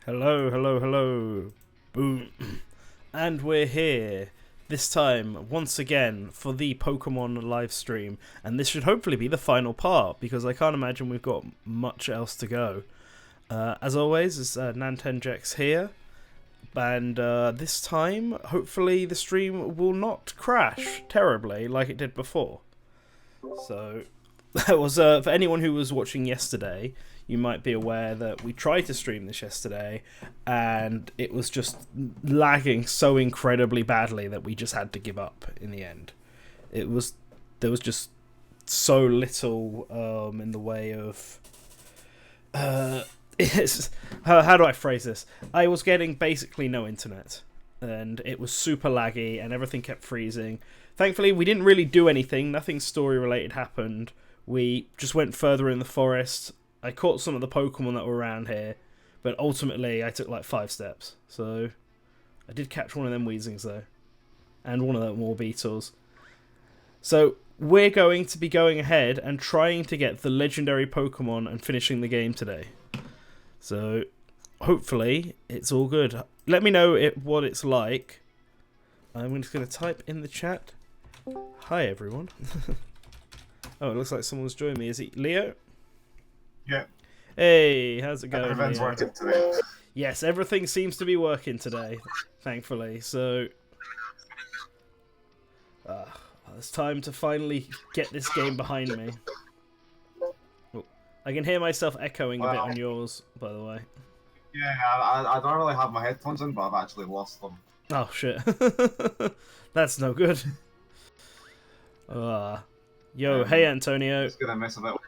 Hello, hello, hello. Boom. And we're here. This time, once again, for the Pokemon live stream. And this should hopefully be the final part, because I can't imagine we've got much else to go. As always, it's NantenJex here. And this time, hopefully the stream will not crash terribly like it did before. So, that was for anyone who was watching yesterday, you might be aware that we tried to stream this yesterday and it was just lagging so incredibly badly that we just had to give up in the end. There was just so little in the way of how do I phrase this? I was getting basically no internet and it was super laggy and everything kept freezing. Thankfully, we didn't really do anything. Nothing story related happened. We just went further in the forest. I caught some of the Pokemon that were around here, but ultimately I took like 5 steps. So I did catch one of them Weezings though, and one of them more Beetles. So we're going to be going ahead and trying to get the legendary Pokemon and finishing the game today. So hopefully it's all good. Let me know what it's like. I'm just going to type in the chat. Hi everyone. Oh, it looks like someone's joined me. Is it Leo? Yeah. Hey, how's it going? Everything's Leo? working today. Yes, everything seems to be working today, thankfully. So, it's time to finally get this game behind me. Oh, I can hear myself echoing a bit on yours, by the way. Yeah, I don't really have my headphones in, but I've actually lost them. Oh, shit. That's no good. Yo, hey, Antonio. It's gonna mess a bit with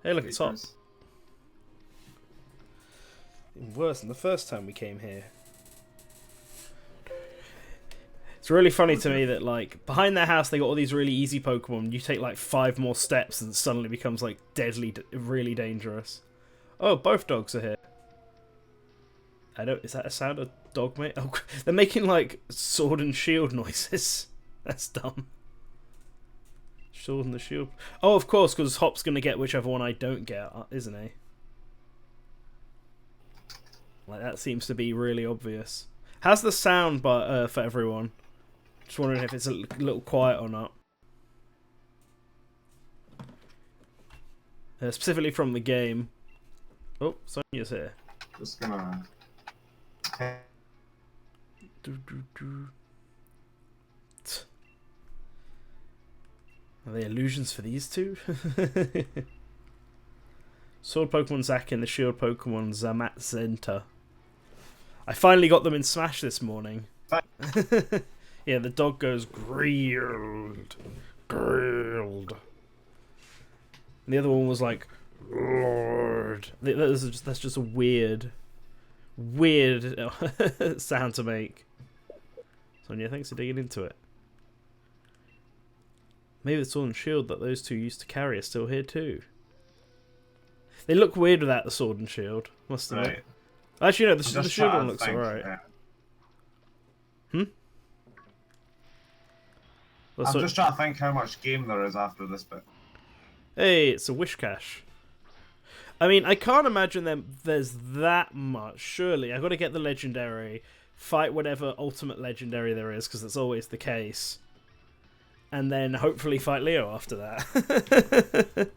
Hey, look, it's hot. Worse than the first time we came here. It's really funny to me that, like, behind their house they got all these really easy Pokemon. You take, like, 5 more steps and it suddenly becomes, like, deadly, really dangerous. Oh, both dogs are here. Is that a sound of dog mate? Oh, they're making, like, sword and shield noises. That's dumb. Sword and the shield. Oh, of course, because Hop's going to get whichever one I don't get, isn't he? Like, that seems to be really obvious. How's the sound for everyone? Just wondering if it's a little quiet or not. Specifically from the game. Oh, Sonia's here. Just gonna... Are they illusions for these two? Sword Pokemon Zack and the Shield Pokemon Zamatzenta. I finally got them in Smash this morning. Yeah, the dog goes grilled. Grilled. And the other one was like, Lord. That's just a weird sound to make. Sonia, thanks for digging into it. Maybe the Sword and Shield that those two used to carry are still here too. They look weird without the Sword and Shield, must admit. Right. Actually, no, the Shield one looks alright. Yeah. Well, I'm just trying to think how much game there is after this bit. Hey, it's a Wish Cache. I mean, I can't imagine there's that much. Surely, I've got to get the Legendary, fight whatever ultimate Legendary there is, because that's always the case. And then hopefully fight Leo after that.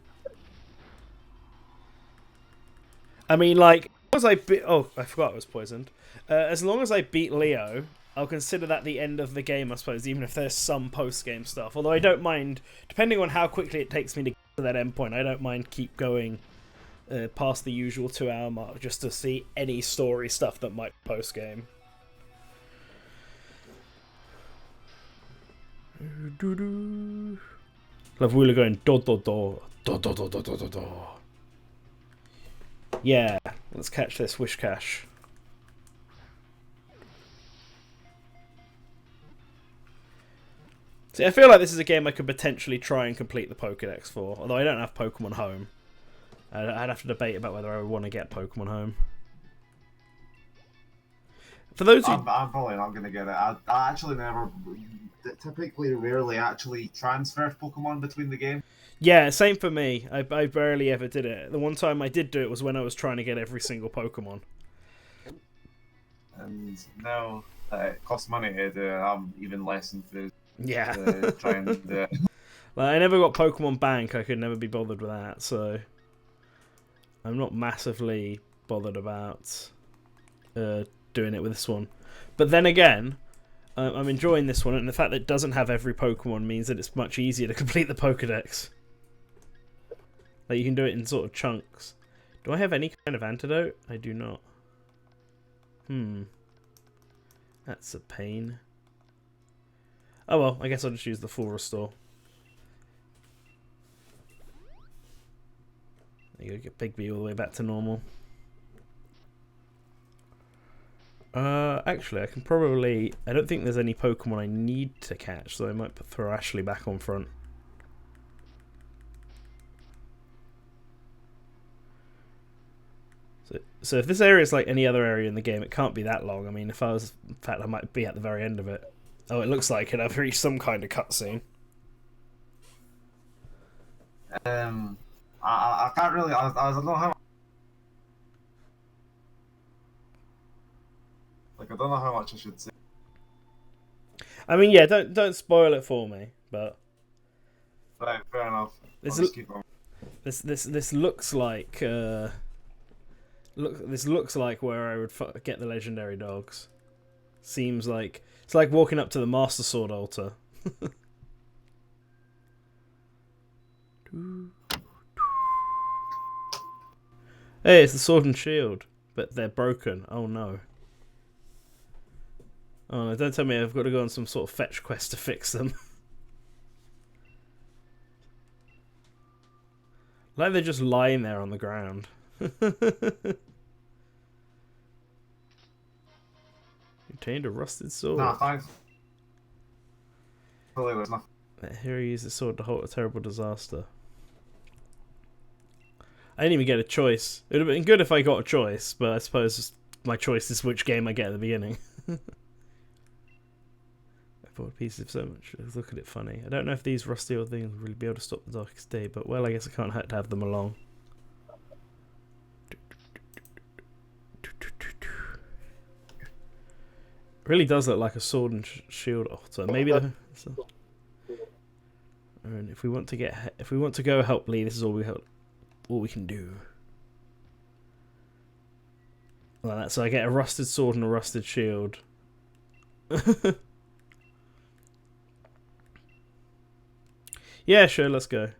I mean, like, as I forgot I was poisoned. As long as I beat Leo, I'll consider that the end of the game, I suppose, even if there's some post-game stuff. Although I don't mind, depending on how quickly it takes me to get to that endpoint, I don't mind keep going past the usual 2-hour mark just to see any story stuff that might be post-game. Love Wheeler going do do do do do do do do do do. Yeah, let's catch this Wish Cache. See, I feel like this is a game I could potentially try and complete the Pokédex for, although I don't have Pokemon Home. I'd have to debate about whether I would want to get Pokemon Home. For those who... I'm probably not going to get it. I actually rarely actually transfer Pokemon between the game. Yeah, same for me. I barely ever did it. The one time I did do it was when I was trying to get every single Pokemon. and now that it costs money to do it, I'm even less enthused Yeah. to try and do it. Like, I never got Pokemon Bank. I could never be bothered with that, so I'm not massively bothered about doing it with this one. But then again, I'm enjoying this one, and the fact that it doesn't have every Pokemon means that it's much easier to complete the Pokedex. Like, you can do it in sort of chunks. Do I have any kind of antidote? I do not. That's a pain. Oh well, I guess I'll just use the full restore. There you go, get Big B all the way back to normal. Actually, I can probably... I don't think there's any Pokemon I need to catch, so I might throw Ashley back on front. So if this area is like any other area in the game, it can't be that long. I mean, if I was... In fact, I might be at the very end of it. Oh, it looks like it. I've reached some kind of cutscene. I can't really. I don't know how. Like, I don't know how much I should say. I mean, yeah, don't spoil it for me, but... Right, fair enough. This looks like this looks like where I would get the legendary dogs. Seems like it's like walking up to the Master Sword altar. Hey, it's the Sword and Shield, but they're broken. Oh no. Oh no, don't tell me I've got to go on some sort of fetch quest to fix them. Like they're just lying there on the ground. Obtained a rusted sword. Nah, thanks. Hopefully there's nothing. That hero used the sword to halt a terrible disaster. I didn't even get a choice. It would have been good if I got a choice, but I suppose my choice is which game I get at the beginning. I bought pieces of so much. Look at it funny. I don't know if these rusty old things will really be able to stop the darkest day, but well, I guess I can't hurt to have them along. It really does look like a sword and shield altar. Maybe the... And if we want to go help Lee, this is all we can do. Like that. So I get a rusted sword and a rusted shield. Yeah, sure, let's go.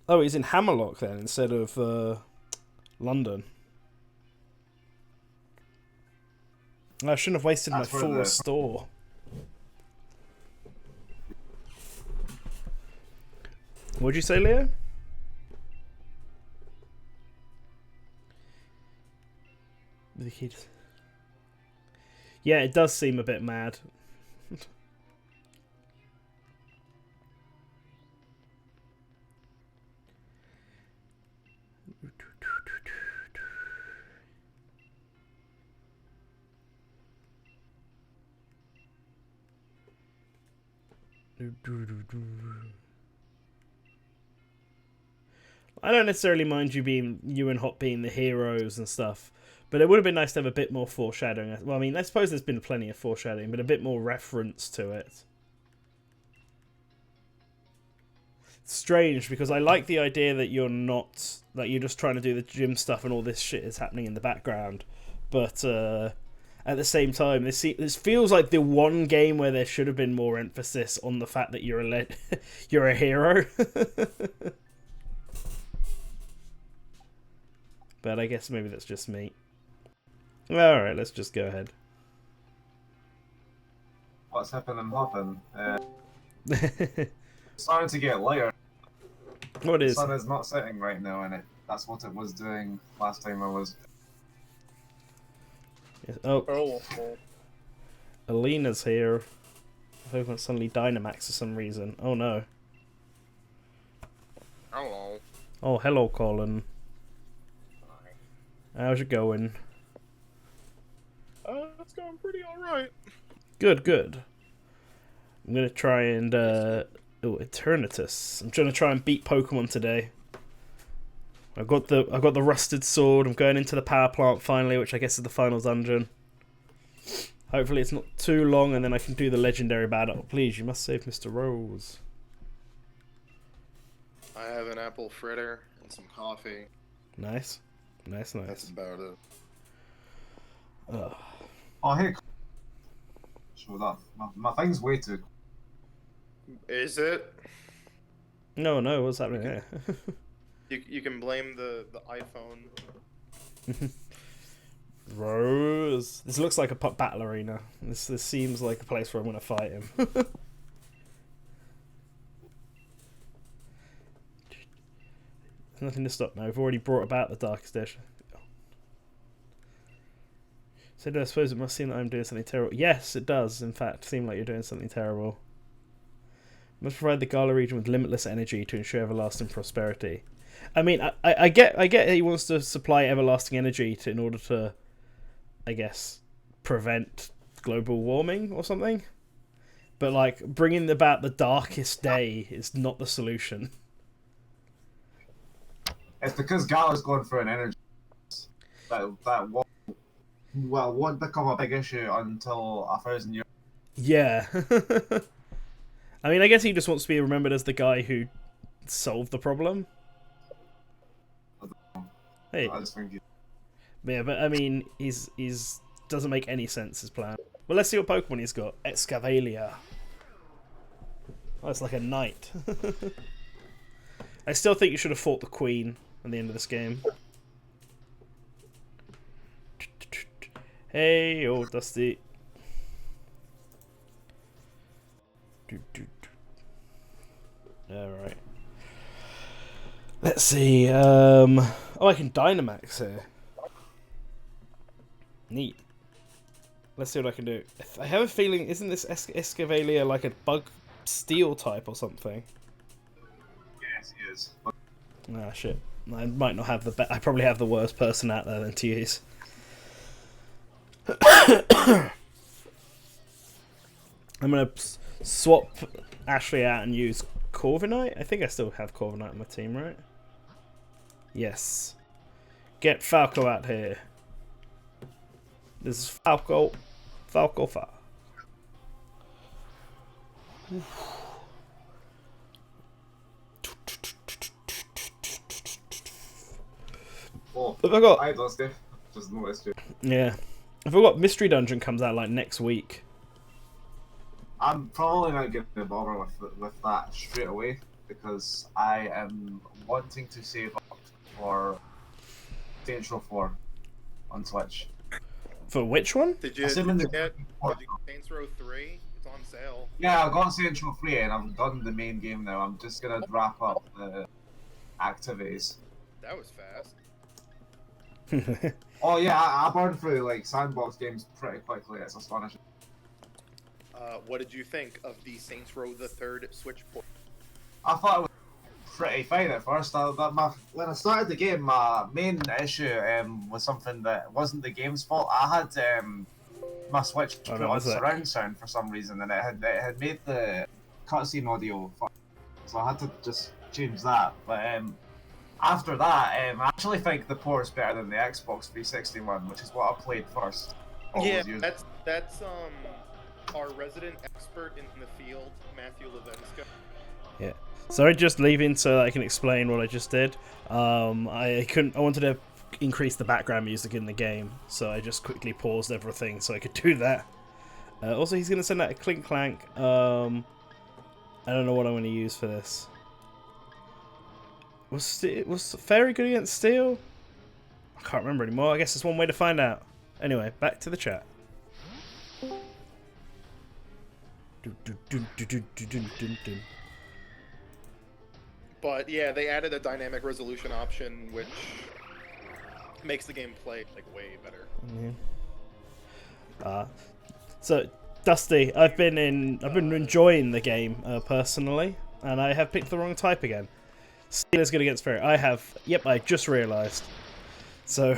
Oh, he's in Hammerlock then instead of London. I shouldn't have wasted my full restore. What'd you say, Leo? The kids. Yeah, it does seem a bit mad. I don't necessarily mind you and Hop being the heroes and stuff, but it would have been nice to have a bit more foreshadowing. Well, I mean, I suppose there's been plenty of foreshadowing, but a bit more reference to it. It's strange, because I like the idea that you're not... Like, you're just trying to do the gym stuff and all this shit is happening in the background. But, at the same time, this feels like the one game where there should have been more emphasis on the fact that you're you're a hero. But I guess maybe that's just me. Alright, let's just go ahead. What's happening? It's starting to get lighter. What is? The sun is not setting right now, and that's what it was doing last time I was. Yes. Oh. Alina's here. I hope it's suddenly Dynamax for some reason. Oh no. Hello. Oh, hello, Colin. How's it going? It's going pretty alright. Good, good. I'm gonna try and, Eternatus. I'm gonna try and beat Pokemon today. I've got the rusted sword. I'm going into the power plant finally, which I guess is the final dungeon. Hopefully it's not too long, and then I can do the legendary battle. Please, you must save Mr. Rose. I have an apple fritter and some coffee. Nice. Nice. That's about it. Oh, hey. Showed up. My thing's way too. Is it? No, what's happening here? You can blame the iPhone. Rose. This looks like a battle arena. This seems like a place where I'm going to fight him. There's nothing to stop now. We've already brought about the darkest dish. So I suppose it must seem that I'm doing something terrible. Yes, it does, in fact, seem like you're doing something terrible. Must provide the Gala region with limitless energy to ensure everlasting prosperity. I mean, I get that he wants to supply everlasting energy in order to, I guess, prevent global warming or something. But, like, bringing about the darkest day is not the solution. It's because Gala's going for an energy. That won't become a big issue until 1,000 years. Yeah. I mean, I guess he just wants to be remembered as the guy who solved the problem. Hey. I just think Yeah, but I mean, he's doesn't make any sense, his plan. Well, let's see what Pokemon he's got. Excavalia. Oh, it's like a knight. I still think you should have fought the Queen at the end of this game. Hey, old Dusty. Alright. Let's see. Oh, I can Dynamax here. Neat. Let's see what I can do. I have a feeling, isn't this Excavalia like a bug steel type or something? yes, he is. Ah, shit. I might not have the I probably have the worst person out there then to use. I'm gonna swap Ashley out and use Corviknight. I think I still have Corviknight on my team, right? Yes. Get Falco out here. This is Falco. Falco. Oh, Have I got? I Dusty. Just noticed you. Yeah. I forgot Mystery Dungeon comes out like next week. I'm probably not going to bother with that straight away because I am wanting to save up for Saints Row 4 on Switch. For which one? Did you Assuming get Saints Row 3? It's on sale. Yeah, I've got Saints Row 3 and I've done the main game now. I'm just going to wrap up the activities. That was fast. Oh yeah, I burned through like sandbox games pretty quickly. It's astonishing. What did you think of the Saints Row the Third Switch port? I thought it was pretty fine at first. When I started the game, my main issue was something that wasn't the game's fault. I had my Switch put on surround sound for some reason, and it had made the cutscene audio fun. So I had to just change that. But after that, I actually think the port is better than the Xbox 360 one, which is what I played first. Yeah, that's our resident expert in the field, Matthew Levenska. Yeah. Sorry, just leaving so that I can explain what I just did. I wanted to increase the background music in the game, so I just quickly paused everything so I could do that. Also, he's going to send out a Clink Clank. I don't know what I'm going to use for this. Was Fairy good against Steel? I can't remember anymore. I guess there's one way to find out. Anyway, back to the chat. But yeah, they added a dynamic resolution option, which makes the game play like way better. So Dusty, I've been enjoying the game personally, and I have picked the wrong type again. Steel is good against Fairy. I just realised. So,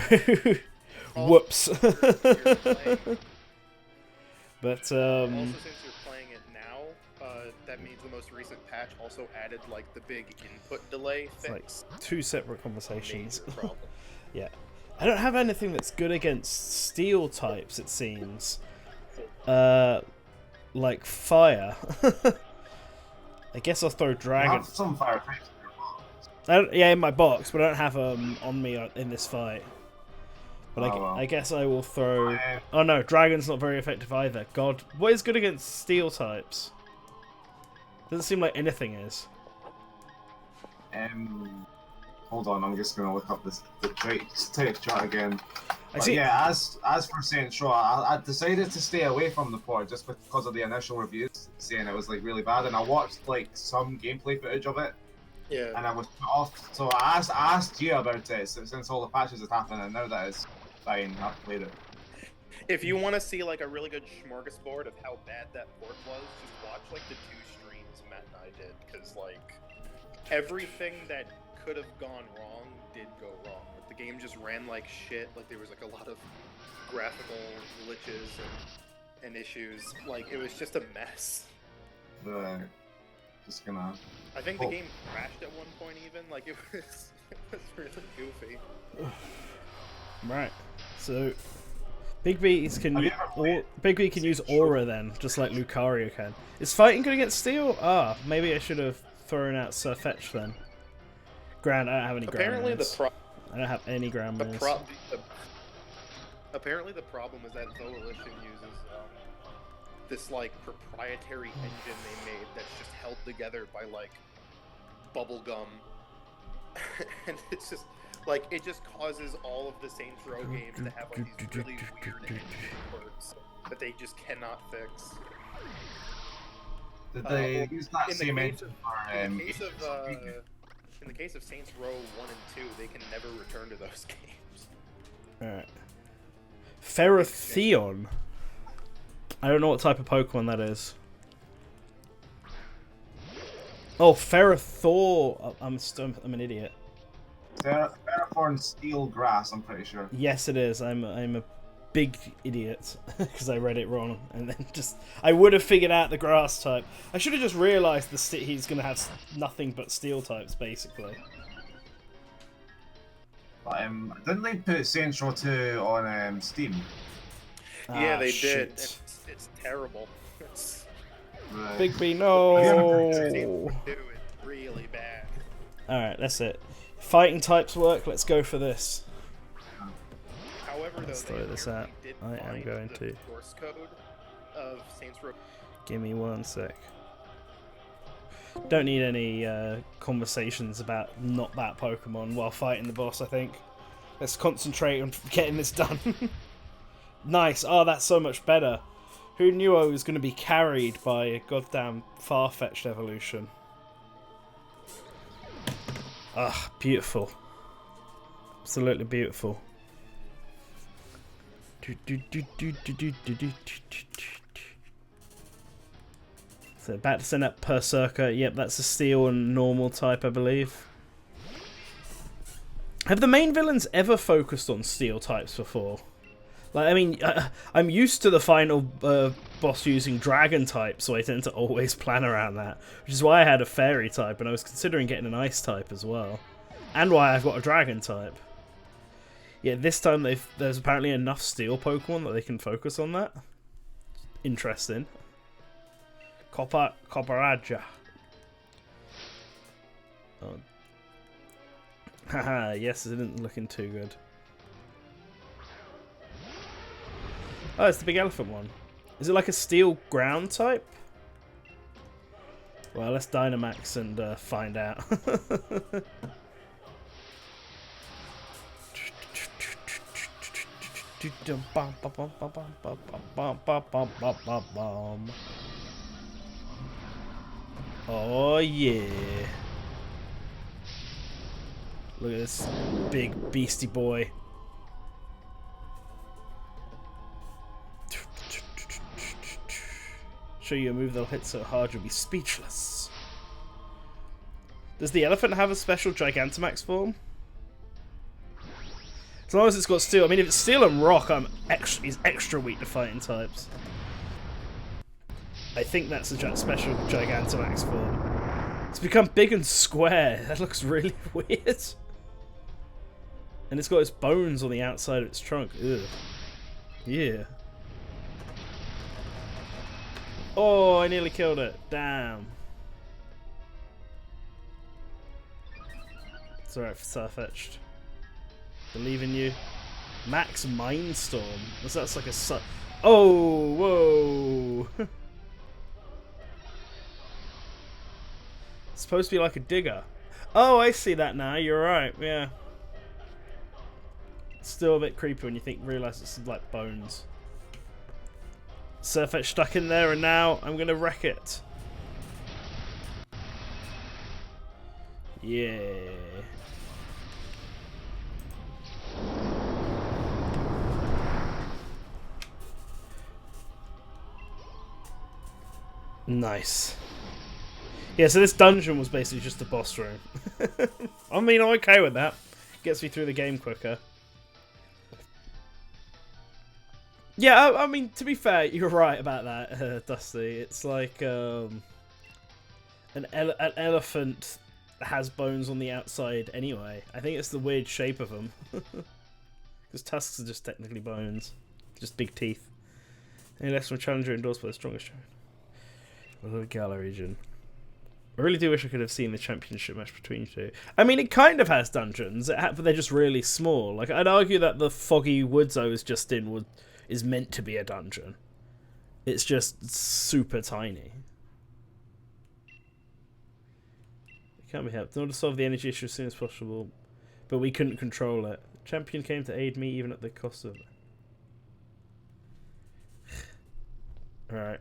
whoops. But also, since you're playing it now, that means the most recent patch also added like the big input delay fix. Like 2 separate conversations. Major problem. Yeah. I don't have anything that's good against steel types, it seems. Like fire. I guess I'll throw dragon. You have some fire types in your box. Yeah, in my box, but I don't have them on me in this fight. But Oh, well. I guess I will throw... Oh no, dragon's not very effective either. God, what is good against steel types? Doesn't seem like anything is. Hold on, I'm just gonna look up the type chart again. I But see. yeah, as for Saints Row, I decided to stay away from the port just because of the initial reviews saying it was like really bad, and I watched like some gameplay footage of it, Yeah. and I was put off. So I asked you about it since all the patches had happened, and now that it's fine, I've played it. If you want to see like a really good smorgasbord of how bad that port was, just watch like the 2 streams Matt and I did, because like everything that could have gone wrong did go wrong. Like, the game just ran like shit. Like there was like a lot of graphical glitches and issues. Like it was just a mess. Just gonna. I think the game crashed at one point even. Like it was really goofy. Right. So Big B can use aura then, just like Lucario can. Is fighting good against steel? Ah, maybe I should have thrown out Sir Fetch then. Grand, I don't have any Apparently ground moves. I don't have any ground moves. Apparently the problem is that Coalition uses this like proprietary engine they made that's just held together by like bubble gum, and it's just like it just causes all of the Saints Row games to have like these really weird engine quirks that they just cannot fix. Did they use that in the same case engine of- in the case of Saints Row 1 and 2, they can never return to those games. Alright. Ferrotheon. I don't know what type of Pokemon that is. Oh, Ferrothor. I'm an idiot. Ferrothorn Steel Grass, I'm pretty sure. Yes, it is. I'm a big idiot because I read it wrong, and then I would have figured out the grass type. I should have just realised he's gonna have nothing but steel types basically. But didn't they put Saints Row 2 on Steam? Yeah, they shit. did. It's terrible. Right. Big B, no. It's really bad. Alright, that's it. Fighting types work. Let's go for this. However, Let's though, throw this out. did I am find going the to. source code of Saints Row. Give me 1 sec. Don't need any conversations about not that Pokemon while fighting the boss, I think. Let's concentrate on getting this done. Nice. Oh, that's so much better. Who knew I was going to be carried by a goddamn far-fetched evolution? Ah, beautiful. Absolutely beautiful. So about to send out Berserker. Yep, that's a steel and normal type, I believe. Have the main villains ever focused on steel types before? Like, I mean, I'm used to the final boss using dragon type, so I tend to always plan around that. Which is why I had a fairy type, and I was considering getting an ice type as well. And why I've got a dragon type. Yeah, this time there's apparently enough steel Pokemon that they can focus on that. Interesting. Copperaja. Oh. Haha, yes, it isn't looking too good. Oh, it's the big elephant one. Is it like a steel ground type? Well, let's Dynamax and find out. Oh yeah. Look at this big beastie boy. Show you a move that'll hit so hard you'll be speechless. Does the elephant have a special Gigantamax form? As long as it's got steel. I mean, if it's steel and rock, he's extra weak to fighting types. I think that's a special Gigantamax form. It's become big and square. That looks really weird. And it's got its bones on the outside of its trunk. Ugh. Yeah. Oh, I nearly killed it. Damn. It's alright for Starfetched. Believe in you. Max Mindstorm. That's like a oh, whoa. It's supposed to be like a digger. Oh, I see that now. You're right. Yeah. It's still a bit creepy when you realize it's like bones. Surfetch stuck in there, and now I'm gonna wreck it. Yeah. Nice. Yeah, so this dungeon was basically just a boss room. I mean, I'm okay with that. Gets me through the game quicker. Yeah, I mean, to be fair, you're right about that, Dusty. It's like an elephant has bones on the outside anyway. I think it's the weird shape of them. Because tusks are just technically bones. Just big teeth. Any less from Challenger endorsed by the strongest champion. Well, the Gala region. I really do wish I could have seen the championship match between you two. I mean, it kind of has dungeons, but they're just really small. Like, I'd argue that the Foggy Woods I was just in is meant to be a dungeon. It's just super tiny. It can't be helped. In order to solve the energy issue as soon as possible, but we couldn't control it. Champion came to aid me even at the cost of it. Alright.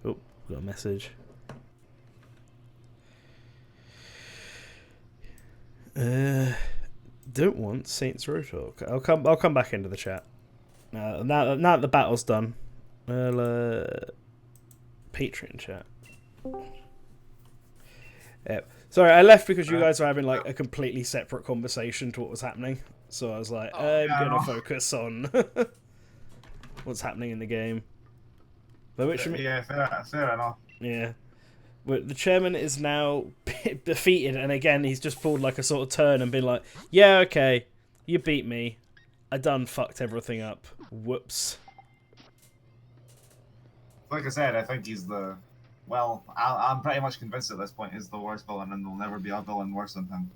Oh, got a message. Don't want Saints Row talk. I'll come back into the chat. Now that the battle's done. Patreon chat. Yep. Sorry, I left because you guys were having like a completely separate conversation to what was happening. So I was like, I'm gonna focus on what's happening in the game. Yeah, fair enough. Yeah. The chairman is now defeated, and again, he's just pulled like a sort of turn and been like, yeah, okay, you beat me. I done fucked everything up. Whoops. Like I said, I think he's I'm pretty much convinced at this point he's the worst villain, and there'll never be a villain worse than him.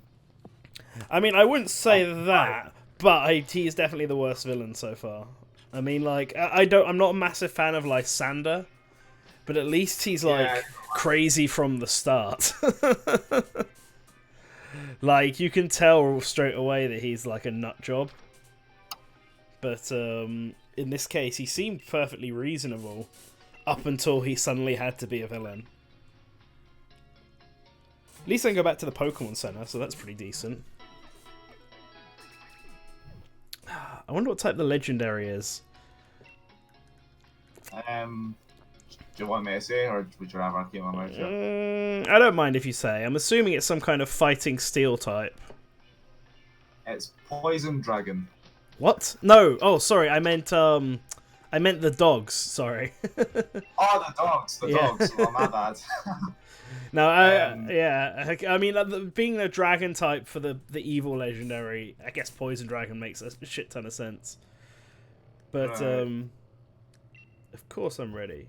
I mean, I wouldn't say that, but he's definitely the worst villain so far. I mean, like, I'm not a massive fan of Lysander, but at least he's like crazy from the start. Like, you can tell straight away that he's like a nut job. But in this case, he seemed perfectly reasonable up until he suddenly had to be a villain. At least I can go back to the Pokémon Center, so that's pretty decent. I wonder what type the legendary is. Do you want me to say, or would you rather keep my mouth shut? I don't mind if you say. I'm assuming it's some kind of fighting steel type. It's Poison Dragon. What? No. Oh, sorry. I meant the dogs. Sorry. Oh, the dogs. The dogs. Well, my bad. No, yeah. I mean, being a dragon type for the evil legendary, I guess Poison Dragon makes a shit ton of sense. But of course I'm ready.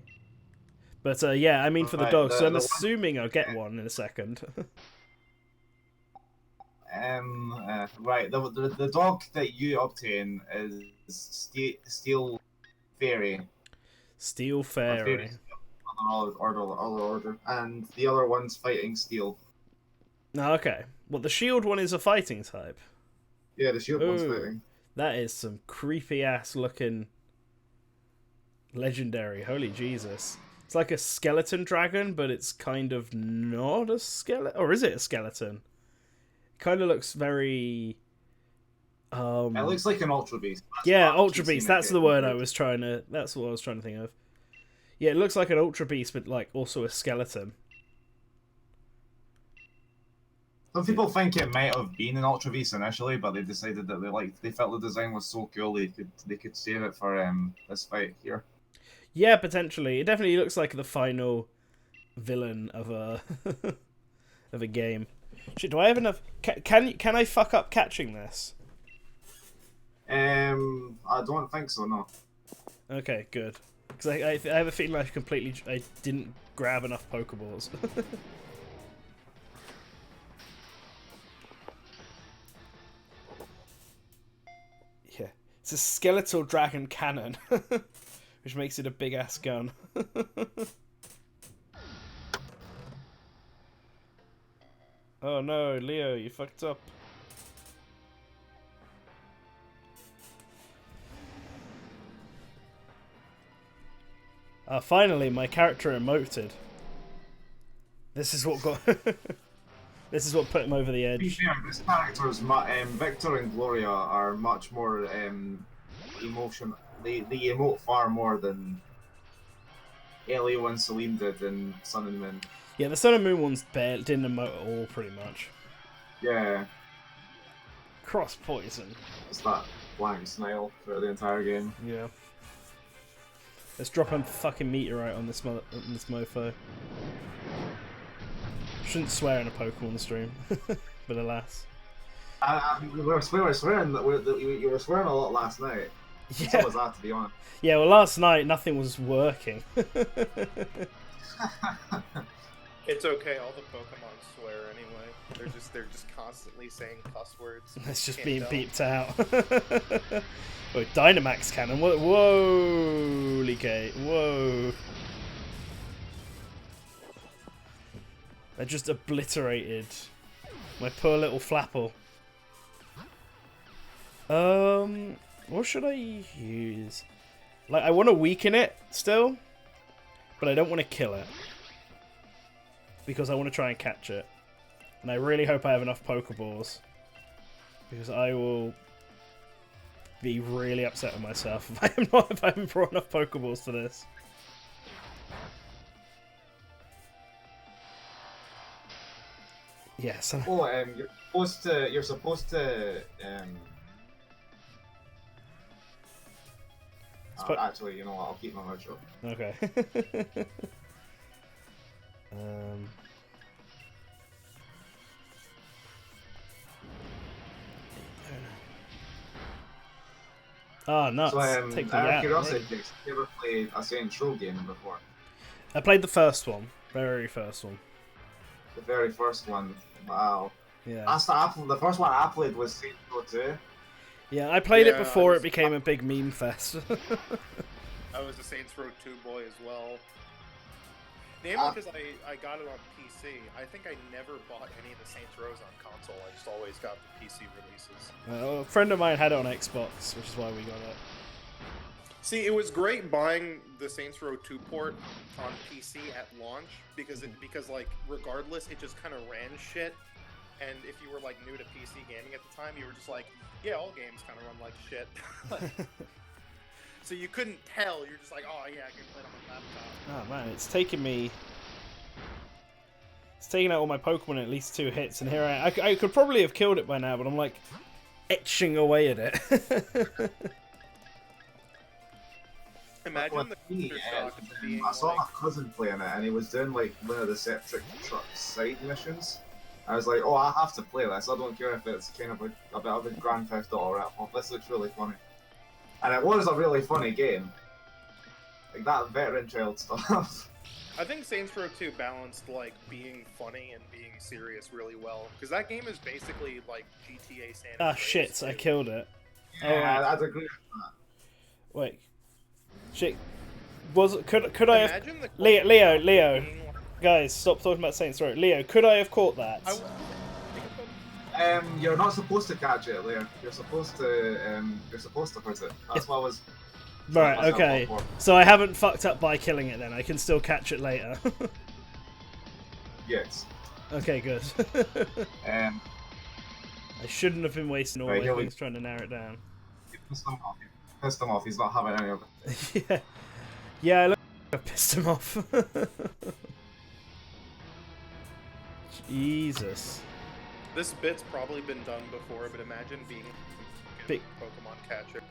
But yeah, I mean for the dogs. So I'm assuming I'll get one in a second. Right. The dog that you obtain is Steel Fairy. Steel Fairy. Order. And the other one's Fighting Steel. Oh, okay. Well, the shield one is a fighting type. Yeah, the shield one's fighting. That is some creepy ass looking legendary. Holy Jesus. It's like a skeleton dragon, but it's kind of not a skeleton. Or is it a skeleton? It kind of looks very... It looks like an Ultra Beast. Yeah, Ultra Beast. That's the word I was trying to... That's what I was trying to think of. Yeah, it looks like an Ultra Beast, but like also a skeleton. Some people think it might have been an Ultra Beast initially, but they decided that they felt the design was so cool they could save it for this fight here. Yeah, potentially. It definitely looks like the final villain of a of a game. Shit, do I have enough? Can I fuck up catching this? I don't think so. No. Okay, good. Because I have a feeling I didn't grab enough Pokeballs. Yeah, it's a skeletal dragon cannon, which makes it a big ass gun. Oh no, Leo, you fucked up. Finally, my character emoted. This is what got. This is what put him over the edge. To be fair, this character's Victor and Gloria are much more emotion. They emote far more than Elio and Celine did in Sun and Moon. Yeah, the Sun and Moon ones didn't emote at all, pretty much. Yeah. Cross poison. It's that blank smile throughout the entire game. Yeah. Let's drop a fucking meteorite on this mofo. Shouldn't swear in a Pokemon stream, but alas. We were swearing you were swearing a lot last night. Yeah. So was that, to be honest. Yeah, well, last night nothing was working. It's okay. All the Pokemon swear anyway. They're just constantly saying cuss words. It's just Can't being tell. beeped out. Oh, Dynamax cannon. Whoa, Kate. Whoa. I just obliterated my poor little Flapple. What should I use? Like, I want to weaken it still, but I don't want to kill it because I want to try and catch it. And I really hope I have enough Pokeballs, because I will be really upset with myself if I haven't brought enough Pokeballs for this. Yes. Oh, you're supposed to. Actually, you know what? I'll keep my mouth shut. Okay. Oh, nuts. So, Take me out of out. curiosity, have you ever played a Saints Row game before? I played the first one. Very first one. The very first one. Wow. Yeah. The first one I played was Saints Row 2. Yeah, I played it Yeah, before it became a big meme fest. I was a Saints Row 2 boy as well. Namely because I got it on PC. I think I never bought any of the Saints Rows on console. I just always got the PC releases. A friend of mine had it on Xbox, which is why we got it. See, it was great buying the Saints Row 2 port on PC at launch because like regardless, it just kind of ran shit. And if you were like new to PC gaming at the time, you were just like, yeah, all games kind of run like shit. So you couldn't tell. You're just like, oh yeah, I can play it on my laptop. Oh man, it's taken out all my Pokemon in at least 2 hits, and here I could probably have killed it by now, but I'm like etching away at it. Imagine the culture shock of being I saw like, my cousin playing it, and he was doing like one of the Septric Truck side missions. I was like, oh, I have to play this. I don't care if it's kind of a bit of a Grand Theft Auto rip-off. This looks really funny. And it was a really funny game. Like that veteran child stuff. I think Saints Row 2 balanced like being funny and being serious really well, because that game is basically like GTA San Andreas. Ah shit, too. I killed it. Yeah, I'd agree with that. Wait. Shit. Could I have... Imagine the Leo, being like, guys, stop talking about Saints Row. Leo, could I have caught that? You're not supposed to catch it, Leah. You're supposed to hurt it. That's what I was. Right, myself okay. up for. So I haven't fucked up by killing it then. I can still catch it later. Yes. Okay, good. I shouldn't have been wasting all Right, my here we- things trying to narrow it down. Pissed him off. He's not having any of it. Yeah. Yeah, I pissed him off. Jesus. This bit's probably been done before, but imagine being a Big Pokemon catcher,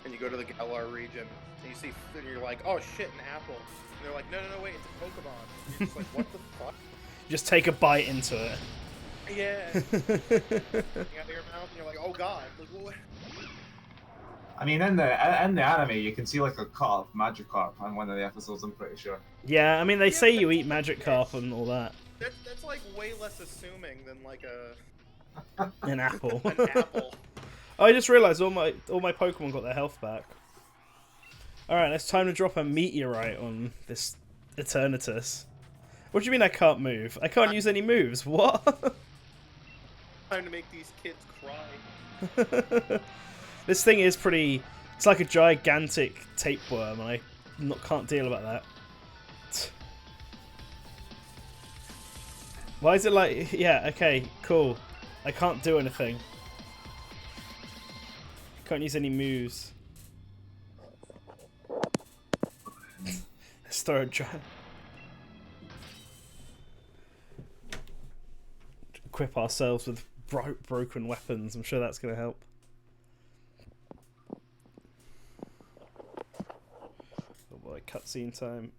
and you go to the Galar region, and you see, and you're like, oh shit, an apple. And they're like, no, wait, it's a Pokemon. And you're just like, what the fuck? Just take a bite into it. Yeah. You out of your mouth, and you're like, oh god. Like, what? I mean, in the anime, you can see like a cut of Magikarp on one of the episodes. I'm pretty sure. Yeah, I mean they say you but- eat Magikarp and all that. That's like way less assuming than like An apple. an apple. I just realised all my Pokemon got their health back. Alright, it's time to drop a meteorite on this Eternatus. What do you mean I can't move? I can't use any moves. What? Time to make these kids cry. This thing is pretty... It's like a gigantic tapeworm, and I can't deal about that. Why is it like... Yeah, okay, cool. I can't do anything. Can't use any moves. Let's throw a giant... Equip ourselves with broken weapons. I'm sure that's going to help. Oh boy, cutscene time.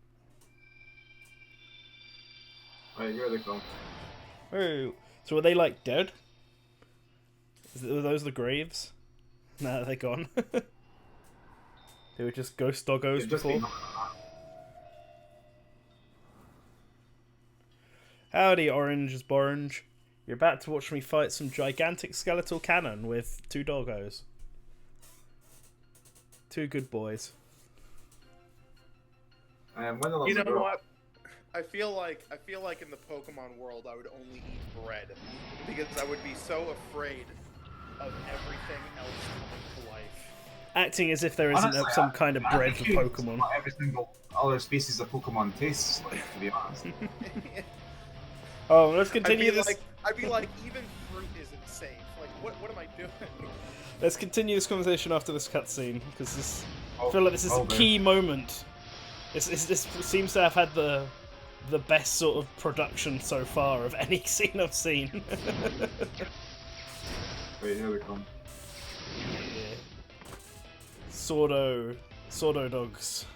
Right, here they come. Oh, so were they like dead? Were those the graves? No, they're gone. They were just ghost doggos They've just before. been- Howdy, Orange is Borange. You're about to watch me fight some gigantic skeletal cannon with 2 doggos. 2 good boys. When of those You know are- what? I feel like in the Pokemon world, I would only eat bread because I would be so afraid of everything else coming to life. Acting as if there isn't Honestly, some kind of I bread for think it's Pokemon. what every single other species of Pokemon tastes like, to be honest. Oh, let's continue this. I'd be like, even fruit isn't safe. Like, what am I doing? Let's continue this conversation after this cutscene because this. I Oh, feel like this is a man. key moment. This seems to have had the best sort of production so far of any scene I've seen. Wait, here they come. Yeah. Sordo dogs.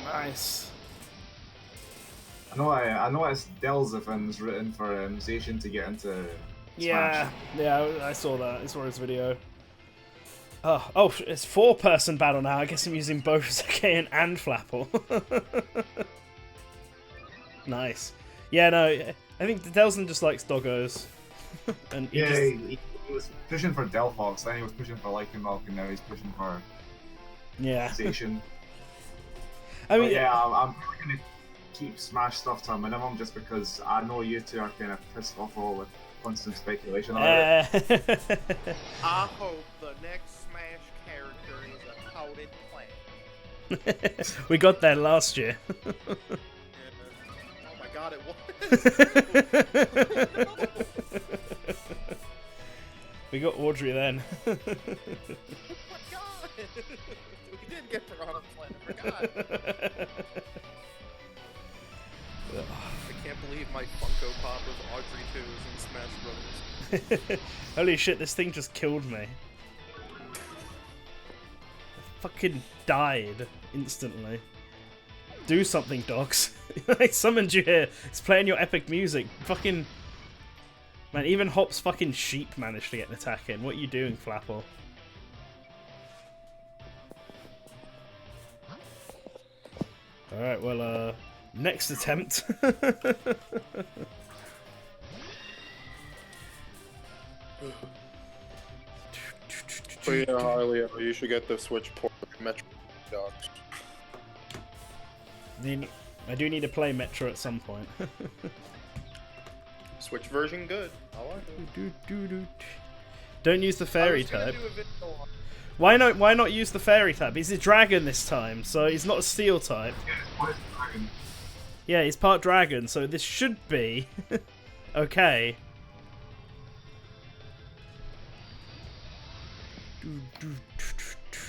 Nice. I know it's Delzifin's written for Zacian to get into Yeah, Smash. yeah, I saw that. I saw his video. Oh, it's 4-person battle now. I guess I'm using both Zakayan and Flapple. Nice. Yeah, no, I think Delzin just likes doggos. And he Yeah, just... he was pushing for Delphox, then he was pushing for Lycanroc, and now he's pushing for Yeah. Zacian. I mean, But yeah, I'm probably gonna keep Smash stuff to a minimum just because I know you two are kind of pissed off all with constant speculation about it. I hope the next Smash character is a coated plant. we got there last year. Oh my god, it was. We got Audrey then. Oh my god! We did get Piranha Plant, I forgot. I can't believe my Funko Pop of Audrey 2 is in Smash Brothers. Holy shit, this thing just killed me. I fucking died instantly. Do something, dogs. I summoned you here. It's playing your epic music. Fucking... Man, even Hop's fucking sheep managed to get an attack in. What are you doing, Flapple? Alright, well, next attempt. But yeah, Harley, you should get the Switch port Metro Dogs. I do need to play Metro at some point. Switch version good. I like it. Don't use the fairy I was gonna type. do a video on- Why not use the fairy type? He's a dragon this time, so he's not a steel type. Yeah, he's part dragon, so this should be okay.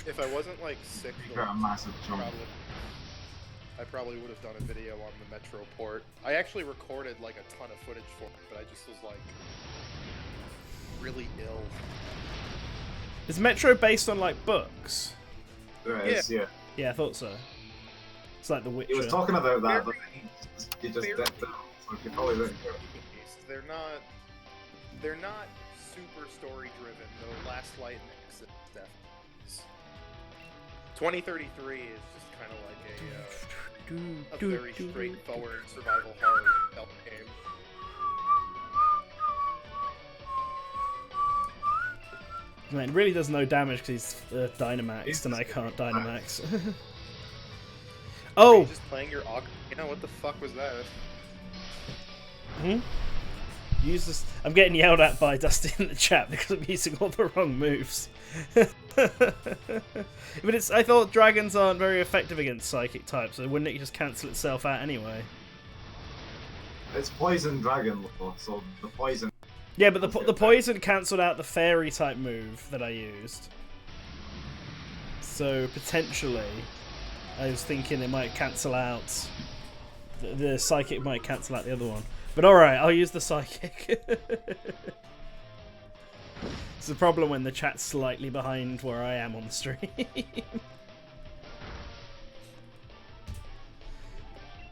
If I wasn't like sick, You got a massive jump. I probably would have done a video on the Metro port. I actually recorded like a ton of footage for it, but I just was like really ill. Is Metro based on like books? There is, yeah. Yeah, I thought so. It's like The Witcher. He was talking about that, but he just dipped out, so he probably didn't care. They're not super story driven, though. Last Light and Exit definitely is. 2033 is just kind of like a very straightforward survival horror stealth game. Man, it really does no damage because he's Dynamaxed and I can't Dynamax. Are Oh! you just playing your ocarina? What the fuck was that? Hmm? Use this. I'm getting yelled at by Dusty in the chat because I'm using all the wrong moves. But it's. I thought dragons aren't very effective against psychic types, so wouldn't it just cancel itself out anyway? It's poison dragon, so the poison. Yeah, but the poison cancelled out the fairy type move that I used. So potentially, I was thinking it might cancel out. The psychic might cancel out the other one. But alright, I'll use the psychic. It's the problem when the chat's slightly behind where I am on the stream.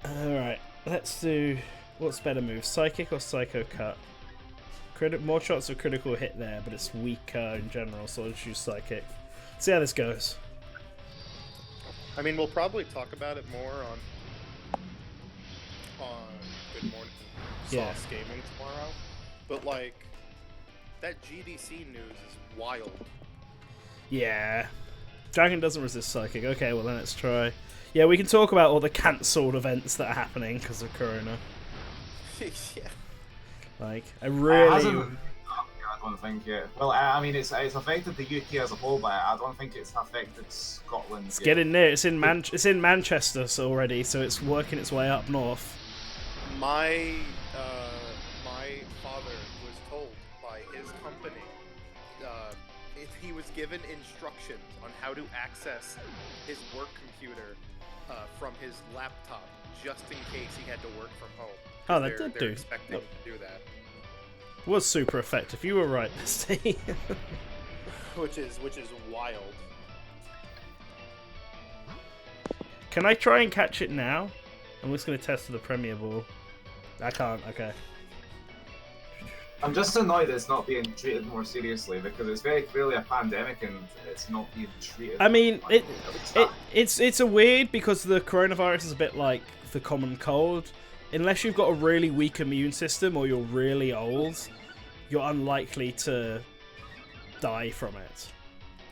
Alright, let's do... What's better move? Psychic or Psycho Cut? More shots of critical hit there, but it's weaker in general, so I'll just use Psychic. See how this goes. I mean, we'll probably talk about it more on Good Morning Sauce Gaming tomorrow. But like, that GDC news is wild. Yeah. Dragon doesn't resist Psychic. Okay, well then let's try. Yeah, we can talk about all the cancelled events that are happening because of Corona. Yeah. Like, I really... I don't think it. Well, I mean, it's affected the UK as a whole, but I don't think it's affected Scotland. It's getting near. It's in Manchester already, so it's working its way up north. My father was told by his company if he was given instructions on how to access his work computer from his laptop, just in case he had to work from home. Oh, that did they're do. expecting to do that. Was super effective. You were right, Misty. which is wild. Can I try and catch it now? I'm just going to test the Premier Ball. I can't. Okay. I'm just annoyed it's not being treated more seriously because it's very clearly a pandemic and it's not being treated. I mean, it's a weird because the coronavirus is a bit like the common cold. Unless you've got a really weak immune system or you're really old, you're unlikely to die from it.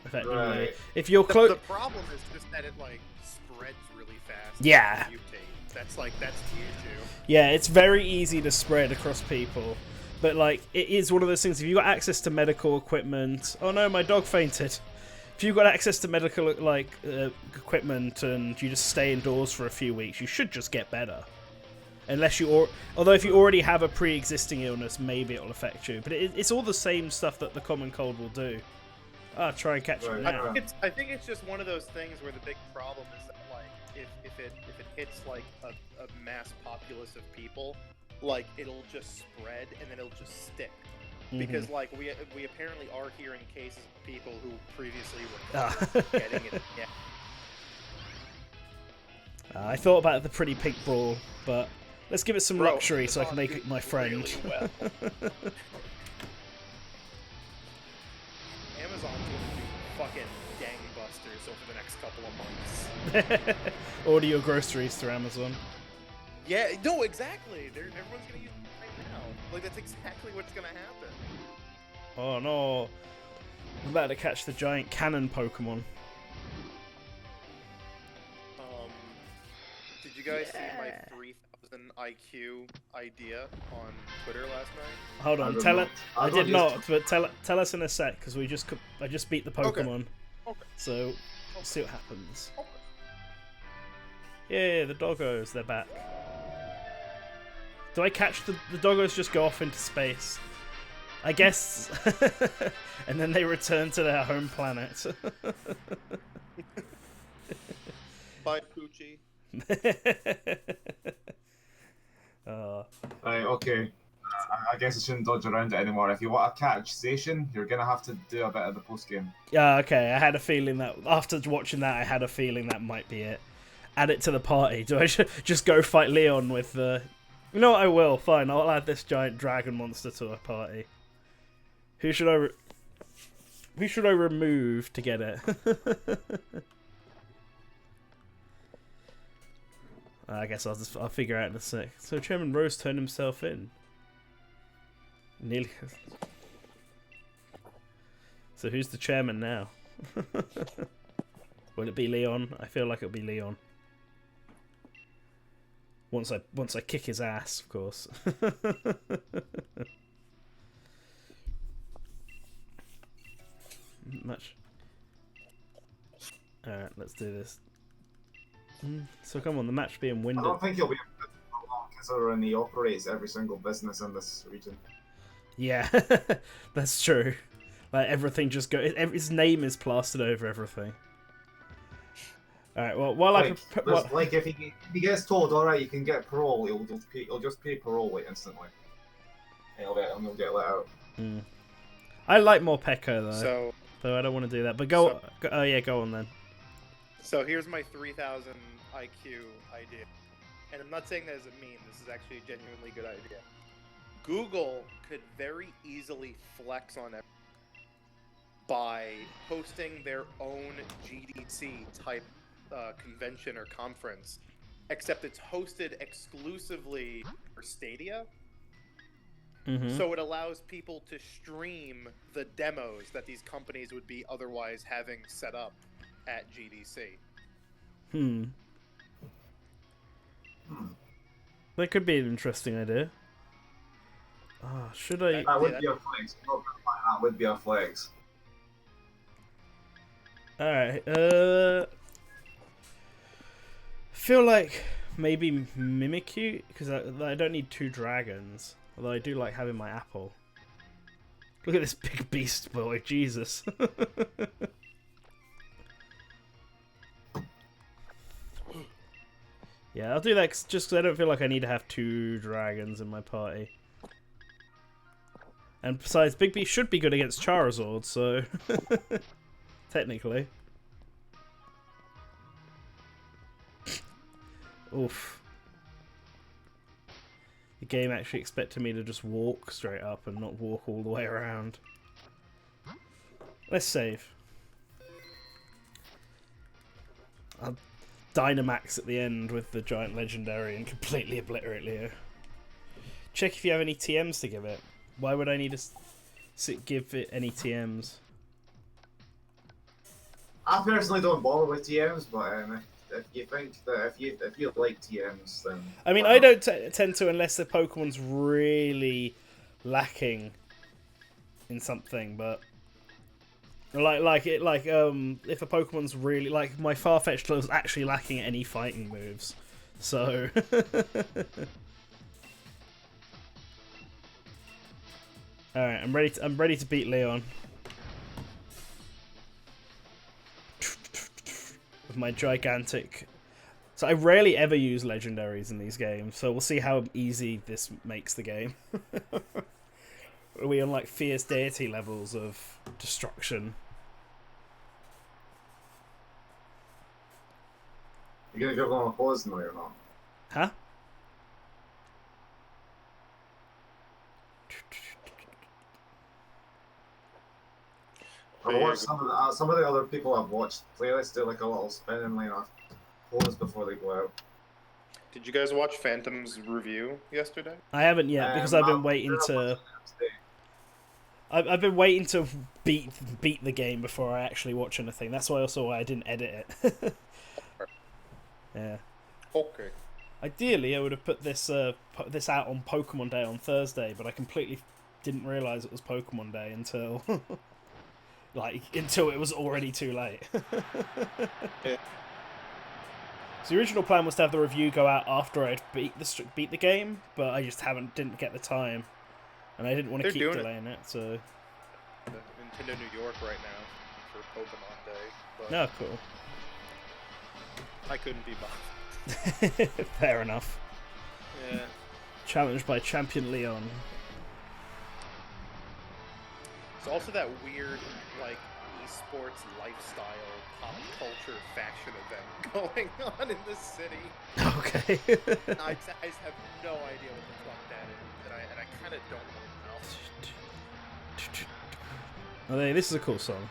Effectively, Right. if you're close, The problem is just that it like spreads really fast. Yeah. and mutates. That's the issue. yeah, it's very easy to spread across people. But like, it is one of those things. If you've got access to medical equipment, oh no, my dog fainted. If you've got access to medical equipment and you just stay indoors for a few weeks, you should just get better. Unless although if you already have a pre-existing illness, maybe it'll affect you. But it's all the same stuff that the common cold will do. Try and catch it now. I think it's just one of those things where the big problem is that like if it hits like a mass populace of people, like it'll just spread and then it'll just stick. Because like we apparently are hearing cases of people who previously were getting it. Yeah. I thought about the pretty pink ball, but let's give it some luxury so I can make it my friend. Really well. Amazon's gonna do fucking gangbusters over the next couple of months. Order your groceries through Amazon. Yeah, no, exactly. Everyone's gonna use it right now. Like that's exactly what's gonna happen. Oh no! I'm about to catch the giant cannon Pokemon. Did you guys see my 3000 IQ idea on Twitter last night? Hold on, I did not, but tell us in a sec because I just beat the Pokemon. Okay. So we'll see what happens. Yeah, the doggos, they're back. Do I catch the doggos? Just go off into space. I guess. And then they return to their home planet. Bye, Poochie. Right, okay. I guess I shouldn't dodge around it anymore. If you want to catch Zacian, you're going to have to do a bit of the post-game. Yeah, okay. I had a feeling that after watching that, I had a feeling that might be it. Add it to the party. Do I just go fight Leon with the... You know what, I will. Fine, I'll add this giant dragon monster to a party. Who should I remove to get it? I guess I'll figure out in a sec. So Chairman Rose turned himself in. Nearly. So who's the chairman now? Will it be Leon? I feel like it'll be Leon. Once I kick his ass, of course. Much. Alright, let's do this. So come on, the match being I winded. don't think he'll be long considering he operates every single business in this region. Yeah, that's true. Like everything just go. His name is plastered over everything. All right. Well, while like if he gets told, all right, you can get parole, he'll just pay parole instantly. He'll get let out. I like more Pekka though. So I don't want to do that. But go on then. So here's my 3000 IQ idea. And I'm not saying that as a meme, this is actually a genuinely good idea. Google could very easily flex on it by hosting their own GDC type convention or conference, except it's hosted exclusively for Stadia. So it allows people to stream the demos that these companies would be otherwise having set up at GDC. That could be an interesting idea. Should I? That would be a flex. That would be a flex. Alright, feel like maybe Mimikyu, because I don't need 2 dragons. Although I do like having my apple. Look at this big beast boy, Jesus. Yeah, I'll do that just because I don't feel like I need to have 2 dragons in my party. And besides, Big B should be good against Charizard, so... Technically. Oof. The game actually expected me to just walk straight up and not walk all the way around. Let's save. I'll Dynamax at the end with the giant legendary and completely obliterate Leo. Check if you have any TMs to give it. Why would I need to give it any TMs? I personally don't bother with TMs, but if you think that if you like TMs, then I mean, I don't tend to unless the Pokemon's really lacking in something, but if a Pokemon's really like my Farfetch'd was actually lacking any fighting moves, so. All right, I'm ready to beat Leon. With my gigantic... So I rarely ever use legendaries in these games, so we'll see how easy this makes the game. Are we on like fierce deity levels of destruction? You're gonna give them a pause now or not? Huh? I watched some of the other people I've watched playlists do like a little spinning line of pause before they go out. Did you guys watch Phantom's review yesterday? I haven't yet because I've been waiting to. I've been waiting to beat the game before I actually watch anything. That's why I didn't edit it. Yeah. Okay. Ideally, I would have put this out on Pokemon Day on Thursday, but I completely didn't realize it was Pokemon Day until until it was already too late. Yeah. So the original plan was to have the review go out after I'd beat the game, but I just didn't get the time. and I didn't want to They're keep doing delaying it. So Nintendo New York right now for Pokemon Day. But no, cool. I couldn't be bothered. Fair enough. Yeah. Challenged by Champion Leon. It's also that weird, like, esports lifestyle, pop culture faction event going on in the city. Okay. I just have no idea what the fuck that is, and I kind of don't want to know. Oh, this is a cool song.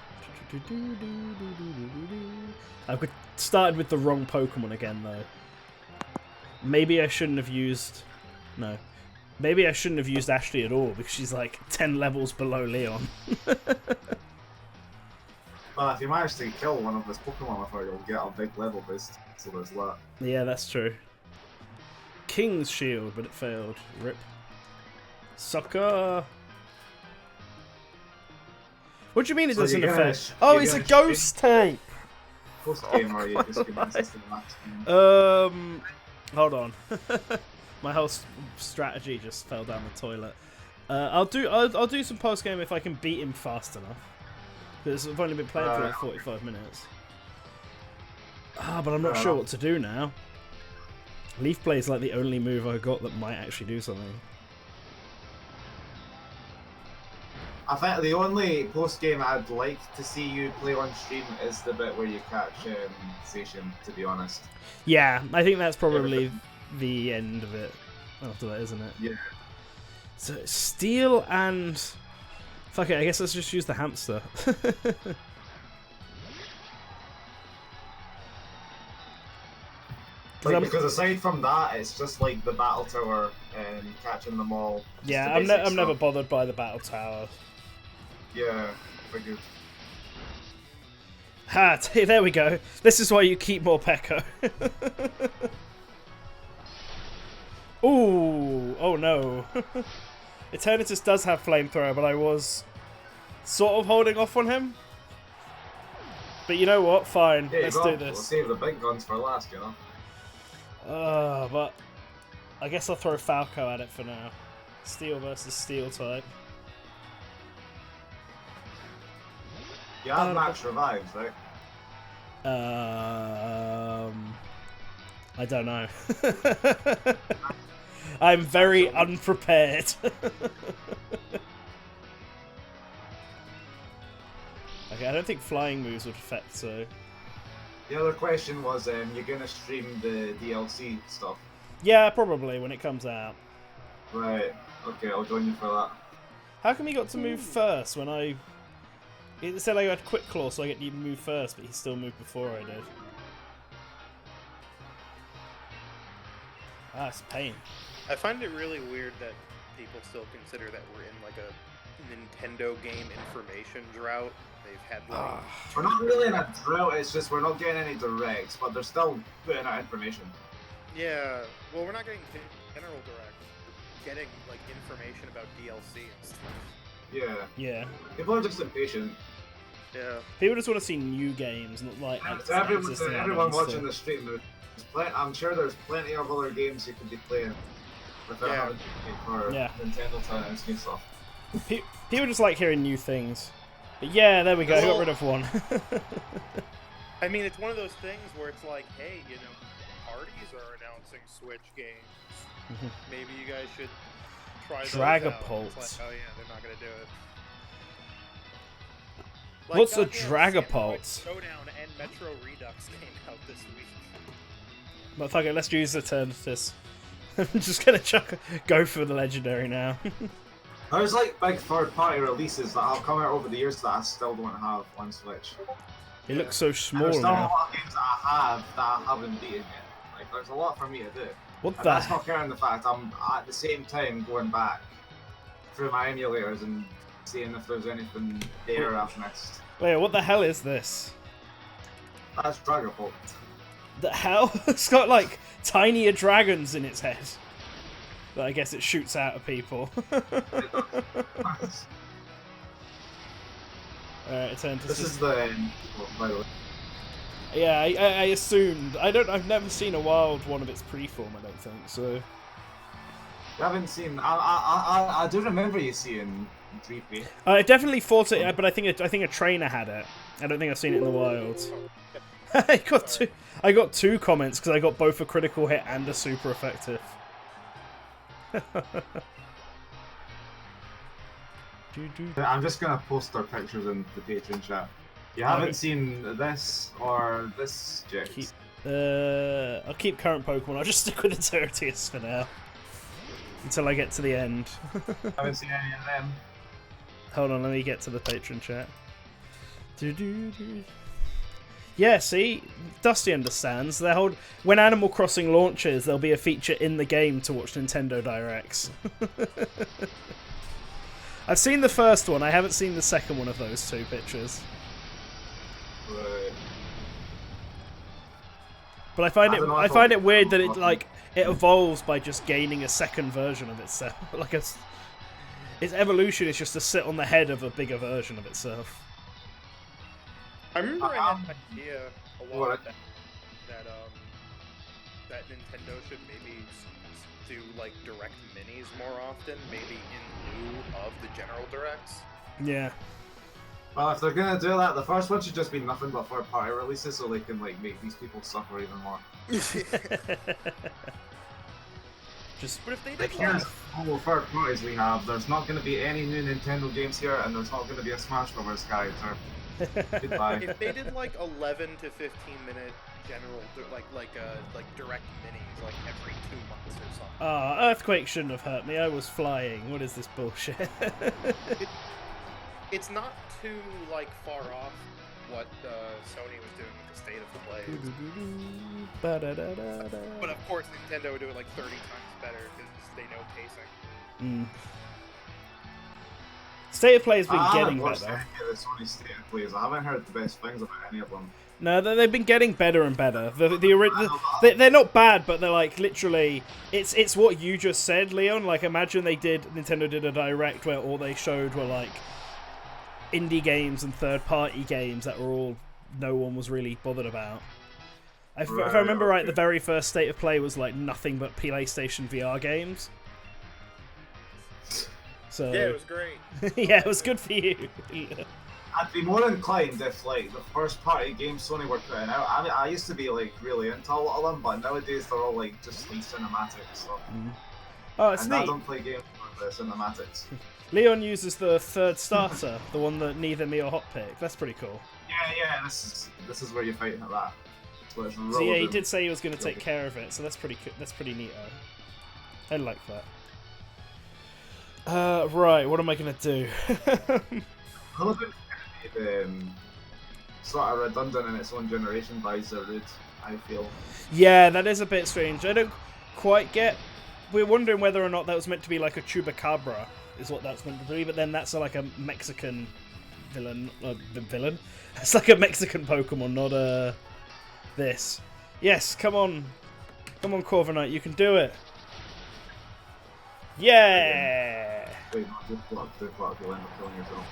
I've started with the wrong Pokemon again, though. Maybe I shouldn't have used... No. Maybe I shouldn't have used Ashley at all, because she's like 10 levels below Leon. Well, if you manage to kill one of his Pokemon with her, you'll get a big level boost, so there's that. Yeah, that's true. King's Shield, but it failed. Rip. Sucker! What do you mean it doesn't affect? Oh, it's a ghost tank! Post game, or you just gonna system max game? Hold on. My whole strategy just fell down the toilet. I'll do some post game if I can beat him fast enough. Because I've only been playing for like 45 minutes. But I'm not sure what to do now. Leaf Play is like the only move I got that might actually do something. I think the only post game I'd like to see you play on stream is the bit where you catch Station, to be honest. Yeah, I think that's probably the end of it after that, isn't it? Yeah. So Steel and... Fuck it, I guess let's just use the hamster. Because aside from that, it's just like the battle tower and catching them all. Yeah, I'm never bothered by the battle tower. Yeah, figured. Ha! There we go. This is why you keep more Pekko. Ooh! Oh no. Eternatus does have flamethrower, but I was sort of holding off on him. But you know what? Fine. Let's do this. We'll save the big guns for last, you know? But I guess I'll throw Falco at it for now. Steel versus Steel type. You have max revives, right? I don't know. I'm very unprepared. Okay, I don't think flying moves would affect, so... The other question was, you're gonna stream the DLC stuff? Yeah, probably, when it comes out. Right, okay, I'll join you for that. How come he got to move first when I... It said I had Quick Claw, so I get to move first, but he still moved before I did. Ah, it's a pain. I find it really weird that people still consider that we're in like a Nintendo game information drought. They've had like... We're not really in a drought, it's just we're not getting any directs, but they're still putting out information. Yeah, well, we're not getting general direct. We're getting like information about DLC and stuff. Yeah. Yeah. People are just impatient. Yeah. People just want to see new games, not like everyone watching the stream, I'm sure there's plenty of other games you could be playing without having to pay for Nintendo titles and stuff. People just like hearing new things. But yeah, there we go, got rid of one. I mean, it's one of those things where it's like, hey, you know, parties are announcing Switch games. Maybe you guys should try those out. Dragapult. It's like, oh yeah, they're not gonna do it. Like, what's a Dragapult? Showdown and Metro Redux came out this week. But fuck it, let's use Eternatus. I'm just gonna go for the legendary now. There's like big third-party releases that have come out over the years that I still don't have on Switch. It looks so small there's still now. a lot of games that I have that I haven't beaten yet. Like, there's a lot for me to do. What and the? That's not counting the fact I'm at the same time going back through my emulators and seeing if there's anything there I've missed. Wait, what the hell is this? That's Dragapult. The hell? It's got like tinier dragons in its head. That I guess it shoots out at people. Alright, This is the by the way. Yeah, I assumed. I've never seen a wild one of its pre-form, I don't think, so... You haven't seen. I do remember you seeing 3P. I definitely fought it, but I think a trainer had it. I don't think I've seen it in the wild. I got two comments because I got both a critical hit and a super effective. I'm just gonna post our pictures in the Patreon chat. You haven't seen this or this, Jex? I'll keep current Pokemon. I'll just stick with the Tertius for now. Until I get to the end. Haven't seen any of them. Hold on, let me get to the Patreon chat. Yeah, see? Dusty understands. When Animal Crossing launches, there'll be a feature in the game to watch Nintendo Directs. I've seen the first one, I haven't seen the second one of those two pictures. Right. But I find it weird that it evolves by just gaining a second version of itself. Its evolution is just to sit on the head of a bigger version of itself. I remember I had an idea a while back that Nintendo should maybe do like direct minis more often, maybe in lieu of the general directs. Yeah. Well, if they're gonna do that, the first one should just be nothing but third-party releases, so they can like make these people suffer even more. But if they like, did here's all the third parties we have. There's not gonna be any new Nintendo games here, and there's not gonna be a Smash Brothers character. Goodbye. If they did like 11 to 15 minute general like direct minis like every 2 months or something. Earthquake shouldn't have hurt me. I was flying. What is this bullshit? It's not too like far off what Sony was doing with the State of Play. But of course, Nintendo would do it like 30 times better because they know pacing. State of Play has been getting I haven't watched better. any of the Sony State of Plays. I haven't heard the best things about any of them. No, they've been getting better and better. They're not bad, but they're like literally. It's what you just said, Leon. Like imagine Nintendo did a direct where all they showed were like indie games and third-party games that were all no one was really bothered about. If I remember right, the very first State of Play was like nothing but PlayStation VR games. So yeah, it was great. Yeah, it was good for you. I'd be more inclined if like the first-party games Sony were putting out. I used to be like really into a lot of them, but nowadays they're all like just like cinematics. So. Oh, it's neat. I don't play games with the cinematics. Leon uses the third starter, the one that neither me or Hot picked. That's pretty cool. Yeah. This is where you're fighting at that. So yeah, he did say he was going to take care of it, so that's pretty neat. I like that. Right, what am I going to do? I love it. Sort of redundant in its own generation by Zerud, I feel. Yeah, that is a bit strange. I don't quite get. We're wondering whether or not that was meant to be like a Chupacabra, is what that's meant to be, but then that's like a Mexican villain. Villain? It's like a Mexican Pokemon, not this. Yes, come on. Come on, Corviknight, you can do it. Yeah! Wait, not just block, you'll end up killing yourself.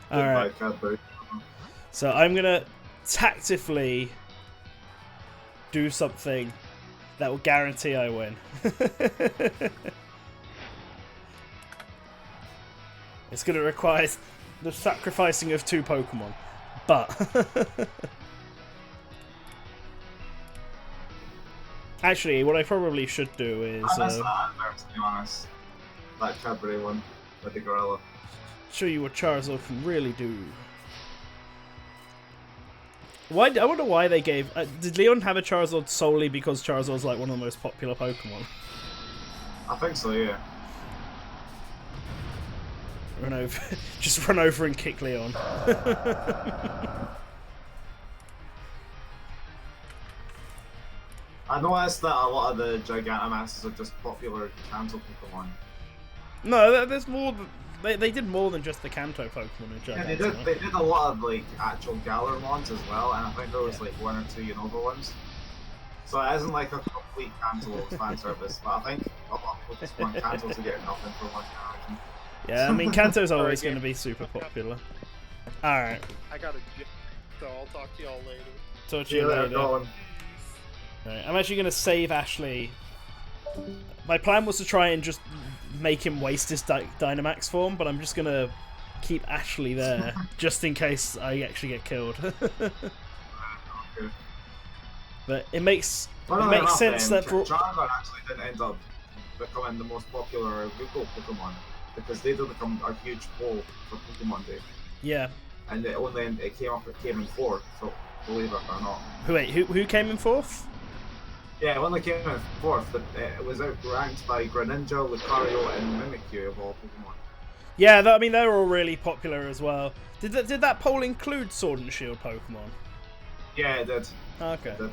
Alright. So I'm gonna tactically do something that will guarantee I win. It's gonna require the sacrificing of 2 Pokemon, but actually, what I probably should do is to be honest. That Cadbury one with the gorilla. Show you what Charizard can really do. Why? I wonder why they gave. Did Leon have a Charizard solely because Charizard's like one of the most popular Pokemon? I think so, yeah. Run over, just run over and kick Leon. I noticed that a lot of the Gigantamaxes are just popular Kanto Pokemon. No, there's more. They did more than just the Kanto Pokemon in Gigantamax. Yeah, they did a lot of like actual Galar ones as well, and I think there was like 1 or 2 Unova ones. So it isn't like a complete Kanto fan service, but I think a lot of people just want Kanto to get nothing for one generation. Yeah, I mean Kanto's always going to be super popular. Alright. I got a so I'll talk to y'all later. Talk to See you you later, later. Colin. Right, I'm actually going to save Ashley. My plan was to try and just make him waste his Dynamax form, but I'm just going to keep Ashley there, just in case I actually get killed. Okay. But it makes Funnily sense that for... Charizard actually didn't end up becoming the most popular Google Pokemon because they did become a huge poll for Pokemon Day. Yeah. And it came in fourth, so believe it or not. Wait, who came in fourth? Yeah, it only came in fourth, but it was outranked by Greninja, Lucario, and Mimikyu of all Pokemon. Yeah, I mean they're all really popular as well. Did that poll include Sword and Shield Pokemon? Yeah, it did. Okay. It did.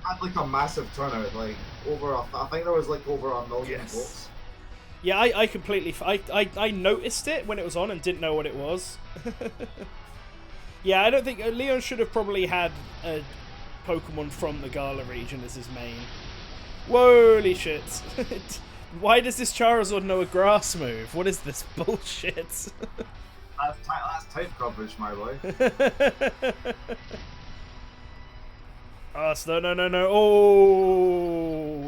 Had like a massive turnout, like I think there was like over 1 million votes. Yeah, I completely I noticed it when it was on and didn't know what it was. Yeah, I don't think Leon should have probably had a Pokemon from the Gala region as his main. Holy shit! Why does this Charizard know a grass move? What is this bullshit? That's type coverage, my boy. No. Oh!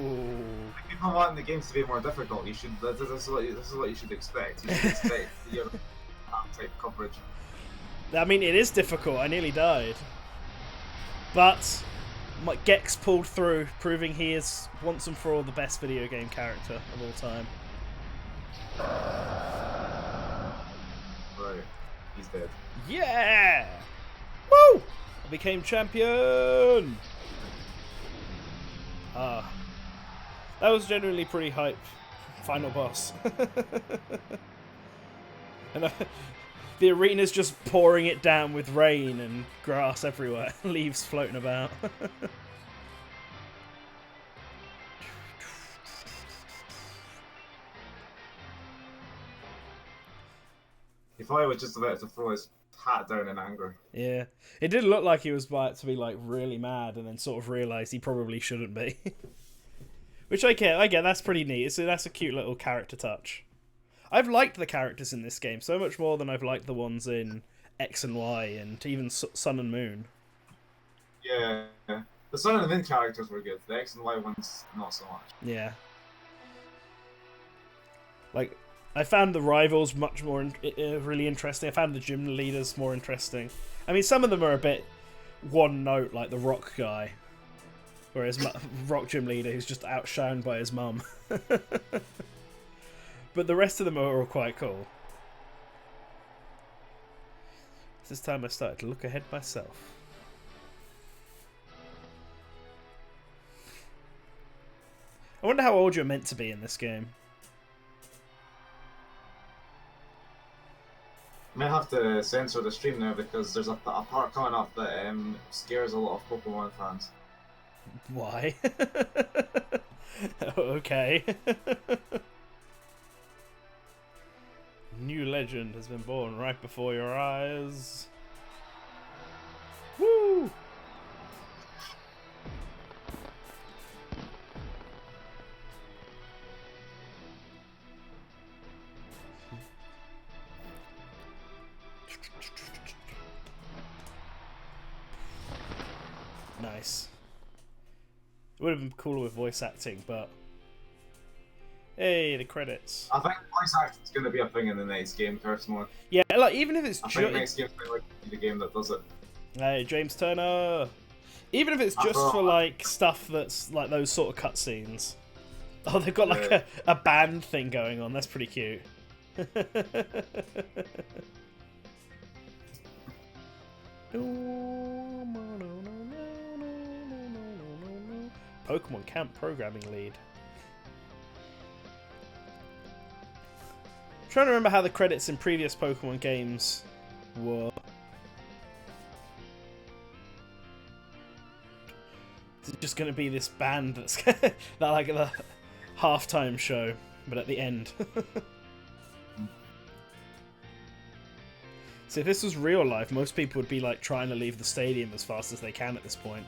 If people want the games to be more difficult, you should. This is what you should expect. You should expect your type coverage. I mean, it is difficult. I nearly died, but Gex pulled through, proving he is once and for all the best video game character of all time. Right, he's dead. Yeah! Woo! I became champion! Ah. That was generally pretty hype. Final boss. And the arena's just pouring it down with rain and grass everywhere. Leaves floating about. He thought he was just about to throw his hat down in anger. Yeah. It did look like he was about to be like really mad and then sort of realised he probably shouldn't be. Which I get, that's pretty neat. That's a cute little character touch. I've liked the characters in this game so much more than I've liked the ones in X and Y and even Sun and Moon. Yeah, the Sun and the Moon characters were good. The X and Y ones, not so much. Yeah. Like, I found the rivals much more really interesting. I found the gym leaders more interesting. I mean, some of them are a bit one note, like the rock guy. Whereas rock gym leader who's just outshone by his mum. But the rest of them are all quite cool. This time I started to look ahead myself. I wonder how old you're meant to be in this game. I may have to censor the stream now because there's a part coming up that scares a lot of Pokemon fans. Why? Okay. New legend has been born right before your eyes. Woo! Nice. It would have been cooler with voice acting, but hey, the credits. I think voice acting is going to be a thing in the next game, personally. Yeah, like even if it's I think next game's going to be the game that does it. Hey, James Turner. Even if it's just for like stuff that's like those sort of cutscenes. Oh, they've got like a band thing going on. That's pretty cute. Pokemon Camp Programming Lead. I'm trying to remember how the credits in previous Pokemon games were. Is it just going to be this band that's that like the halftime show, but at the end? So if this was real life, most people would be like trying to leave the stadium as fast as they can at this point.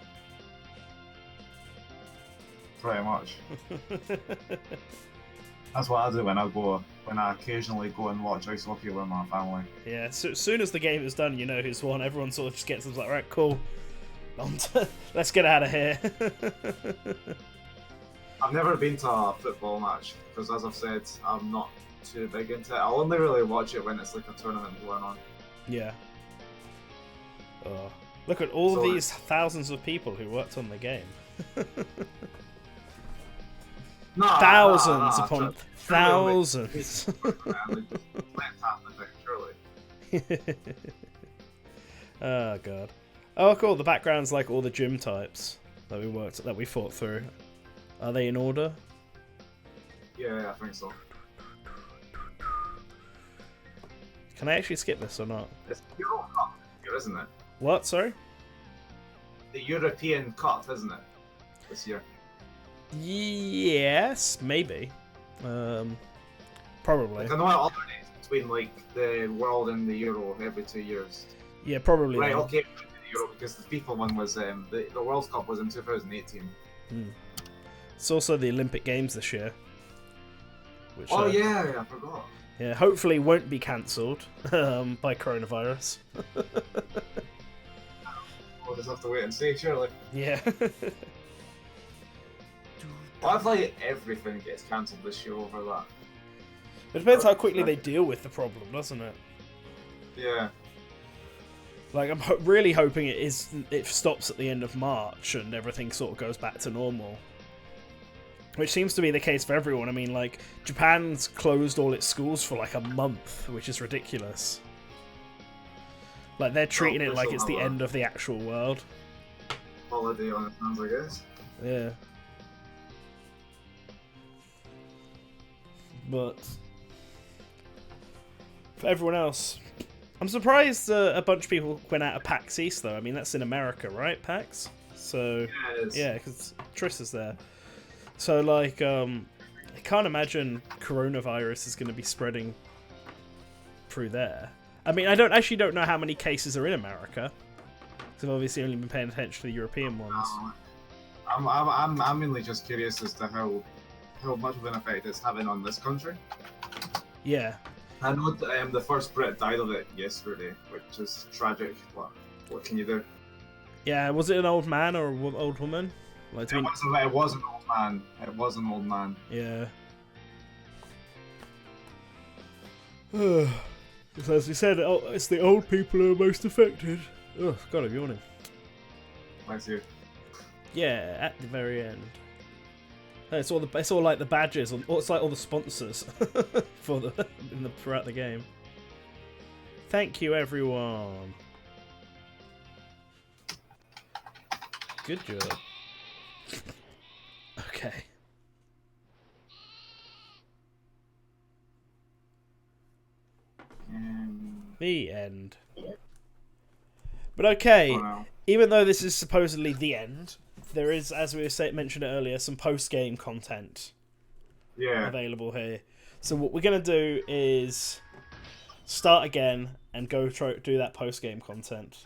Pretty much. That's what I do when I occasionally go and watch ice hockey with my family. Yeah, so as soon as the game is done, you know who's won. Everyone sort of just gets like, right, cool. Let's get out of here. I've never been to a football match because, as I've said, I'm not too big into it. I'll only really watch it when it's like a tournament going on. Yeah. Oh. Look at all these thousands of people who worked on the game. Thousands upon thousands. Oh god. Oh cool, the background's like all the gym types that we fought through. Are they in order? Yeah, I think so. Can I actually skip this or not? It's the Euro Cup here, isn't it? What, sorry? The European Cup, isn't it? This year. Yes, maybe. Probably. Like, I know it alternates between like the World and the Euro every 2 years. Yeah, probably. Right, okay, the Euro because the FIFA one was the World Cup was in 2018. It's also the Olympic Games this year. Which, yeah, I forgot. Yeah, hopefully won't be cancelled by coronavirus. We'll just have to wait and see, surely. Yeah. Well, I feel like everything gets cancelled this year over that. It depends how quickly they deal with the problem, doesn't it? Yeah. Like, I'm really hoping it stops at the end of March and everything sort of goes back to normal. Which seems to be the case for everyone. I mean, like, Japan's closed all its schools for like a month, which is ridiculous. Like, they're treating it like it's the end of the actual world. Holiday on its hands, I guess. Yeah. But for everyone else, I'm surprised a bunch of people went out of PAX East, though. I mean, that's in America, right, PAX? So, yeah, because Triss is there. So, like, I can't imagine coronavirus is going to be spreading through there. I mean, I actually don't know how many cases are in America, because I've obviously only been paying attention to the European ones. I'm mainly just curious as to how much of an effect it's having on this country. Yeah. I know the first Brit died of it yesterday, which is tragic. What can you do? Yeah, was it an old man or an old woman? Like, it was an old man. It was an old man. Yeah. As we said, it's the old people who are most affected. Oh, God, I'm yawning. Thanks you. Yeah, at the very end. It's all like the badges, it's like all the sponsors throughout the game. Thank you, everyone. Good job. Okay. The end. But okay, even though this is supposedly the end, there is, as we mentioned earlier, some post-game content available here. So what we're going to do is start again and go do that post-game content.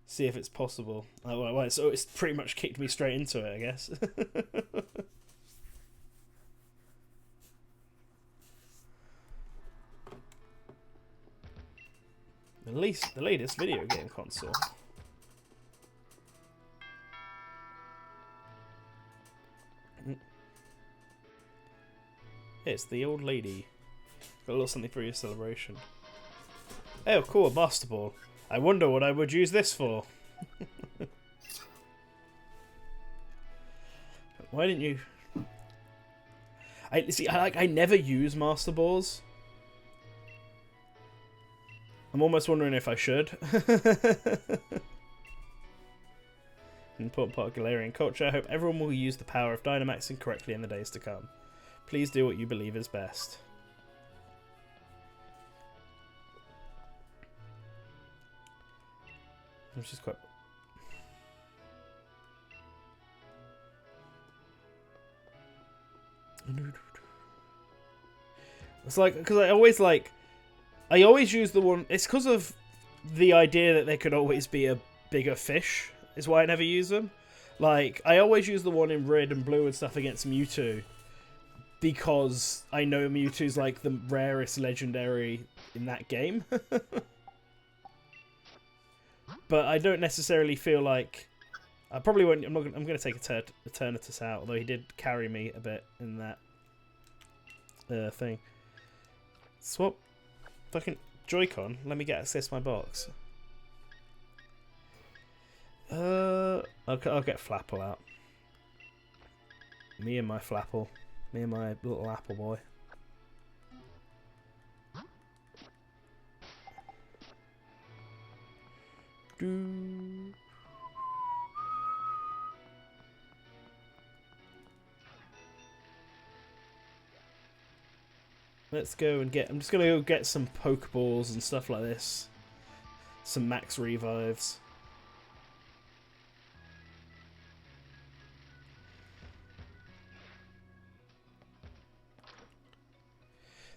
See if it's possible. Oh, well, so it's pretty much kicked me straight into it, I guess. The latest video game console. It's the old lady. Got a little something for your celebration. Oh, cool, a Master Ball. I wonder what I would use this for. Why didn't you? I never use Master Balls. I'm almost wondering if I should. Important part of Galarian culture. I hope everyone will use the power of Dynamaxing correctly in the days to come. Please do what you believe is best. Which is quite... It's like, because I always use the one... It's because of the idea that there could always be a bigger fish, is why I never use them. Like, I always use the one in red and blue and stuff against Mewtwo. because I know Mewtwo's like the rarest legendary in that game. But I don't necessarily feel like I probably won't. I'm going to take Eternatus out, although he did carry me a bit in that thing. Swap fucking Joy-Con. Let me get access to my box. I'll get Flapple out. Me and my Flapple. Me and my little apple boy. Do. Let's go and get... I'm just going to go get some Pokeballs and stuff like this. Some max revives.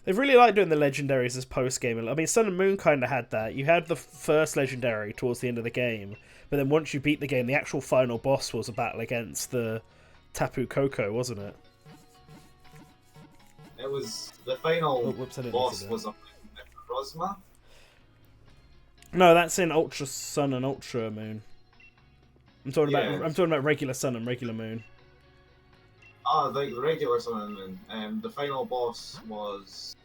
They've really liked doing the legendaries as post-game. I mean, Sun and Moon kind of had that. You had the first legendary towards the end of the game, but then once you beat the game, the actual final boss was a battle against the Tapu Koko, wasn't it? It was the final boss was a Rosma. No, that's in Ultra Sun and Ultra Moon. I'm talking about regular Sun and regular Moon. Oh, the regular Sun and Moon. The final boss was...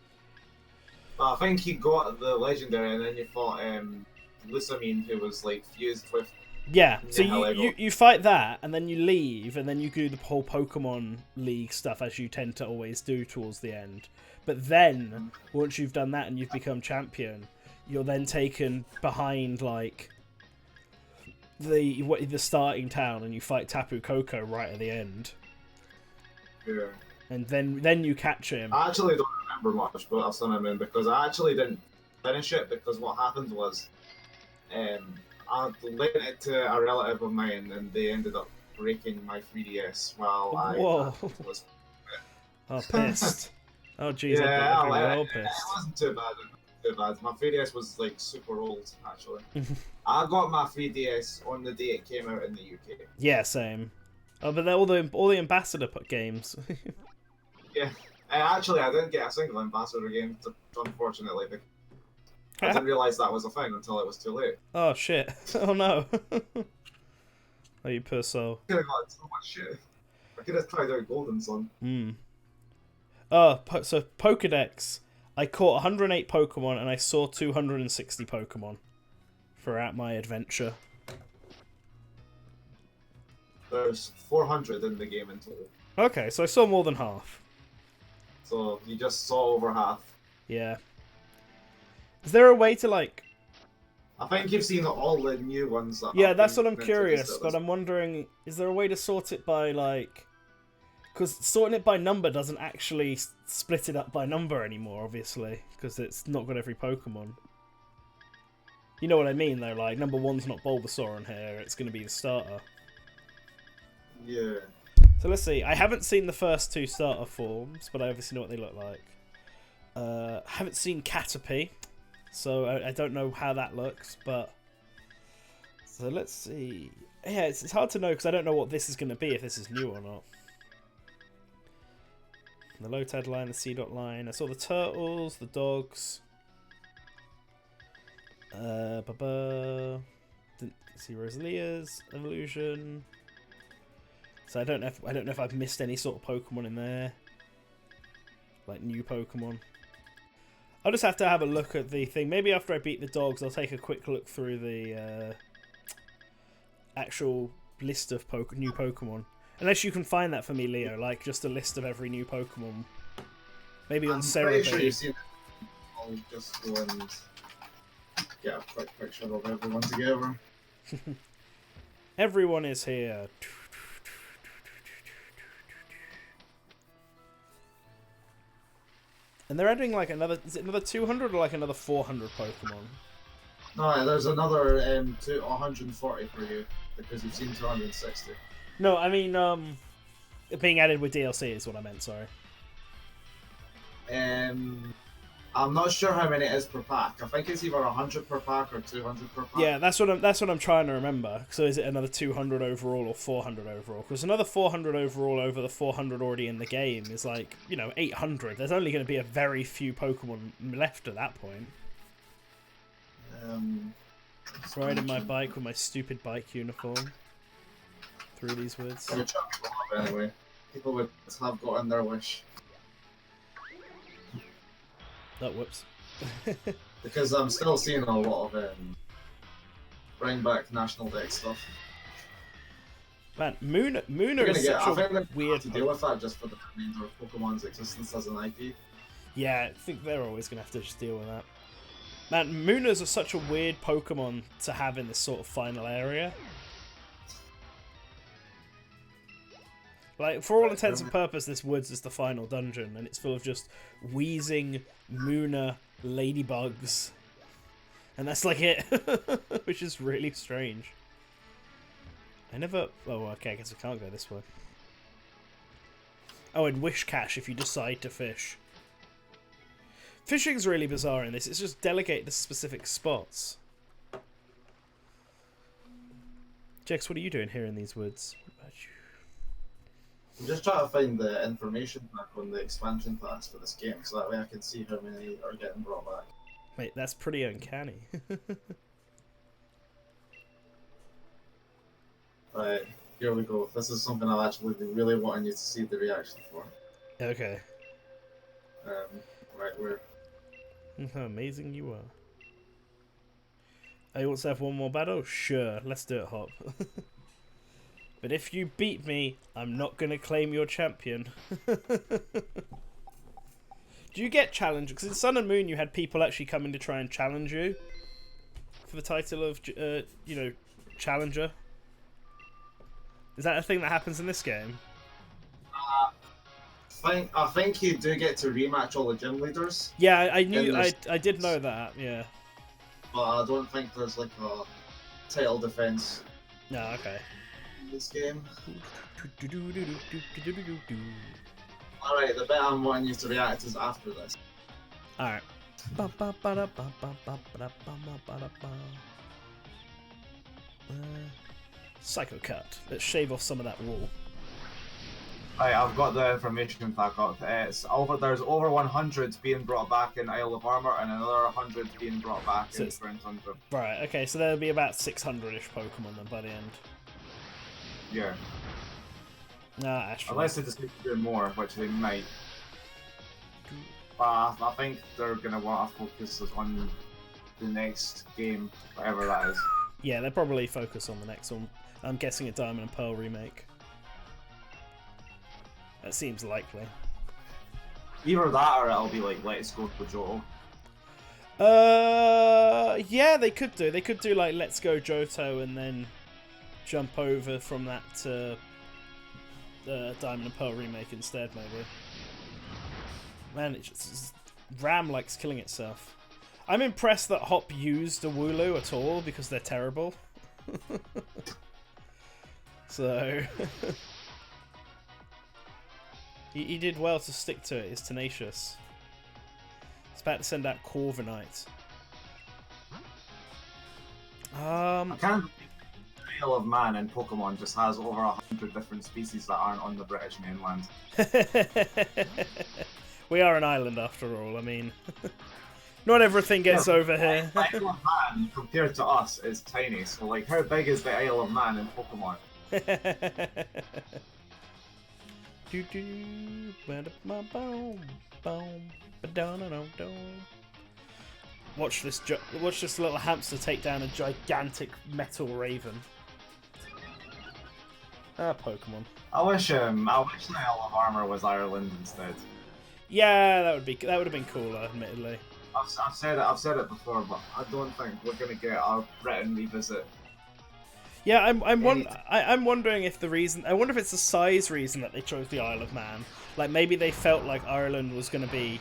I think you got the legendary, and then you fought Lusamine, who was like fused with... Yeah, so you fight that, and then you leave, and then you do the whole Pokemon League stuff, as you tend to always do towards the end. But then, once you've done that and you've become champion, you're then taken behind, like, the starting town, and you fight Tapu Koko right at the end. Yeah. And then you catch him. I actually don't remember much about Sun and Moon, because I actually didn't finish it, because what happened was... I lent it to a relative of mine, and they ended up breaking my 3DS while I was... Oh, pissed. Oh, jeez, yeah, I'd be well pissed. It wasn't too bad. My 3DS was, like, super old, actually. I got my 3DS on the day it came out in the UK. Yeah, same. Oh, but they're all the Ambassador games. Yeah. Actually, I didn't get a single Ambassador game, unfortunately. I didn't realise that was a thing until it was too late. Oh, shit. Oh, no. Oh, you poor soul. I could have got so much shit. I could have tried out Golden Sun. Oh, so Pokedex. I caught 108 Pokemon, and I saw 260 Pokemon throughout my adventure. There's 400 in the game in total. Okay, so I saw more than half. So you just saw over half. Yeah. Is there a way to, like... I think you've seen all the new ones. That's what I'm curious, but I'm wondering, is there a way to sort it by, like... Because sorting it by number doesn't actually split it up by number anymore, obviously, because it's not got every Pokemon. You know what I mean, though? Like, number 1's not Bulbasaur in here, it's going to be the starter. Yeah. So let's see. I haven't seen the first 2 starter forms, but I obviously know what they look like. I haven't seen Caterpie, so I don't know how that looks, but... So let's see. Yeah, it's hard to know, because I don't know what this is going to be, if this is new or not. The Lotad line, the C-Dot line. I saw the turtles, the dogs. Didn't see Rosalia's evolution. So I don't know if I've missed any sort of Pokemon in there. Like new Pokemon. I'll just have to have a look at the thing. Maybe after I beat the dogs, I'll take a quick look through the actual list of new Pokemon. Unless you can find that for me, Leo, like just a list of every new Pokemon. Maybe on Cerebi. Sure you've seen it. I'll just go and get a quick picture of everyone together. Everyone is here. And they're adding like another... Is it another 200 or like another 400 Pokemon? No, there's another 140 for you, because you've seen 260. No, I mean, being added with DLC is what I meant, sorry. I'm not sure how many it is per pack. I think it's either 100 per pack or 200 per pack. Yeah, that's what I'm trying to remember. So is it another 200 overall or 400 overall? Because another 400 overall over the 400 already in the game is like, 800. There's only going to be a very few Pokemon left at that point. Riding my bike with my stupid bike uniform through these woods. Anyway, people would have gotten their wish. Oh, whoops. Because I'm still seeing a lot of bring back NantenJex stuff. Man, Moona is such a weird to deal with that just for the remainder of Pokemon's existence as an IP. Yeah, I think they're always going to have to just deal with that. Man, Moonas are such a weird Pokemon to have in this sort of final area. Like, for all intents and purposes, this woods is the final dungeon, and it's full of just wheezing Moona ladybugs. And that's like it, which is really strange. I never... Oh, okay, I guess I can't go this way. Oh, and Wish Cache if you decide to fish. Fishing's really bizarre in this. It's just delegate to specific spots. Jex, what are you doing here in these woods? I'm just trying to find the information back on the expansion packs for this game, so that way I can see how many are getting brought back. Wait, that's pretty uncanny. Right, here we go. This is something I'll actually be really wanting you to see the reaction for. Okay. Right, where? How amazing you are. Oh, you want to have one more battle? Sure, let's do it, Hop. But if you beat me, I'm not going to claim your champion. Do you get challenged? Because in Sun and Moon you had people actually coming to try and challenge you for the title of, Challenger. Is that a thing that happens in this game? I think you do get to rematch all the gym leaders. Yeah, I knew, I did know that, yeah. But I don't think there's like a title defense. No, okay. In this game. Alright, the bit I'm wanting you to react is after this. Alright. Psycho Cut. Let's shave off some of that wool. Right, I've got the information back up. There's over 100 being brought back in Isle of Armor and another 100 being brought back in Sprint Tundra. Right, okay, so there'll be about 600-ish Pokemon then by the end. Yeah. Nah, actually. Unless they just keep doing more, which they might. But I think they're going to want to focus on the next game, whatever that is. Yeah, they'll probably focus on the next one. I'm guessing a Diamond and Pearl remake. That seems likely. Either that or it'll be like Let's Go for Johto. Yeah, they could do. They could do like Let's Go Johto and then jump over from that to Diamond and Pearl remake instead, maybe. Man, Ram likes killing itself. I'm impressed that Hop used a Wooloo at all because they're terrible. So... He did well to stick to it. He's tenacious. It's about to send out Corviknight. I can't believe the Isle of Man in Pokemon just has over 100 different species that aren't on the British mainland. We are an island after all, I mean. Not everything gets over here. The Isle of Man, compared to us, is tiny. So, like, how big is the Isle of Man in Pokemon? Watch this little hamster take down a gigantic metal raven. Ah, Pokemon. I wish the Isle of Armor was Ireland instead. Yeah, that would have been cooler, admittedly. I've said it before, but I don't think we're gonna get a Britain revisit. Yeah, I'm wondering if the reason... I wonder if it's the size reason that they chose the Isle of Man. Like, maybe they felt like Ireland was going to be,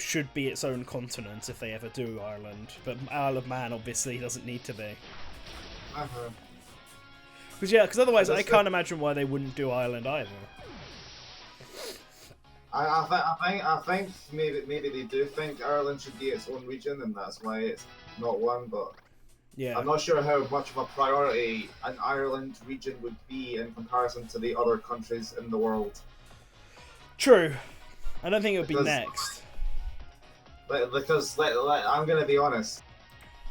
should be its own continent if they ever do Ireland. But Isle of Man obviously doesn't need to be. Because otherwise I can't imagine why they wouldn't do Ireland either. I think maybe they do think Ireland should be its own region, and that's why it's not one. But Yeah. I'm not sure how much of a priority an Ireland region would be in comparison to the other countries in the world. True. I don't think it would be Because- next. Because I'm gonna be honest,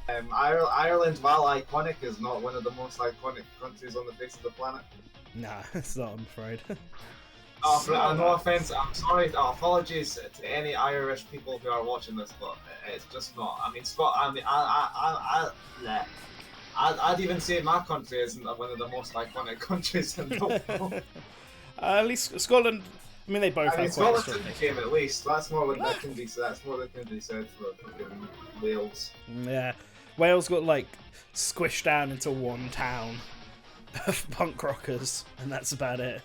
Ireland, while iconic, is not one of the most iconic countries on the face of the planet. Nah, it's not, I'm afraid. No offense, I'm sorry, apologies to any Irish people who are watching this, but it's just not. I mean, I'd even say my country isn't one of the most iconic countries in the world. At least Scotland. I mean, they both have quite a Scotland's strong in the history. game at least. That's more than that can be said. That's more than can be said for fucking Wales. Yeah, Wales got like squished down into one town of punk rockers, and that's about it.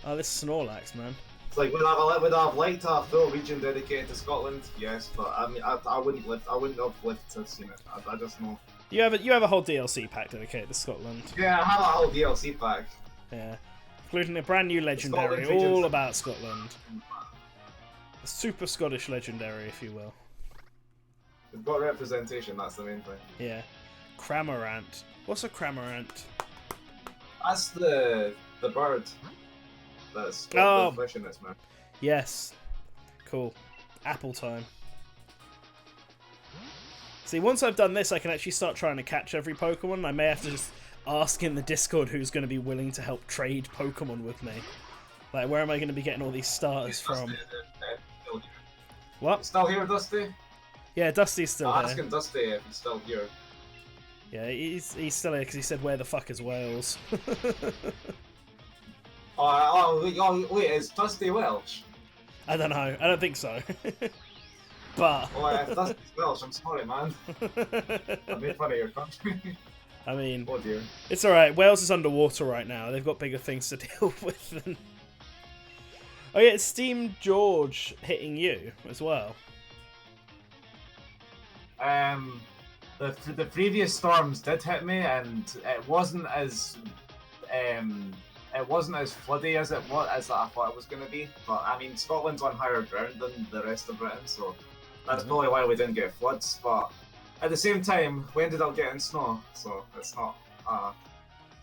Oh, this Snorlax, man. It's like would I have liked a full region dedicated to Scotland? Yes, but I mean I wouldn't have lived to have seen it. I just know. You have a whole DLC pack dedicated to Scotland. Yeah, I have a whole DLC pack. Yeah, including a brand new legendary Scotland regions. all about Scotland. A super Scottish legendary, if you will. We've got representation. That's the main thing. Yeah, Cramorant. What's a Cramorant? That's the bird. That's got the fish in its mouth. Yes. Cool. Apple time. See, once I've done this, I can actually start trying to catch every Pokemon. I may have to just ask in the Discord who's going to be willing to help trade Pokemon with me. Like, where am I going to be getting all these starters from? What? Still here, Dusty? Yeah, Dusty's still I'll here. ask him Dusty if he's still here. Yeah, he's still here because he said, "Where the fuck is Wales?" Wait, is Dusty Welsh? I don't know. I don't think so. But Oh, if Dusty's Welsh, I'm sorry, man. I made fun of your country. I mean, Oh dear. it's alright. Wales is underwater right now. They've got bigger things to deal with than... Oh yeah, it's Steam George hitting you as well. The previous storms did hit me, and it wasn't as floody as I thought it was going to be. But I mean, Scotland's on higher ground than the rest of Britain, so that's probably why we didn't get floods. But at the same time, we ended up getting snow, so it's not a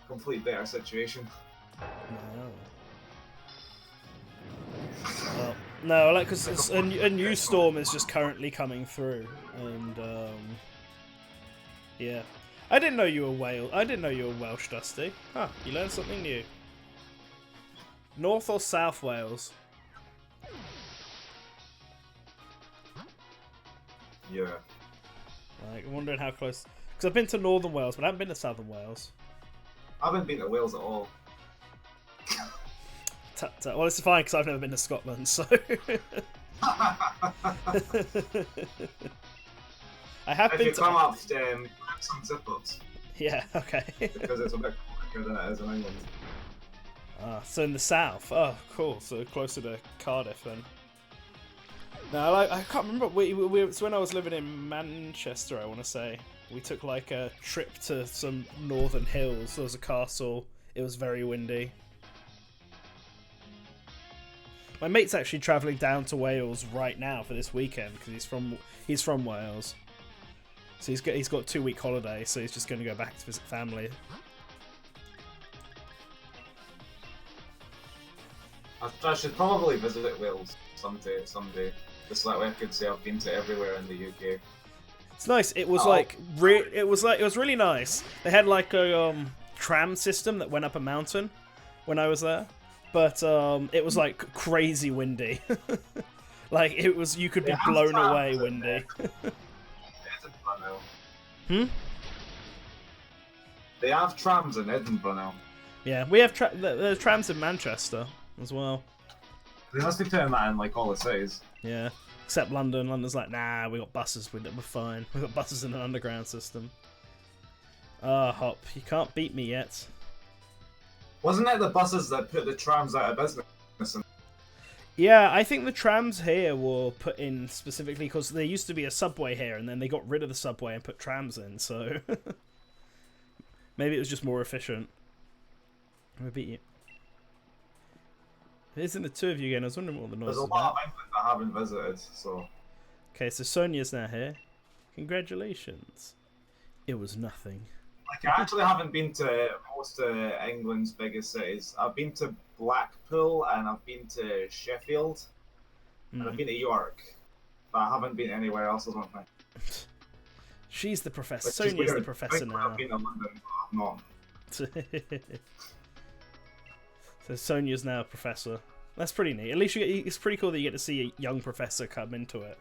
complete better situation. No. Well, no, like because a new storm is just currently coming through, and yeah, I didn't know you were Welsh, Dusty. Huh? You learned something new. North or South Wales? Yeah. Like, I'm wondering how close. Because I've been to Northern Wales, but I haven't been to Southern Wales. I haven't been to Wales at all. Well, it's fine because I've never been to Scotland, so. I have If been you to. come up, grab some zip-ups. Yeah. Okay. Because it's a bit quicker than it is in England. So in the south. Oh, cool. So closer to Cardiff then. No, I can't remember. It's when I was living in Manchester, I want to say. We took like a trip to some northern hills. There was a castle. It was very windy. My mate's actually travelling down to Wales right now for this weekend because he's from Wales. So he's got a 2-week holiday, so he's just going to go back to visit family. I should probably visit Wales someday. Just that way I could say I've been to everywhere in the UK. It's nice. It was it was really nice. They had like a tram system that went up a mountain when I was there, but it was like crazy windy. Like you could be blown away windy. Edinburgh Hmm? They have trams in Edinburgh now. Yeah, we have there's trams in Manchester as well. They must be putting that in like all the cities. Yeah, except London. London's like, nah, we got buses. We're fine. We got buses in an underground system. Hop, you can't beat me yet. Wasn't it the buses that put the trams out of business? Yeah, I think the trams here were put in specifically because there used to be a subway here, and then they got rid of the subway and put trams in. So maybe it was just more efficient. I beat you. Isn't the two of you again? I was wondering what the noise There's a was lot about. of England I haven't visited, so. Okay, so Sonia's now here. Congratulations. It was nothing. Like, I actually haven't been to most of England's biggest cities. I've been to Blackpool and I've been to Sheffield and I've been to York, but I haven't been anywhere else. I don't think. She's the professor. Which is Sonia's the weird. professor now. I've been to London, but I've not. So Sonia's now a professor. That's pretty neat. At least it's pretty cool that you get to see a young professor come into it.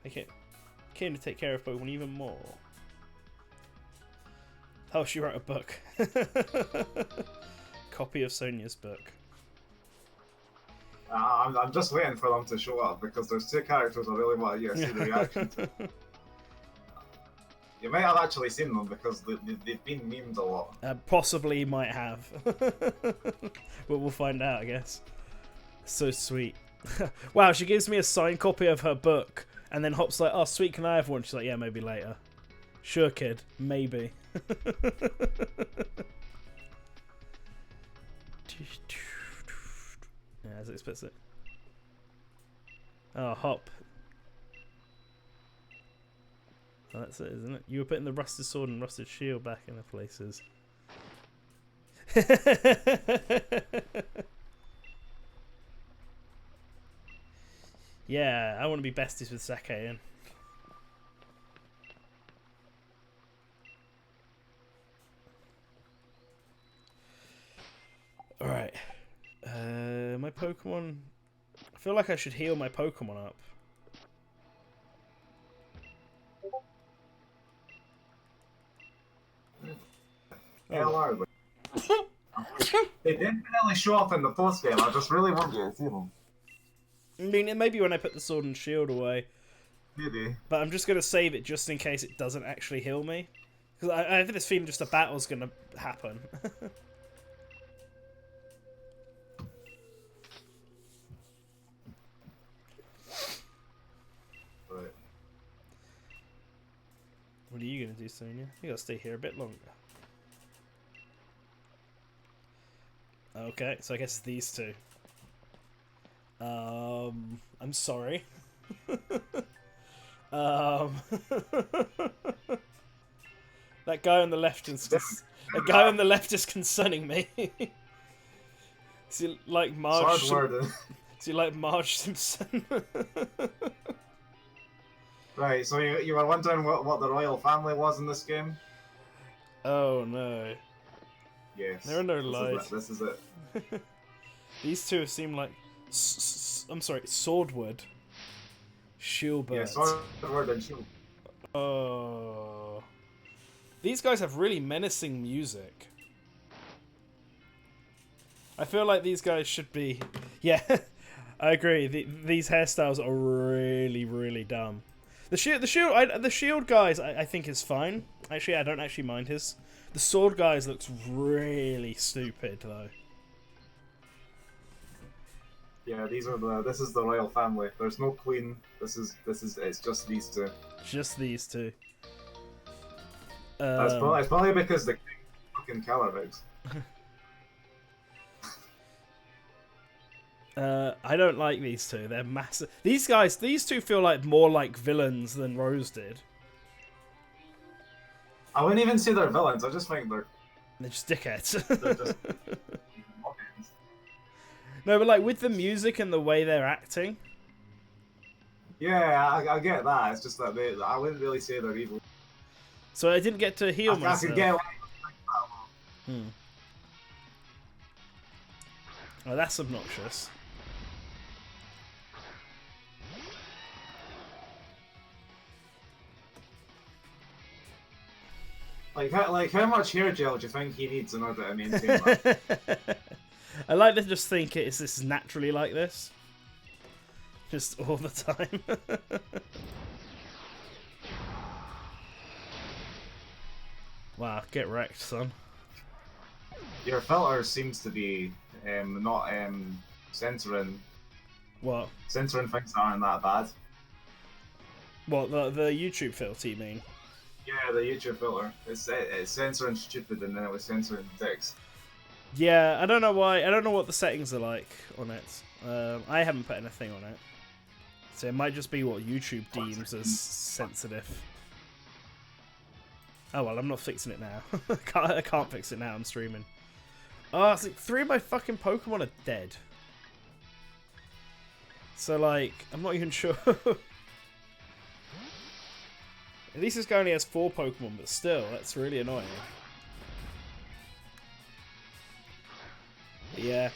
Okay, came to take care of Pokemon even more. Oh, she wrote a book. Copy of Sonia's book. I'm just waiting for them to show up because there's two characters I really want to see the reaction to. You might have actually seen them because they've been memed a lot. Possibly might have. But we'll find out, I guess. So sweet. Wow, she gives me a signed copy of her book and then Hop's like, oh sweet, can I have one? She's like, yeah, maybe later. Sure, kid. Maybe. Yeah, as explicit. Oh, Hop. Oh, that's it, isn't it? You were putting the rusted sword and rusted shield back in their places. Yeah, I want to be besties with Sakayan. Alright. My Pokemon... I feel like I should heal my Pokemon up. Hell are they? They didn't really show up in the post game. I just really want you to see them. I mean, maybe when I put the sword and shield away. Maybe. But I'm just going to save it just in case it doesn't actually heal me. Because I have this feeling just a battle's going to happen. Right. What are you going to do, Sonia? You got to stay here a bit longer. Okay, so I guess it's these two. I'm sorry. That guy on the left is that guy on the left is concerning me. Is he like Marge? Is he like Marge Simpson? Right, so you were wondering what the royal family was in this game? Oh no. Yes. There are no lies. This is it. These two seem like I'm sorry, Swordwood. Shieldbirds. Yeah, Swordwood and Shield. Oh. These guys have really menacing music. I feel like these guys should be... Yeah, I agree. These hairstyles are really, really dumb. The shield guys, I think is fine. Actually, I don't actually mind his. The sword guys looks really stupid though. Yeah, this is the royal family. There's no queen. It's just these two. Just these two. It's probably because the king fucking Calyrex. I don't like these two. They're massive. These two feel like more like villains than Rose did. I wouldn't even say they're villains. I just think they're just dickheads. They're just No, but like with the music and the way they're acting. Yeah, I get that. It's just that I wouldn't really say they're evil. So I didn't get to heal myself. I could get. Oh, that's obnoxious. Like how much hair gel do you think he needs in order to maintain that? I like to just think this is naturally like this. Just all the time. Wow, get wrecked, son. Your filter seems to be not censoring. What? Censoring things that aren't that bad. What, the YouTube filter, you mean? Yeah, the YouTube filter. It's censoring stupid and then it was censoring text. Yeah, I don't know why. I don't know what the settings are like on it. I haven't put anything on it. So it might just be what YouTube deems as sensitive. Oh well, I'm not fixing it now. I can't fix it now, I'm streaming. Oh, it's like 3 of my fucking Pokemon are dead. So like, I'm not even sure. At least this guy only has 4 Pokemon, but still, that's really annoying. But yeah.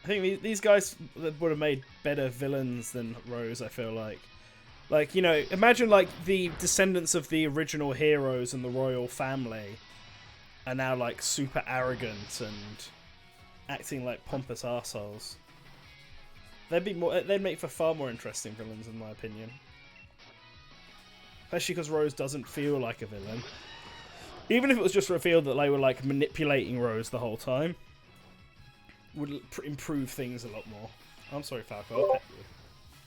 I think these guys would have made better villains than Rose, I feel like. Like, you know, imagine like the descendants of the original heroes and the royal family are now like super arrogant and acting like pompous assholes. They'd make for far more interesting villains in my opinion. Especially because Rose doesn't feel like a villain. Even if it was just revealed that they were like manipulating Rose the whole time, would improve things a lot more. I'm sorry, Falco. I'll pet you.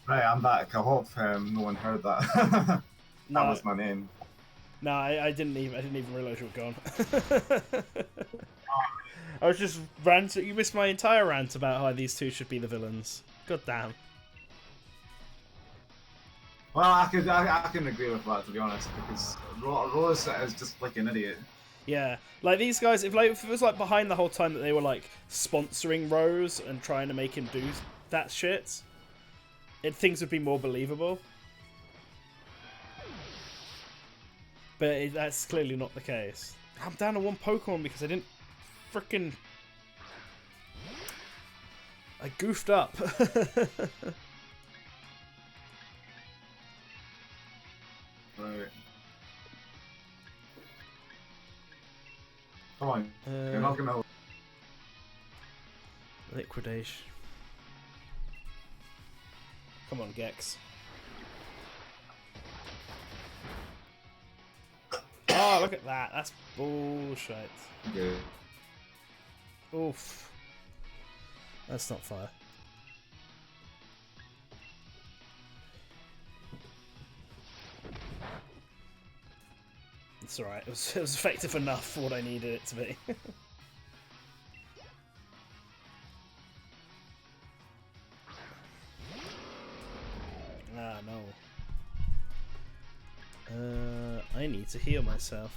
Right, I'm back. I hope no one heard that. That was my name. No, I didn't even realise you were gone. I was just ranting. You missed my entire rant about how these two should be the villains. God damn. Well, I can agree with that, to be honest, because Rose is just like an idiot. Yeah, like these guys, if it was like behind the whole time that they were like sponsoring Rose and trying to make him do that shit, things would be more believable. But that's clearly not the case. I'm down to 1 Pokemon because I didn't frickin'... I goofed up. Right. Come on, you're not gonna... Liquidation. Come on, Gex. Oh, look at that. That's bullshit. Okay. Oof. That's not fair. It's alright. It was effective enough for what I needed it to be. Ah, no. I need to heal myself.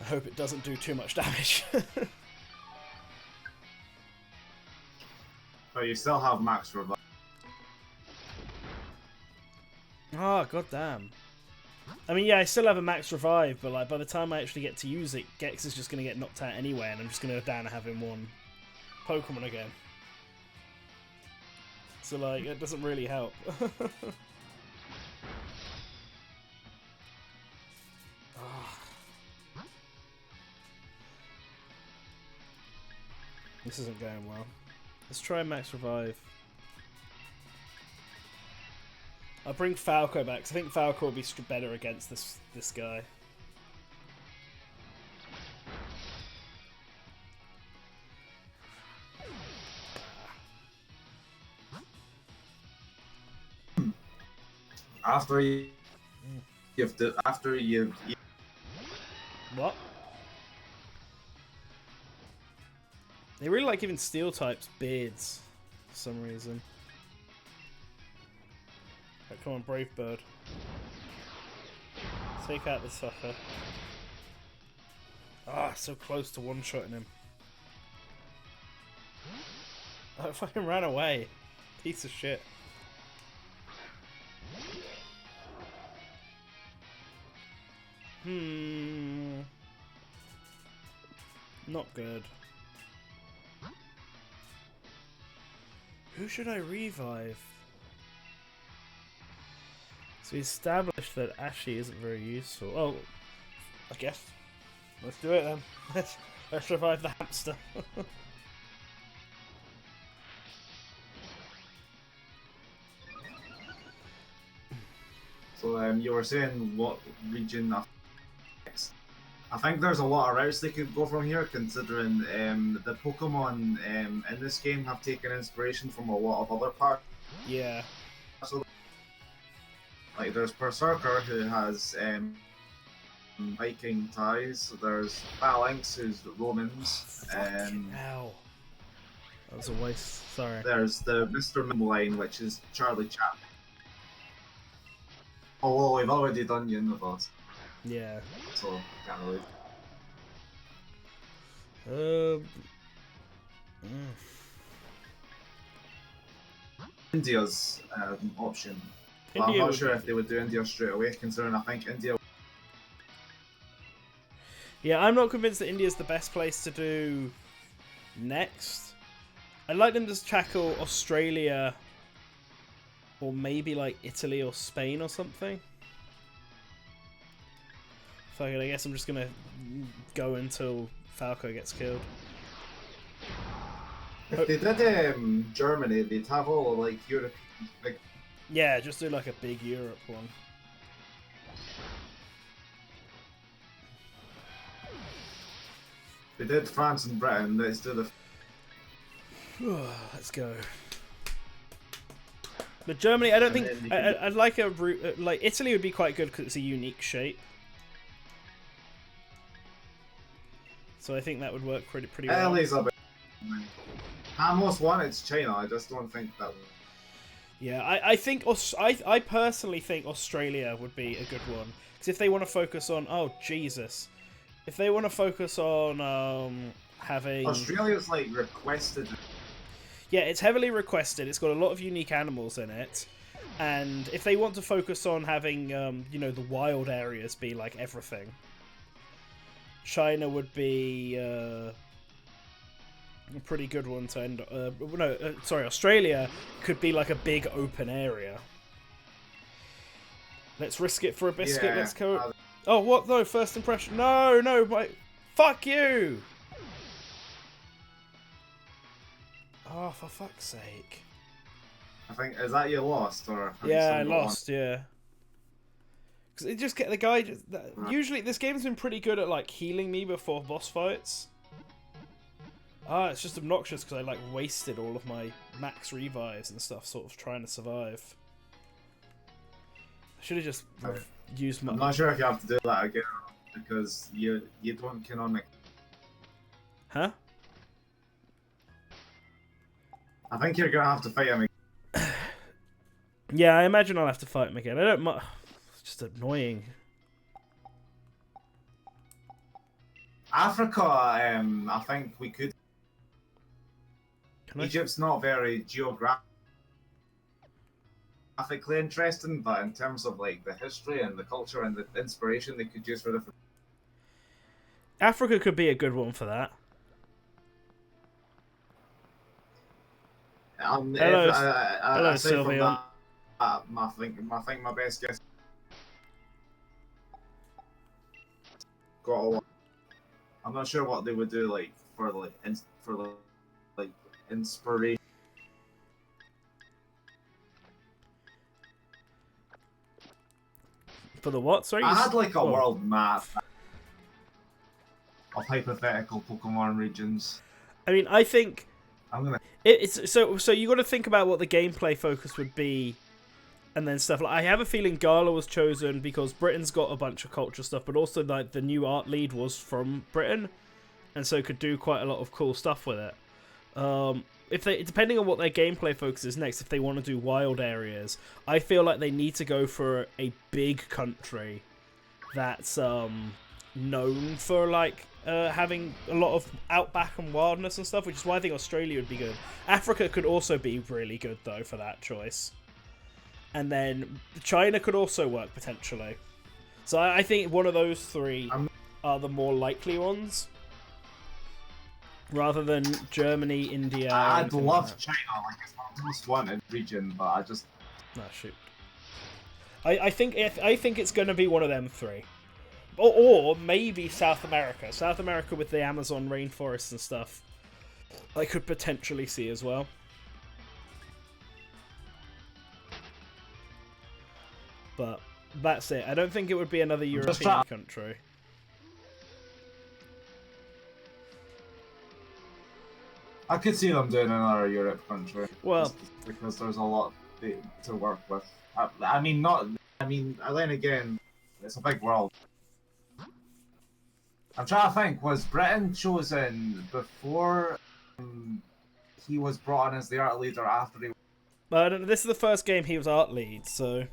I hope it doesn't do too much damage. But you still have max revive. Oh, goddamn. I mean, yeah, I still have a max revive, but like by the time I actually get to use it, Gex is just going to get knocked out anyway, and I'm just going to go down and have him 1 Pokemon again. So like, it doesn't really help. This isn't going well. Let's try max revive. I'll bring Falco back, because I think Falco will be better against this guy. After you have to, What? They really like giving steel types beards for some reason. Right, come on, Brave Bird. Take out the sucker. Ah, so close to one-shotting him. I fucking ran away. Piece of shit. Not good. Who should I revive? So we established that Ashy isn't very useful. Oh, I guess. Let's do it then. Let's revive the hamster. So you were saying what region of next? I think there's a lot of routes they could go from here, considering the Pokemon in this game have taken inspiration from a lot of other parts Yeah. So, like, there's Berserker who has Viking ties. There's Phalanx who's the Romans. Fucking hell. That was a waste. Sorry. There's the Mr. Mim line, which is Charlie Chaplin. Oh, well, we've already done Universe. Yeah. So, can't really. India's option. But I'm not sure if they would do India straight away, considering I think India. Yeah, I'm not convinced that India's the best place to do next. I'd like them to tackle Australia or maybe like Italy or Spain or something. Fuck it, I guess I'm just gonna go until Falco gets killed. If they did Germany, they'd have all like Europe. Like... Yeah, just do like a big Europe one. They did France and Britain. Let's do the. Let's go. But Germany, I don't think I'd like a route. Like Italy would be quite good because it's a unique shape. So I think that would work pretty well. Italy's a bit. I most want it's China. I just don't think that. Yeah, I personally think Australia would be a good one because if they want to focus on if they want to focus on having Australia's like requested. Yeah, it's heavily requested. It's got a lot of unique animals in it, and if they want to focus on having the wild areas be like everything, China would be a pretty good one to end. Australia could be like a big open area. Let's risk it for a biscuit. Yeah, Let's go. Oh, what? No, first impression. No, fuck you. Oh, for fuck's sake. I think, is that you lost? Or yeah, I lost, yeah. Because it just get the guy... Usually, this game's been pretty good at, like, healing me before boss fights. It's just obnoxious because I, like, wasted all of my max revives and stuff, sort of trying to survive. I should have just used my... I'm not sure if you have to do that again, because you don't canonic. Huh? I think you're gonna have to fight him again. Yeah, I imagine I'll have to fight him again. I don't. It's just annoying. Africa, I think we could. Egypt's not very geographically interesting, but in terms of like the history and the culture and the inspiration they could use for different. Africa could be a good one for that. Hello, Sylvia. My best guess. Got a lot. I'm not sure what they would do like for inspiration. For the what? Sorry. I had like a world map of hypothetical Pokemon regions. I mean, I think. I'm gonna. It's so you got to think about what the gameplay focus would be, and then stuff like. I have a feeling Gala was chosen because Britain's got a bunch of culture stuff, but also like the new art lead was from Britain, and so could do quite a lot of cool stuff with it. If they, depending on what their gameplay focus is next, if they want to do wild areas, I feel like they need to go for a big country that's known for like. Having a lot of outback and wildness and stuff, which is why I think Australia would be good. Africa could also be really good, though, for that choice. And then China could also work, potentially. So I think one of those three are the more likely ones. Rather than Germany, India... I'd love China, like it's my most wanted region, but I just... No, shoot. I think it's going to be one of them three. Or maybe South America. South America with the Amazon rainforest and stuff. I could potentially see as well. But that's it. I don't think it would be another European country. I could see them doing another Europe country. Well, just because there's a lot to work with. I mean, not. I mean, then again, it's a big world. I'm trying to think. Was Britain chosen before he was brought in as the art leader? After he? but this is the first game he was art lead, so.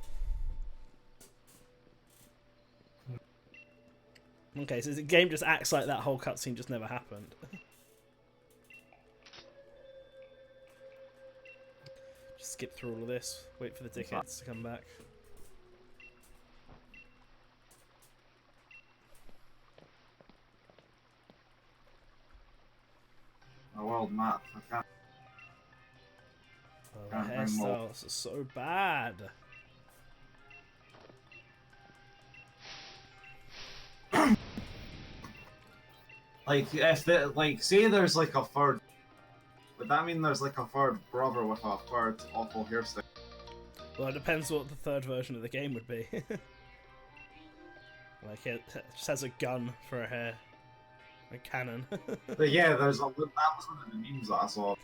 Okay, so the game just acts like that whole cutscene just never happened. Just skip through all of this. Wait for the dickheads to come back. A world map. I can't. Oh, the hairstyles are so bad. Like if say there's like a third, would that mean there's like a third brother with a third awful hairstyle? Well, it depends what the third version of the game would be. Like it just has a gun for a hair, a cannon. But yeah, that was one of the memes that I saw.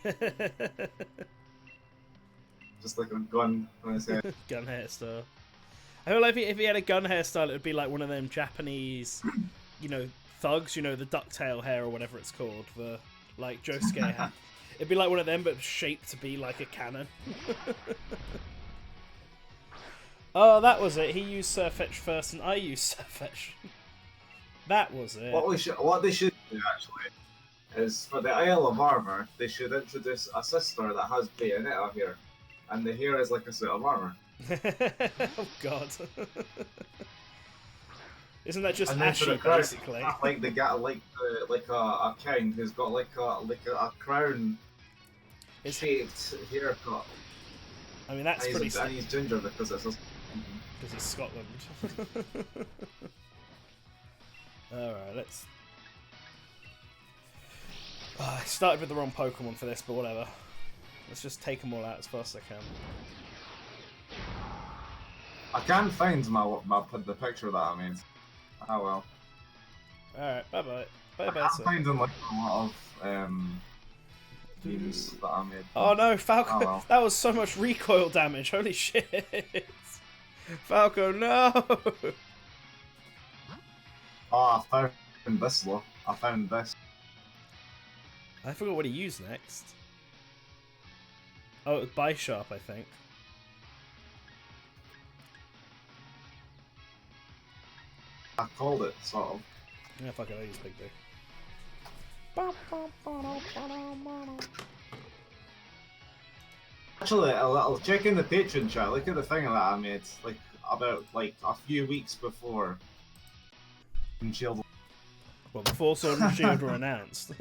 Just like a gun on his head. Gun hairstyle. I feel like if he had a gun hairstyle, it would be like one of them Japanese, thugs, the ducktail hair or whatever it's called, the like Josuke hat. It'd be like one of them, but shaped to be like a cannon. Oh, that was it. He used Surfetch first, and I used Surfetch. That was it. What they should do actually is for the Isle of Armor, they should introduce a sister that has Bayonetta here, and the hair is like a suit of armor. Oh God. Isn't that just and then Ashy, crown, basically? Like the guy, like a king who's got like a crown shaped haircut. I mean, that's pretty. And he's ginger because it's Scotland. All right, let's. I started with the wrong Pokemon for this, but whatever. Let's just take them all out as fast as I can. I can't find the picture that I made. Oh well. Alright, bye bye. Bye bye, I'm finding like a lot of memes that I made. Oh no, Falco! Oh, well. That was so much recoil damage. Holy shit! Falco, no! Oh, I found this though. I found this. I forgot what he used next. Oh, it was Bisharp, I think. I called it, sort of. Yeah, fuck it, I use Big Big. Actually, I'll check in the Patreon chat. Look at the thing that I made, about a few weeks before Shield. Well, before Sword and Shield were announced.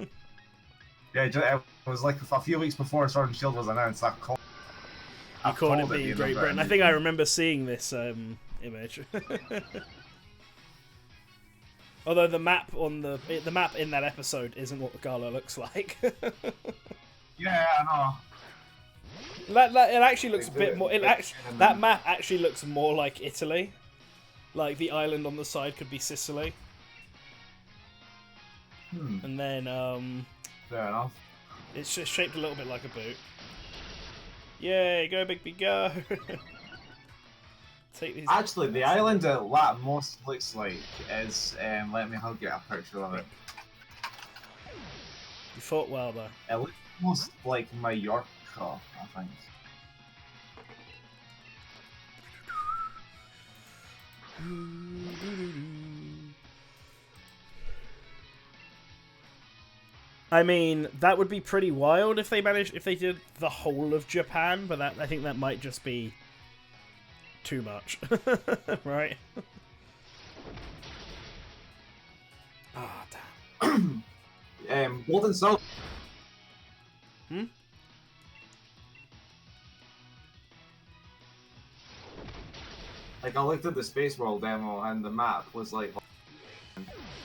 Yeah, it was like a few weeks before Sword and Shield was announced. I called it being Great Britain. I think I remember seeing this image. Although the map on the map in that episode isn't what Gala looks like. Yeah, I know. It actually looks a bit more. That map actually looks more like Italy. Like the island on the side could be Sicily. And then fair enough. It's just shaped a little bit like a boot. Yay! Go Bigby, go! Take these. Actually, the island that most looks like is let me get a picture of it. You fought well though. It looks most like Mallorca, I think. I mean, that would be pretty wild if they did the whole of Japan, but I think that might just be too much, right? Ah, damn. Gold and Silver. Like, I looked at the Space World demo and the map was like...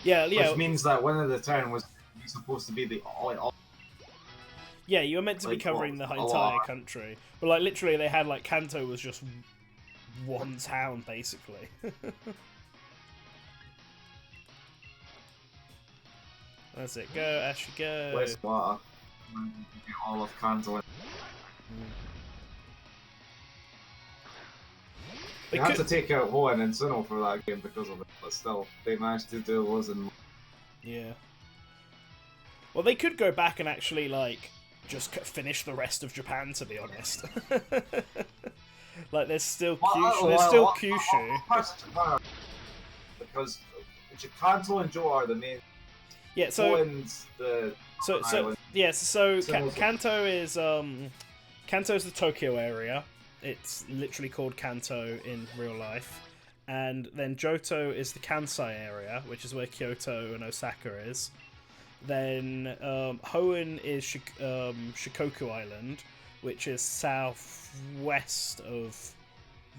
Yeah. Which means that one of the town was supposed to be the... Yeah, you were meant to be covering the entire country. But, like, literally they had, like, Kanto was just one town, basically. That's it. Go, Ashley, go. Wastewater. all of Kanto. They had to take out Hoenn and Sinnoh for that game because of it, but still, they managed to do those and... Yeah. Well, they could go back and actually, like, just finish the rest of Japan, to be honest. Like, there's still Kyushu. Because Kanto and Joe are the main... Yeah, so... Hoenn's the... Kanto is Kanto's the Tokyo area. It's literally called Kanto in real life. And then Johto is the Kansai area, which is where Kyoto and Osaka is. Then Hoenn is Shikoku Island, which is southwest of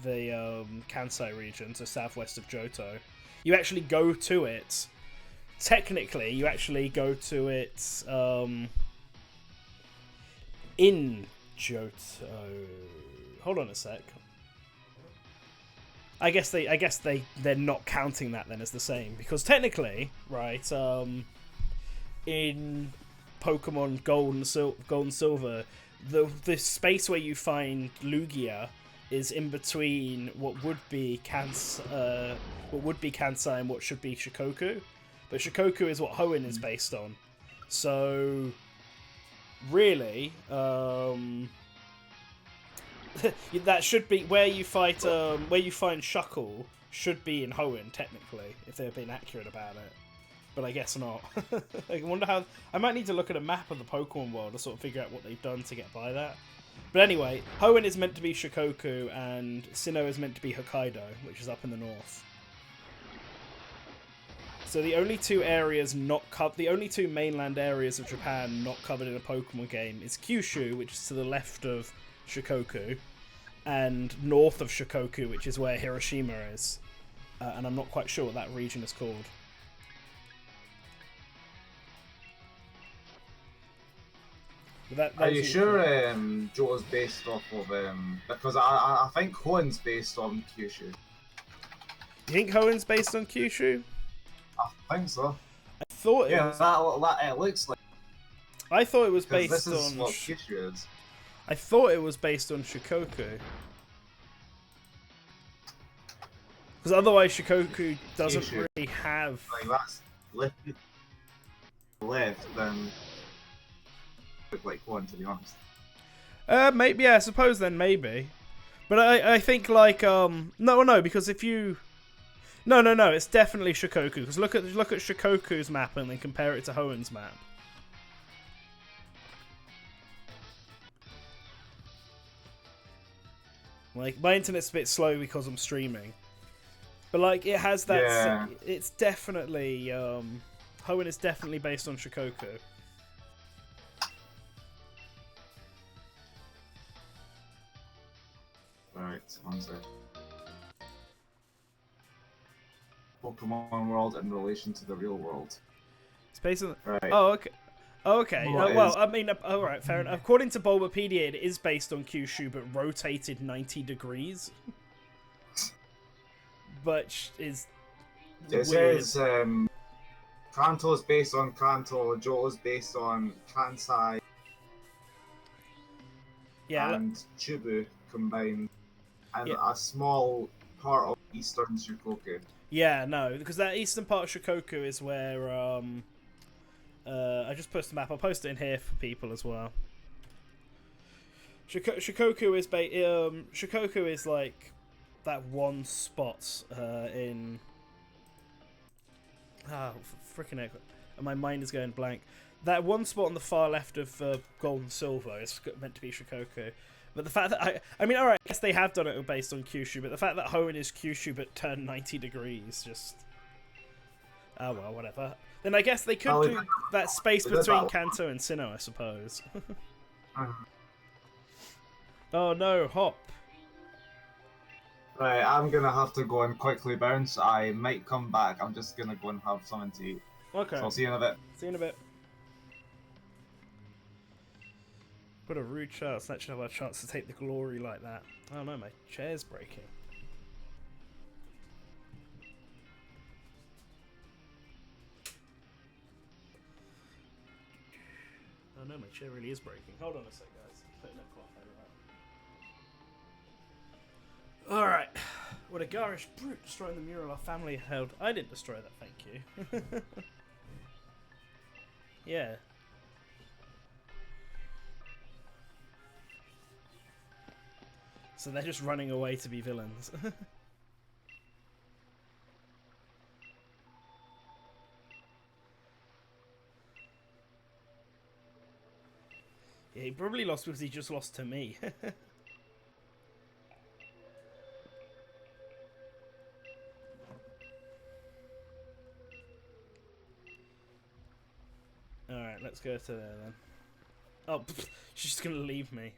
the Kansai region, so southwest of Johto. You actually go to it. Technically, you actually go to it in Johto. Hold on a sec. I guess they're not counting that then as the same, because technically, right, in Pokemon Gold and Silver, the space where you find Lugia is in between what would be Kansai and what should be Shikoku. But Shikoku is what Hoenn is based on. So really, that should be where you find Shuckle should be in Hoenn technically, if they're being accurate about it. But I guess not. I wonder how. I might need to look at a map of the Pokemon world to sort of figure out what they've done to get by that. But anyway, Hoenn is meant to be Shikoku, and Sinnoh is meant to be Hokkaido, which is up in the north. So the only two mainland areas of Japan not covered in a Pokemon game is Kyushu, which is to the left of Shikoku, and north of Shikoku, which is where Hiroshima is. And I'm not quite sure what that region is called. Are you sure Johto's based off of... because I think Hoenn's based on Kyushu. You think Hoenn's based on Kyushu? I think so. I thought it was... that it looks like... I thought it was based this is on... what Kyushu is. I thought it was based on Shikoku. Because otherwise Shikoku doesn't really have... Like, that's left, then... like Hoenn, to be honest. Maybe, yeah, I suppose then, maybe. But I think, like, no, because if you... No, it's definitely Shikoku. Because look at Shikoku's map and then compare it to Hoenn's map. Like, my internet's a bit slow because I'm streaming. But, like, it has that... Yeah. It's definitely... Hoenn is definitely based on Shikoku. Alright, one sec. Pokemon world in relation to the real world. It's based on... Right. Oh, okay. Okay, well, I mean, alright, fair enough. According to Bulbapedia, it is based on Kyushu, but rotated 90 degrees. But is it weird. Says, Kanto's based on Kanto, Johto's based on Kansai, and Chubu combined, and a small part of Eastern Shikoku. Yeah, no, because that eastern part of Shikoku is where, I just posted the map. I'll post it in here for people as well. Shikoku is like that one spot in... freaking heck. My mind is going blank. That one spot on the far left of Gold and Silver is meant to be Shikoku. But the fact that I mean, alright, I guess they have done it based on Kyushu, but the fact that Hoenn is Kyushu but turned 90 degrees, just... Oh well, whatever. Then I guess they could do that space between Kanto and Sinnoh, I suppose. Oh no, Hop. Right, I'm gonna have to go and quickly bounce. I might come back. I'm just gonna go and have something to eat. Okay. So I'll see you in a bit. See you in a bit. What a rude chance. Actually have a chance to take the glory like that. Oh no, my chair's breaking. Oh no. no, my chair really is breaking. Hold on a sec, guys. Putting a cloth over that. Alright. What a garish brute destroying the mural our family held. I didn't destroy that, thank you. Yeah. So they're just running away to be villains. Yeah, he probably lost because he just lost to me. Alright, let's go to there then. Oh, pfft, she's just gonna leave me.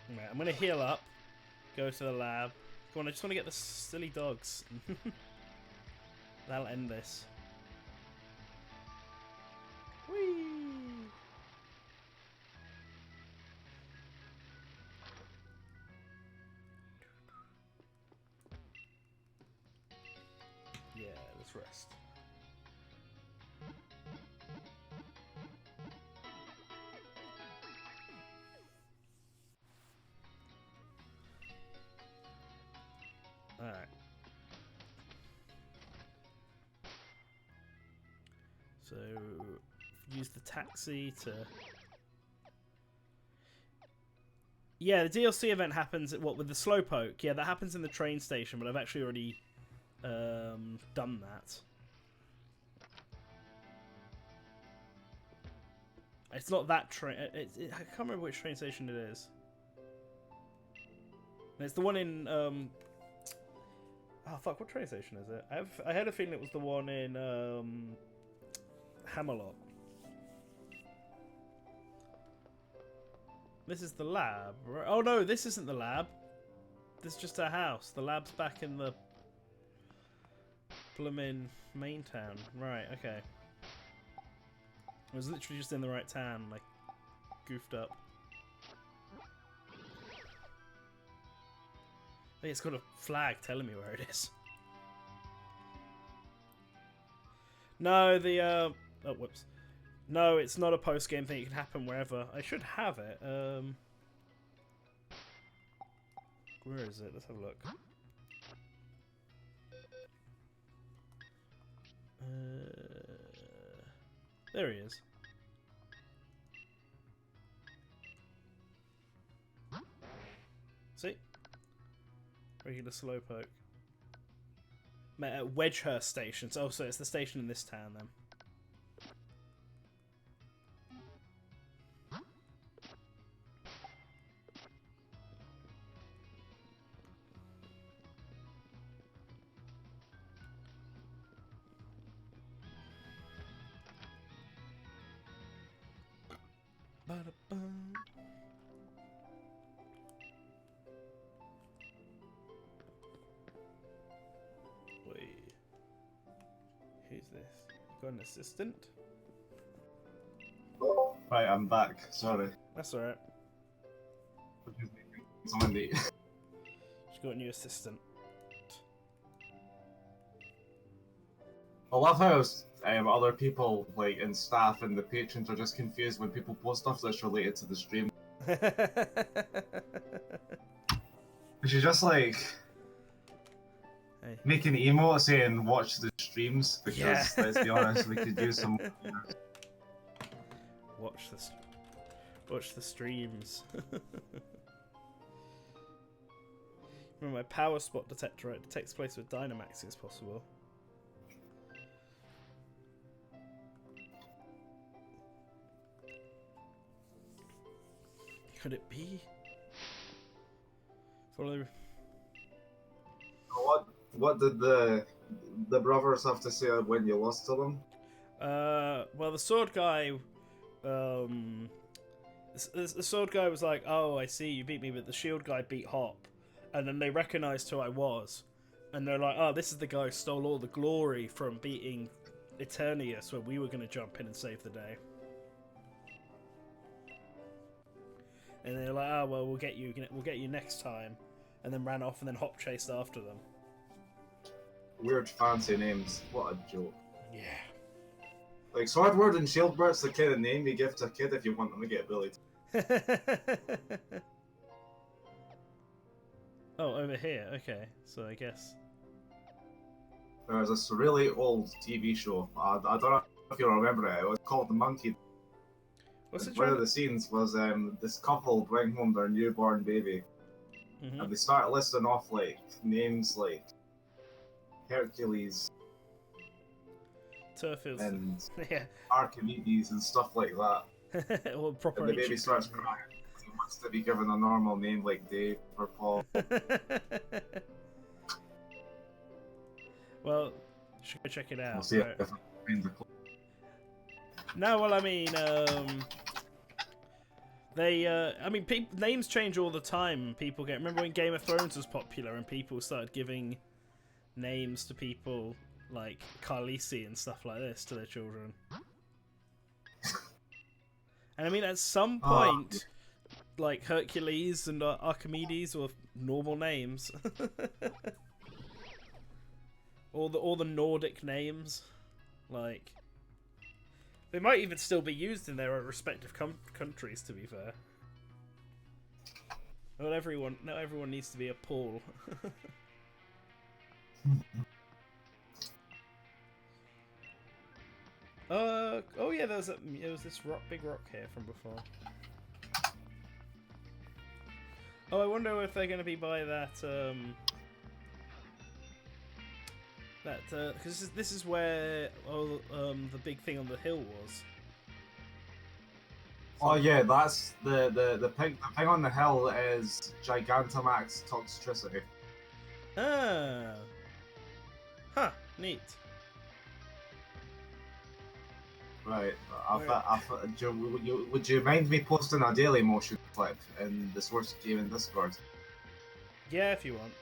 Right, I'm gonna heal up. Go to the lab. Come on, I just want to get the silly dogs. That'll end this. Whee! Yeah, let's rest. Alright. So, use the taxi to... Yeah, the DLC event happens at what, with the Slowpoke? Yeah, that happens in the train station, but I've actually already done that. It's not that train... I can't remember which train station it is. It's the one in... Oh, fuck, what train station is it? I had a feeling it was the one in Hammerlock. This is the lab, right? Oh no, this isn't the lab. This is just a house. The lab's back in the bloomin' main town. Right, okay. I was literally just in the right town, like, goofed up. Hey, it's got a flag telling me where it is. No, the, oh, whoops. No, it's not a post-game thing. It can happen wherever. I should have it. Where is it? Let's have a look. There he is. See? Regular Slowpoke. Met at Wedgehurst Station. Oh, so it's the station in this town then. Ba-da-bum. Wait. Who's this? Got an assistant? Right, I'm back. Sorry. That's alright. Someone neat. She's got a new assistant. I love how other people, like, and staff and the patrons are just confused when people post stuff that's related to the stream. She's just like... Hey. Make an emote saying watch the streams, because, Yeah. let's be honest, we could use some... Watch the streams. Remember my power spot detector, it detects place with Dynamax is possible. Could it be? Follow. What did the brothers have to say when you lost to them? Well, the sword guy, the sword guy was like, "Oh, I see, you beat me," but the shield guy beat Hop, and then they recognised who I was, and they're like, "Oh, this is the guy who stole all the glory from beating Eternius when we were going to jump in and save the day." And they're like, "Oh, well, we'll get you next time." and then ran off and then hop chased after them. Weird fancy names. What a joke. Yeah. Like Swordward and Shieldburt's the kind of name you give to a kid if you want them to get bullied. Oh, over here. Okay, so I guess. There's this really old TV show. I don't know if you remember it. It was called The Monkey. What's it? One of the scenes was this couple bring home their newborn baby, and they start listing off like names like Hercules, Turfils, and yeah, Archimedes and stuff like that. well, proper. And the baby starts crying. He wants to be given a normal name like Dave or Paul. Well, should go check it out. We'll see right? if I find the clue. No, well, I mean, names change all the time. People get. Remember when Game of Thrones was popular and people started giving names to people like Khaleesi and stuff like this to their children. And I mean, at some point, like Hercules and Archimedes were normal names. all the Nordic names, like they might even still be used in their respective countries. To be fair, not everyone needs to be a Paul. Oh yeah, there was this big rock here from before. Oh, I wonder if they're going to be by that, because this is where the big thing on the hill was. Oh yeah, that's the thing on the hill is Gigantamax Toxtricity. Ah, huh, neat. Right. Would you mind me posting a daily motion clip in the source game in Discord? Yeah, if you want.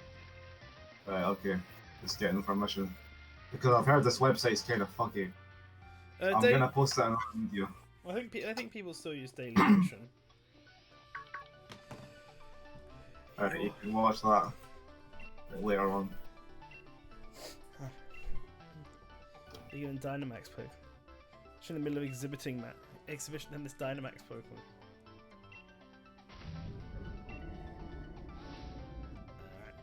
Right, okay. Just getting permission. Because I've heard this website's kind of funky. I'm gonna post it in a video. I think people still use Daily Motion. Alright, you can watch that later on. Are you in Dynamax Poke? In the middle of exhibition in this Dynamax Pokemon. Alright.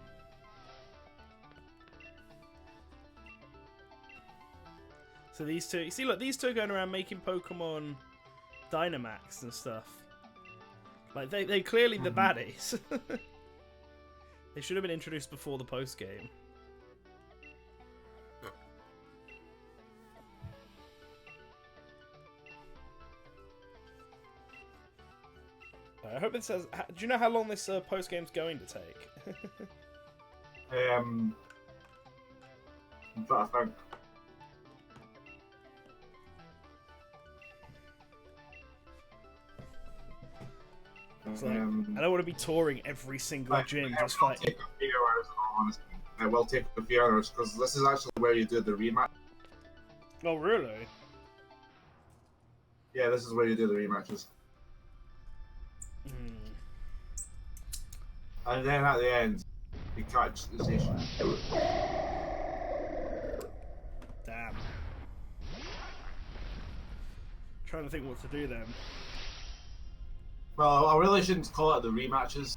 So these two, you see, look, these two are going around making Pokemon Dynamax and stuff. Like they clearly the baddies. They should have been introduced before the post game. I hope it says. Do you know how long this post game's going to take? I think. It's like, I don't want to be touring every single gym just fighting. It will take a few hours, honestly. It will take a few hours because this is actually where you do the rematch. Oh, really? Yeah, this is where you do the rematches. And then at the end, you catch the station. Damn. Trying to think what to do then. Well, I really shouldn't call it the rematches,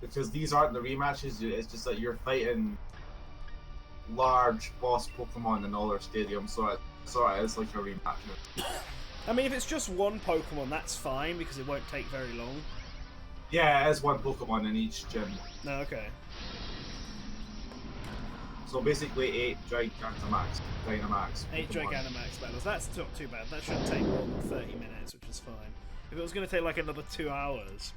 because these aren't the rematches. It's just that you're fighting large boss Pokemon in all their stadiums, so it is like a rematch. I mean, if it's just one Pokemon, that's fine because it won't take very long. Yeah, it is one Pokemon in each gym. No, okay. So basically 8 Gigantamax, Dynamax. 8 Gigantamax battles. That's not too bad. That shouldn't take more than 30 minutes, which is fine. If it was going to take like another 2 hours,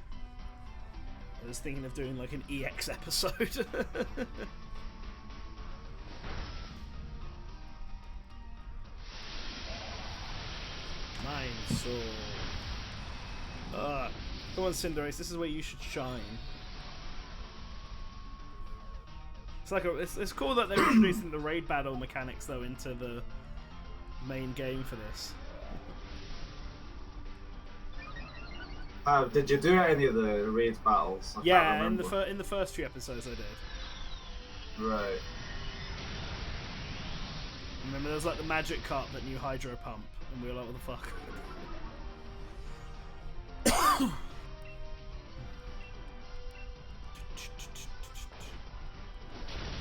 I was thinking of doing like an EX episode. Mine Sword. Come on, Cinderace. This is where you should shine. It's like it's cool that they're introducing the raid battle mechanics though into the main game for this. Did you do any of the raid battles? I Yeah, can't remember. in the first few episodes I did. Right. Remember, there was like the magic cup that knew hydro pump, and we were like, what the fuck?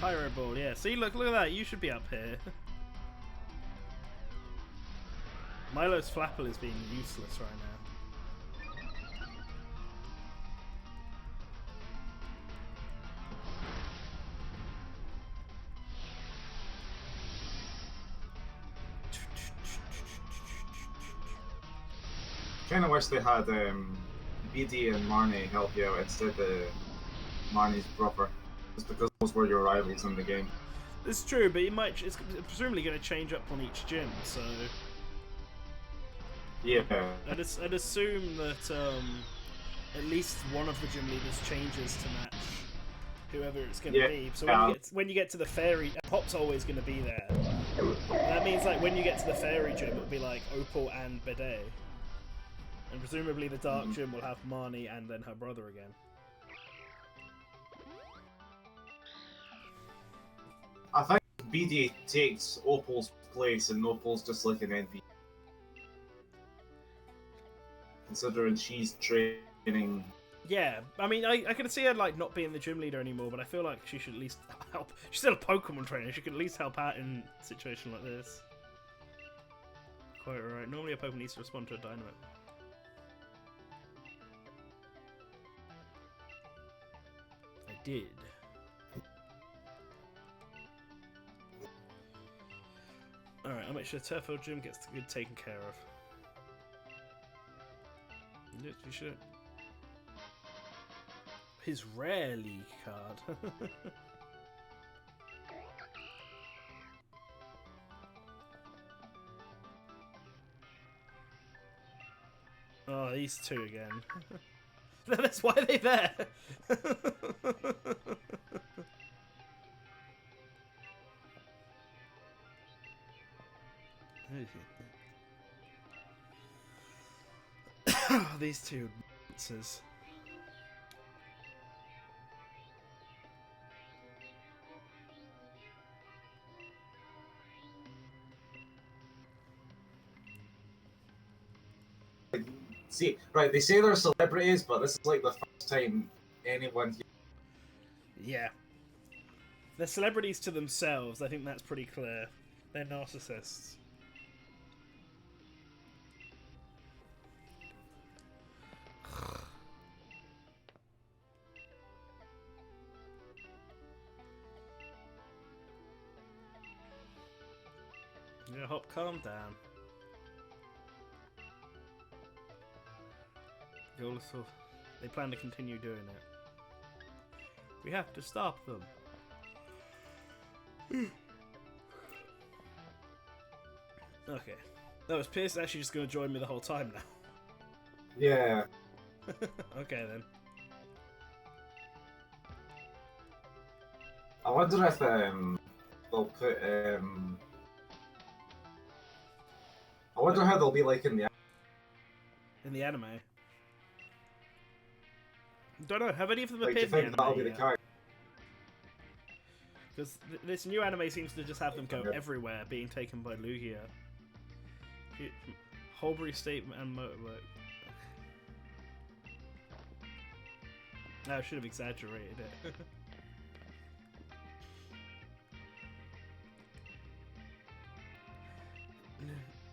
Pyro ball, yeah. See, look at that. You should be up here. Milo's Flapple is being useless right now. Kind of wish they had BD and Marnie help you out instead of Marnie's brother, just because those were your rivals in the game. It's true, but it's presumably going to change up on each gym, so Yeah. I'd assume that at least one of the gym leaders changes to match whoever it's going to be. So when you get to the fairy, Pop's always going to be there. That means like when you get to the fairy gym, it'll be like Opal and Bidet. And presumably the Dark Gym will have Marnie and then her brother again. I think BD takes Opal's place and Opal's just like an NPC. Considering she's training. Yeah, I mean, I can see her like not being the gym leader anymore, but I feel like she should at least help. She's still a Pokemon trainer. She could at least help out in a situation like this. Quite right. Normally a Pokemon needs to respond to a Dynamite. I did. Alright, I'll make sure Turffield Gym gets good taken care of. Yes, you should. His rare league card. Oh, these two again. That's why they're there. These two monsters. See, right, they say they're celebrities, but this is like the first time anyone. Yeah. They're celebrities to themselves, I think that's pretty clear. They're narcissists. Yeah, Hop, calm down. They plan to continue doing it. We have to stop them. Okay. No, is Pierce actually just going to join me the whole time now? Yeah. Okay then. I wonder if they'll put I wonder how they'll be like in the anime. Don't know. Have any of them like, appeared do you in think the that'll anime be the yet? character? Because this new anime seems to just have them go everywhere, being taken by Lugia. Holbury State and Motorbike. No, I should have exaggerated it.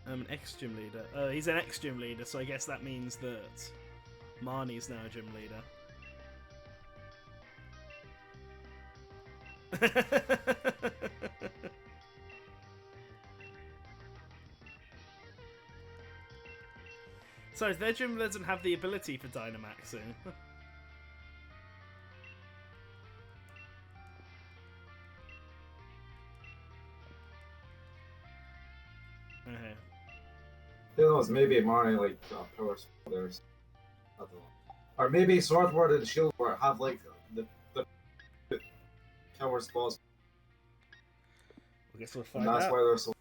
I'm an ex-gym leader. He's an ex-gym leader, so I guess that means that Marnie's now a gym leader. So their gym doesn't have the ability for Dynamaxing. Okay. Who knows? Maybe Marnie like power spoilers. I don't know. Or maybe Swordward and Shieldward have like the power spots. I guess we'll find And that's out. why they're so.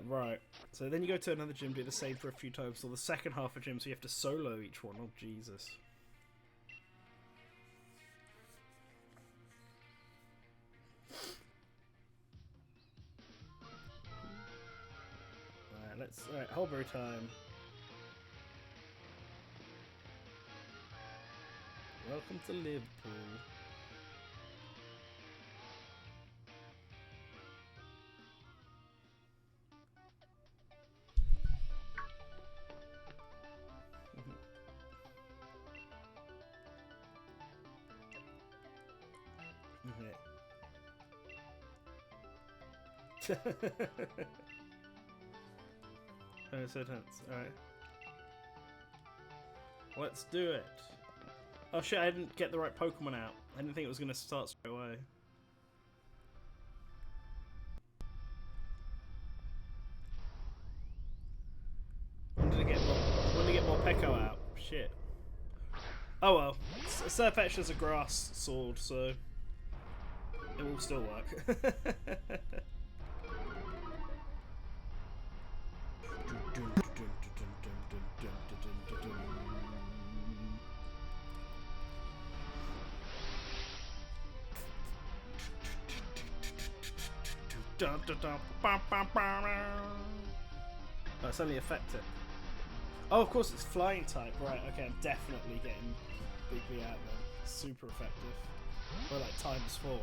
Right. So then you go to another gym, do the same for a few times, or the second half of gym, so you have to solo each one. Oh, Jesus. Alright, hold very time. Welcome to Liverpool. Oh, so tense. Alright. Let's do it. Oh shit, I didn't get the right Pokemon out. I didn't think it was going to start straight away. When did I get more Peko out? Shit. Oh well. Surfetch has a grass sword, so it will still work. Oh, it's only effective. Oh, of course it's flying type. Right, okay, I'm definitely getting Big B out then. Super effective. Well, like ×4.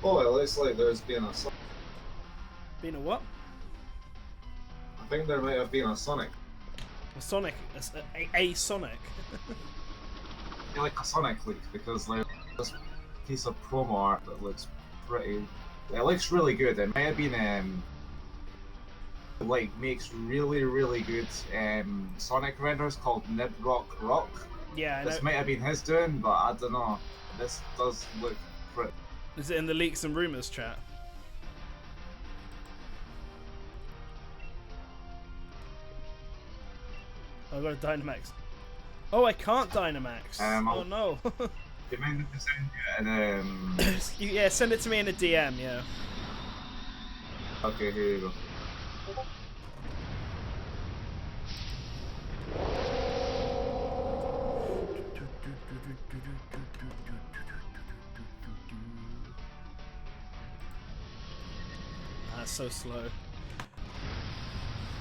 Oh, it looks like there's been a... Been a what? I think there might have been a Sonic. A Sonic? A Sonic? Yeah, like a Sonic leak, because like this piece of promo art that looks pretty... It looks really good. It might have been like makes really good Sonic renders called Nibrock Rock. Yeah, I know. This might have been his doing, but I don't know. This does look pretty... Is it in the leaks and rumors chat? I've got a Dynamax. Oh, I can't Dynamax. Oh no. Do you mind if I send you Yeah, send it to me in a DM, yeah. Okay, here you go. That's so slow.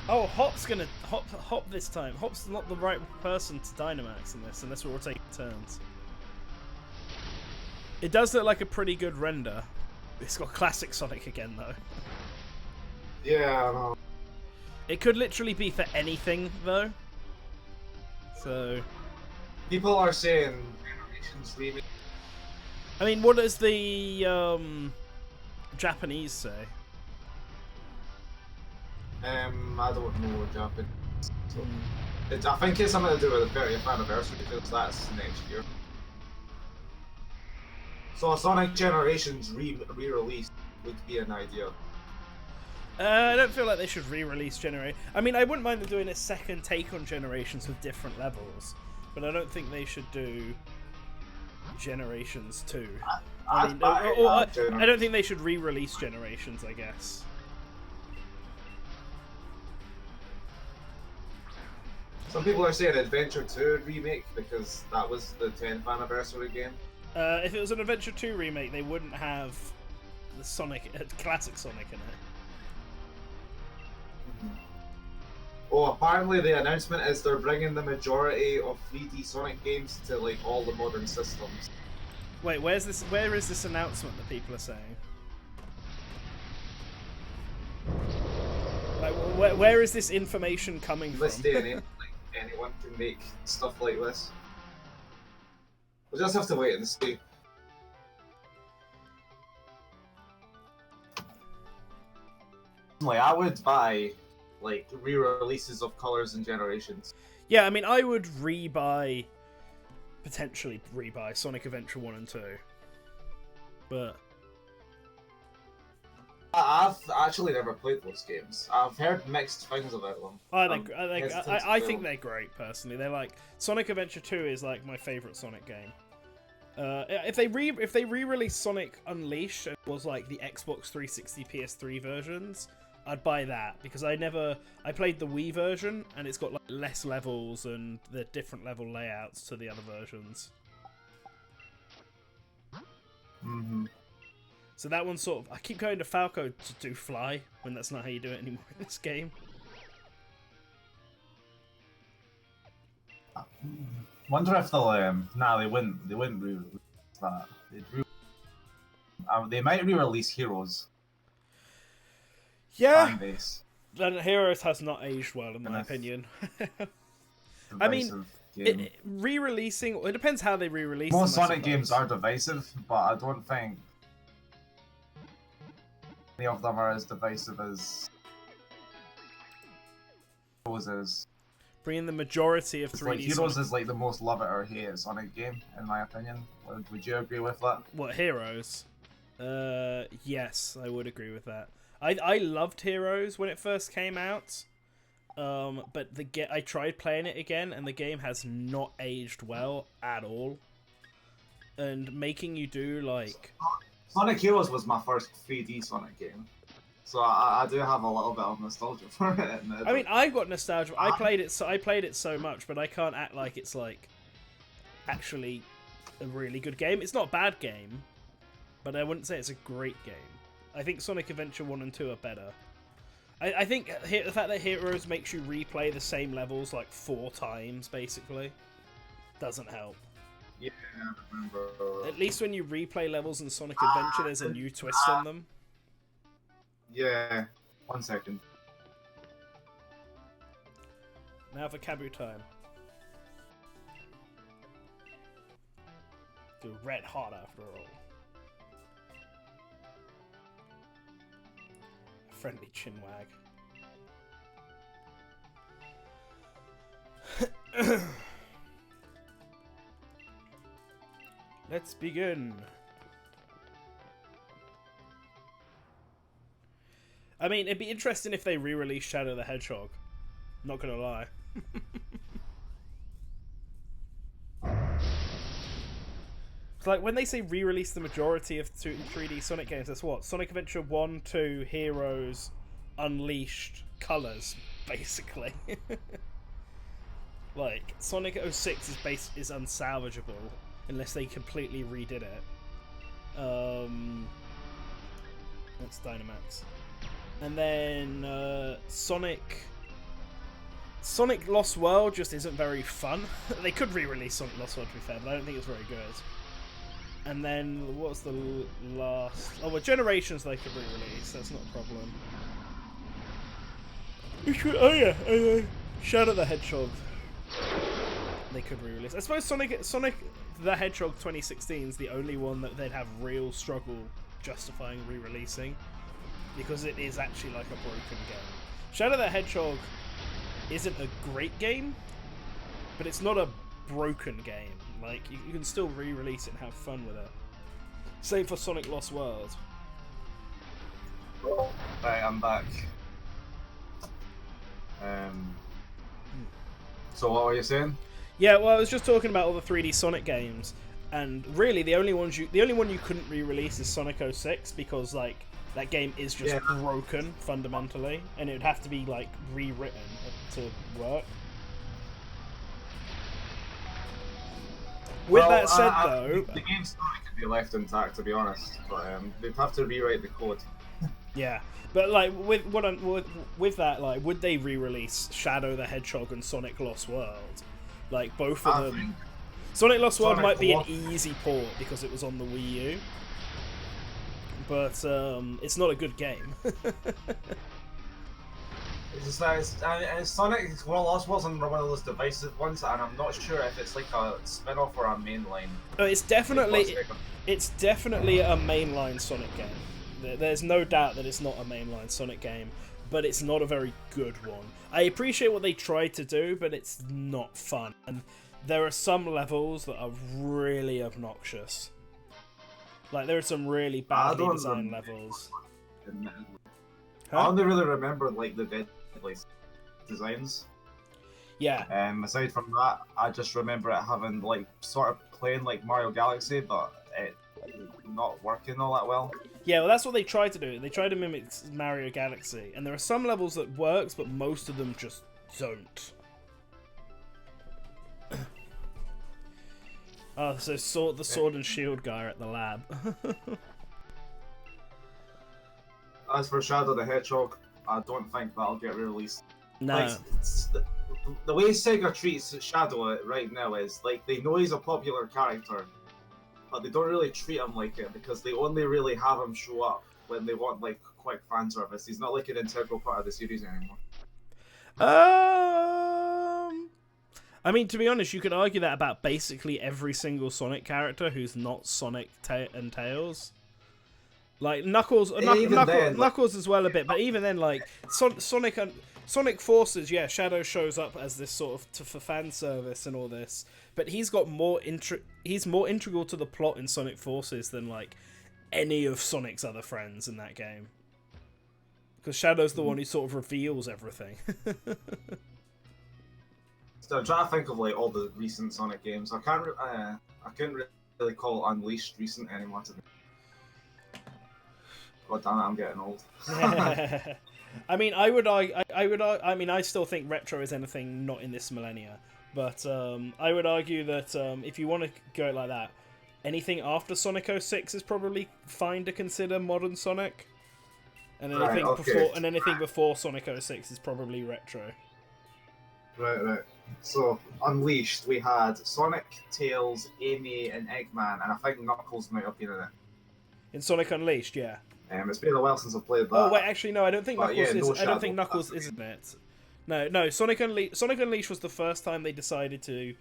Oh, Hop's gonna hop this time. Hop's not the right person to Dynamax in this, unless we're all taking turns. It does look like a pretty good render. It's got classic Sonic again, though. Yeah, I know. It could literally be for anything, though. So... People are saying Generations remake. I mean, what does the Japanese say? I don't know Japanese. So I think it's something to do with the 30th anniversary, because that's next year. So a Sonic Generations re-release would be an idea. I don't feel like they should re-release Generation. I mean, I wouldn't mind them doing a second take on Generations with different levels, but I don't think they should do Generations 2. I don't think they should re-release Generations, I guess. Some people are saying Adventure 2 remake because that was the 10th anniversary game. If it was an Adventure 2 remake, they wouldn't have the Sonic, classic Sonic in it. Oh, apparently the announcement is they're bringing the majority of 3D Sonic games to like all the modern systems. Wait, where is this announcement that people are saying? Like, where is this information coming from? This day and age, like, anyone can make stuff like this. We'll just have to wait and see. Like, I would buy like re-releases of Colors and Generations. Yeah, I mean, I would potentially rebuy Sonic Adventure 1 and 2. But I've actually never played those games. I've heard mixed things about them. I think they're great, personally. They're like... Sonic Adventure 2 is like my favourite Sonic game. If they re-released Sonic Unleashed and it was like the Xbox 360 PS3 versions, I'd buy that, because I played the Wii version and it's got like less levels and the different level layouts to the other versions. Mm-hmm. So that one sort of... I keep going to Falco to do fly, when that's not how you do it anymore in this game. Wonder if they'll... Nah, they wouldn't. They wouldn't re-release that. They might re-release Heroes. Yeah! Fan base. Then Heroes has not aged well, in my opinion. I mean, re-releasing... It depends how they re-release them. Most Sonic games are divisive, but I don't think any of them are as divisive as Heroes is. Bringing the majority of 3D like, Heroes is like the most love it or hate it Sonic game, in my opinion. Would you agree with that? What, Heroes? Yes, I would agree with that. I loved Heroes when it first came out, but I tried playing it again, and the game has not aged well at all. And making you do like... Sonic Heroes was my first 3D Sonic game, so I do have a little bit of nostalgia for it. I mean, I've got nostalgia. I played it so much, but I can't act like it's like actually a really good game. It's not a bad game, but I wouldn't say it's a great game. I think Sonic Adventure 1 and 2 are better. I think the fact that Heroes makes you replay the same levels like 4 times, basically, doesn't help. Yeah, I remember. At least when you replay levels in Sonic Adventure, there's a new twist on them. Yeah, 1 second. Now for Kabu time. Do red hot after all. A friendly chinwag. Let's begin. I mean, it'd be interesting if they re-release Shadow the Hedgehog. Not gonna lie. It's like, when they say re-release the majority of 3D Sonic games, that's what? Sonic Adventure 1, 2, Heroes, Unleashed, Colors, basically. Like, Sonic 06 is unsalvageable unless they completely redid it. That's Dynamax. And then Sonic Lost World just isn't very fun. They could re-release Sonic Lost World, to be fair, but I don't think it's very good. And then what's the last? Oh, well, Generations they could re-release. That's not a problem. Oh yeah, Shadow the Hedgehog. They could re-release. I suppose Sonic the Hedgehog 2016 is the only one that they'd have real struggle justifying re-releasing, because it is actually like a broken game. Shadow the Hedgehog isn't a great game, but it's not a broken game. Like, you can still re-release it and have fun with it. Same for Sonic Lost World. Right, I'm back. So what were you saying? Yeah, well, I was just talking about all the 3D Sonic games, and really the only one you couldn't re-release is Sonic 06, because like that game is just broken fundamentally, and it would have to be like rewritten to work. With that said, though, the game story could be left intact, to be honest, but they'd have to rewrite the code. Yeah, but like with that, like, would they re-release Shadow the Hedgehog and Sonic Lost World? Like, both of them. Sonic Lost World might be an easy port because it was on the Wii U, but it's not a good game. It's just Sonic Lost World's one of those divisive ones, and I'm not sure if it's like a spin-off or a mainline. It's definitely a mainline Sonic game. There's no doubt that it's not a mainline Sonic game, but it's not a very good one. I appreciate what they tried to do, but it's not fun. And there are some levels that are really obnoxious. Like, there are some really badly designed levels. I only really remember like the Deadly designs. Yeah. Aside from that, I just remember it having like sort of playing like Mario Galaxy, but it not working all that well. Yeah, well, that's what they tried to do. They tried to mimic Mario Galaxy, and there are some levels that works, but most of them just don't. Oh, so the sword and shield guy are at the lab. As for Shadow the Hedgehog, I don't think that'll get released. No. Like, the way Sega treats Shadow right now is like they know he's a popular character, but they don't really treat him like it because they only really have him show up when they want like quick fan service. He's not like an integral part of the series anymore. I mean, to be honest, you could argue that about basically every single Sonic character who's not Sonic and Tails. Like Knuckles, Knuckles as well a bit, but even then, like Sonic Forces, yeah, Shadow shows up as this sort of for fan service and all this, but he's got he's more integral to the plot in Sonic Forces than like any of Sonic's other friends in that game. Because Shadow's the one who sort of reveals everything. So I'm trying to think of like all the recent Sonic games. I couldn't really call Unleashed recent anymore. God damn it, I'm getting old. I mean, I still think retro is anything not in this millennia, but I would argue that if you want to go like that, anything after Sonic 06 is probably fine to consider modern Sonic, and anything before Sonic 06 is probably retro. Right. So, Unleashed, we had Sonic, Tails, Amy, and Eggman, and I think Knuckles might have been in it. In Sonic Unleashed, yeah. It's been a while since I've played that. Oh wait, actually no, I don't think Knuckles yeah, is. I don't think Knuckles is in it. No. Sonic Unleashed was the first time they decided to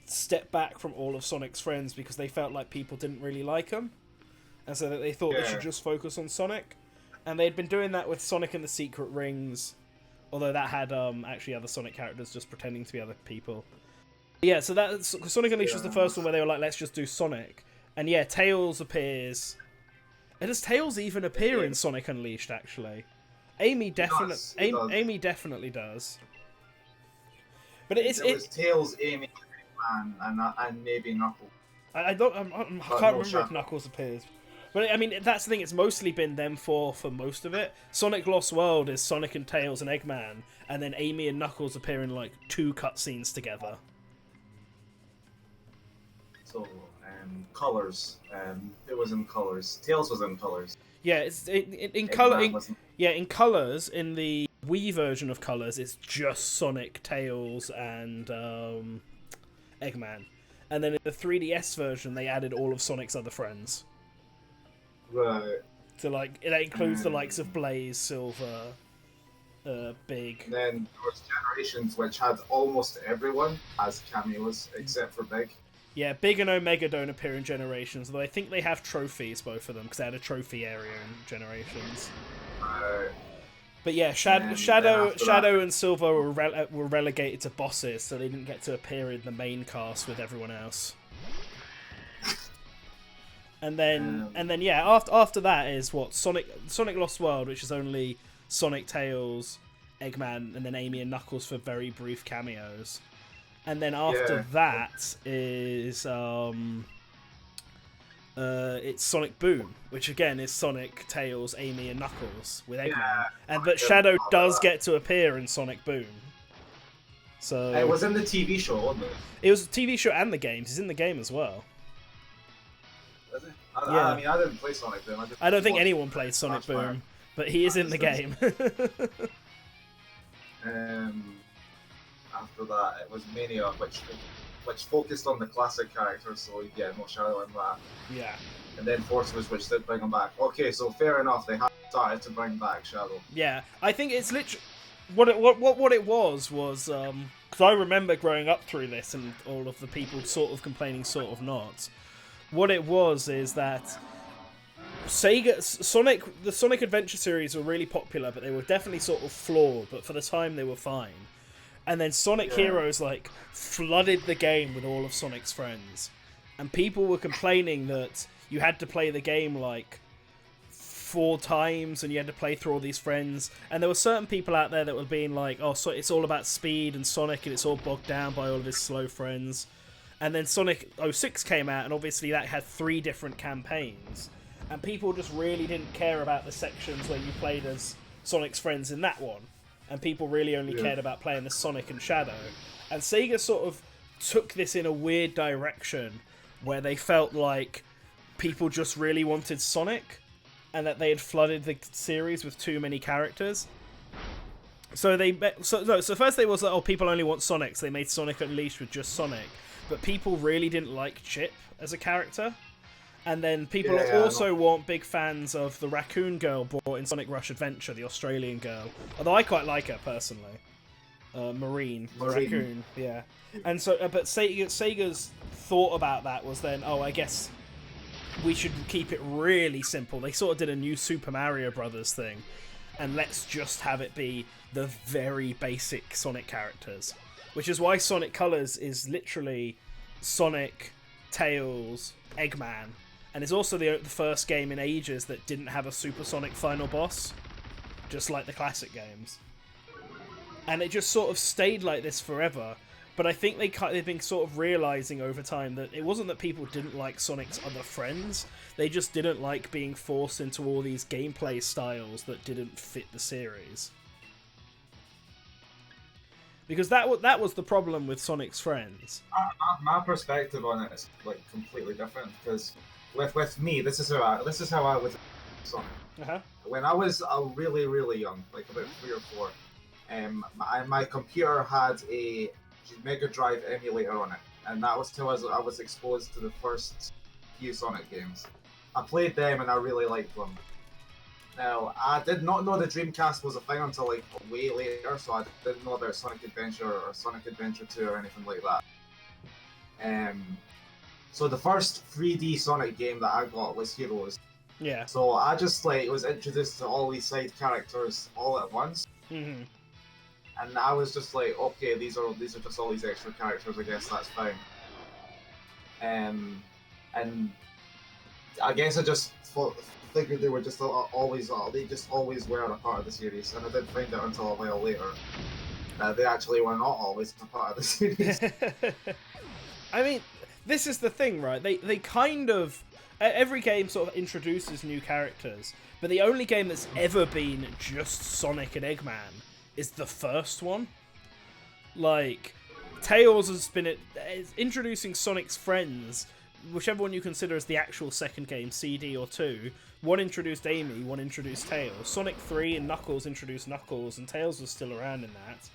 step back from all of Sonic's friends because they felt like people didn't really like him, and so that they thought they should just focus on Sonic. And they had been doing that with Sonic and the Secret Rings, although that had actually other Sonic characters just pretending to be other people. Yeah, so Sonic Unleashed was the first one where they were like, let's just do Sonic, and yeah, Tails appears. And does Tails even appear in Sonic Unleashed, actually? Amy definitely does. But it was Tails, Amy, and maybe Knuckles. I can't remember if Knuckles appears. But I mean, that's the thing, it's mostly been them four for most of it. Sonic Lost World is Sonic and Tails and Eggman, and then Amy and Knuckles appear in like 2 cutscenes together. So, Colors. It was in Colors. Tails was in Colors. Yeah, it's in color. In Colors, in the Wii version of Colors, it's just Sonic, Tails, and Eggman. And then in the 3DS version, they added all of Sonic's other friends. Right. So like that includes the likes of Blaze, Silver, Big. And then there was Generations, which had almost everyone as cameos except for Big. Yeah, Big and Omega don't appear in Generations, although I think they have trophies, both of them, because they had a trophy area in Generations. But yeah, Shadow and Silver were relegated to bosses, so they didn't get to appear in the main cast with everyone else. And then yeah, after that is what Sonic Lost World, which is only Sonic, Tails, Eggman, and then Amy and Knuckles for very brief cameos. And then after that is it's Sonic Boom, which again is Sonic, Tails, Amy, and Knuckles with Eggman. But Shadow does get to appear in Sonic Boom. So it was in the TV show, wasn't it? It was a TV show and the games. He's in the game as well. Was it? I mean, I didn't play Sonic Boom. I don't think anyone played Sonic Boom, but he is in the game. After that, it was Mania, which focused on the classic characters, so yeah, no Shadow in that. Yeah. And then Forces, which did bring him back. Okay, so fair enough, they have started to bring back Shadow. Yeah, I think it's literally what it was because I remember growing up through this and all of the people sort of complaining, sort of not. What it was is that the Sonic Adventure series were really popular, but they were definitely sort of flawed. But for the time, they were fine. And then Sonic Heroes like flooded the game with all of Sonic's friends, and people were complaining that you had to play the game like 4 times and you had to play through all these friends, and there were certain people out there that were being like, oh, so it's all about speed and Sonic and it's all bogged down by all of his slow friends. And then Sonic 06 came out, and obviously that had 3 different campaigns, and people just really didn't care about the sections where you played as Sonic's friends in that one, and people really only cared about playing as Sonic and Shadow. And Sega sort of took this in a weird direction where they felt like people just really wanted Sonic, and that they had flooded the series with too many characters. So first they was like, oh, people only want Sonic, so they made Sonic Unleashed with just Sonic. But people really didn't like Chip as a character. And then people weren't big fans of the raccoon girl brought in Sonic Rush Adventure, the Australian girl. Although I quite like her personally. Marine, the raccoon, yeah. And so, but Sega's thought about that was then, oh, I guess we should keep it really simple. They sort of did a new Super Mario Brothers thing, and let's just have it be the very basic Sonic characters. Which is why Sonic Colors is literally Sonic, Tails, Eggman, and it's also the first game in ages that didn't have a supersonic final boss, just like the classic games. And it just sort of stayed like this forever. But I think they've been sort of realising over time that it wasn't that people didn't like Sonic's other friends, they just didn't like being forced into all these gameplay styles that didn't fit the series. Because that was the problem with Sonic's friends. My perspective on it is like completely different. Because with me, this is how I was Sonic. When I was really really young, like about 3 or 4, my computer had a Mega Drive emulator on it, and that was till I was exposed to the first few Sonic games. I played them and I really liked them. Now, I did not know the Dreamcast was a thing until like way later, so I didn't know about Sonic Adventure or Sonic Adventure 2 or anything like that. So the first 3D Sonic game that I got was Heroes. Yeah. So I just was introduced to all these side characters all at once. Mm-hmm. And I was just like, okay, these are just all these extra characters, I guess that's fine. And I guess I just figured they were just they just always were a part of the series, and I didn't find out until a while later that they actually were not always a part of the series. I mean, this is the thing, right? They kind of... Every game sort of introduces new characters, but the only game that's ever been just Sonic and Eggman is the first one. Like, Tails has been introducing Sonic's friends, whichever one you consider as the actual second game, CD or 2. One introduced Amy, one introduced Tails. Sonic 3 and Knuckles introduced Knuckles, and Tails was still around in that.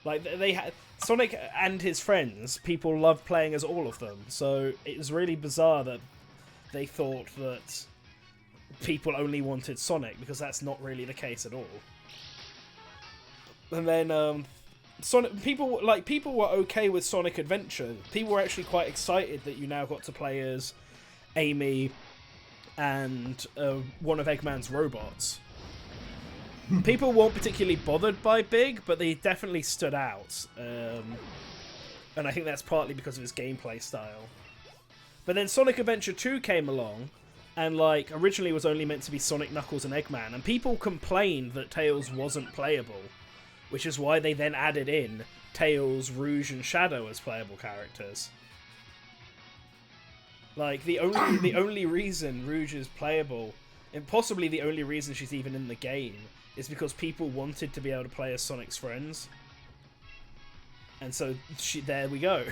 Like, they had Sonic and his friends, people loved playing as all of them, so it was really bizarre that they thought that people only wanted Sonic, because that's not really the case at all. And then Sonic, people were okay with Sonic Adventure. People were actually quite excited that you now got to play as Amy and one of Eggman's robots. People weren't particularly bothered by Big, but they definitely stood out. And I think that's partly because of his gameplay style. But then Sonic Adventure 2 came along, and like originally was only meant to be Sonic, Knuckles, and Eggman, and people complained that Tails wasn't playable, which is why they then added in Tails, Rouge, and Shadow as playable characters. Like, the only reason Rouge is playable, and possibly the only reason she's even in the game, is because people wanted to be able to play as Sonic's friends. And so, there we go.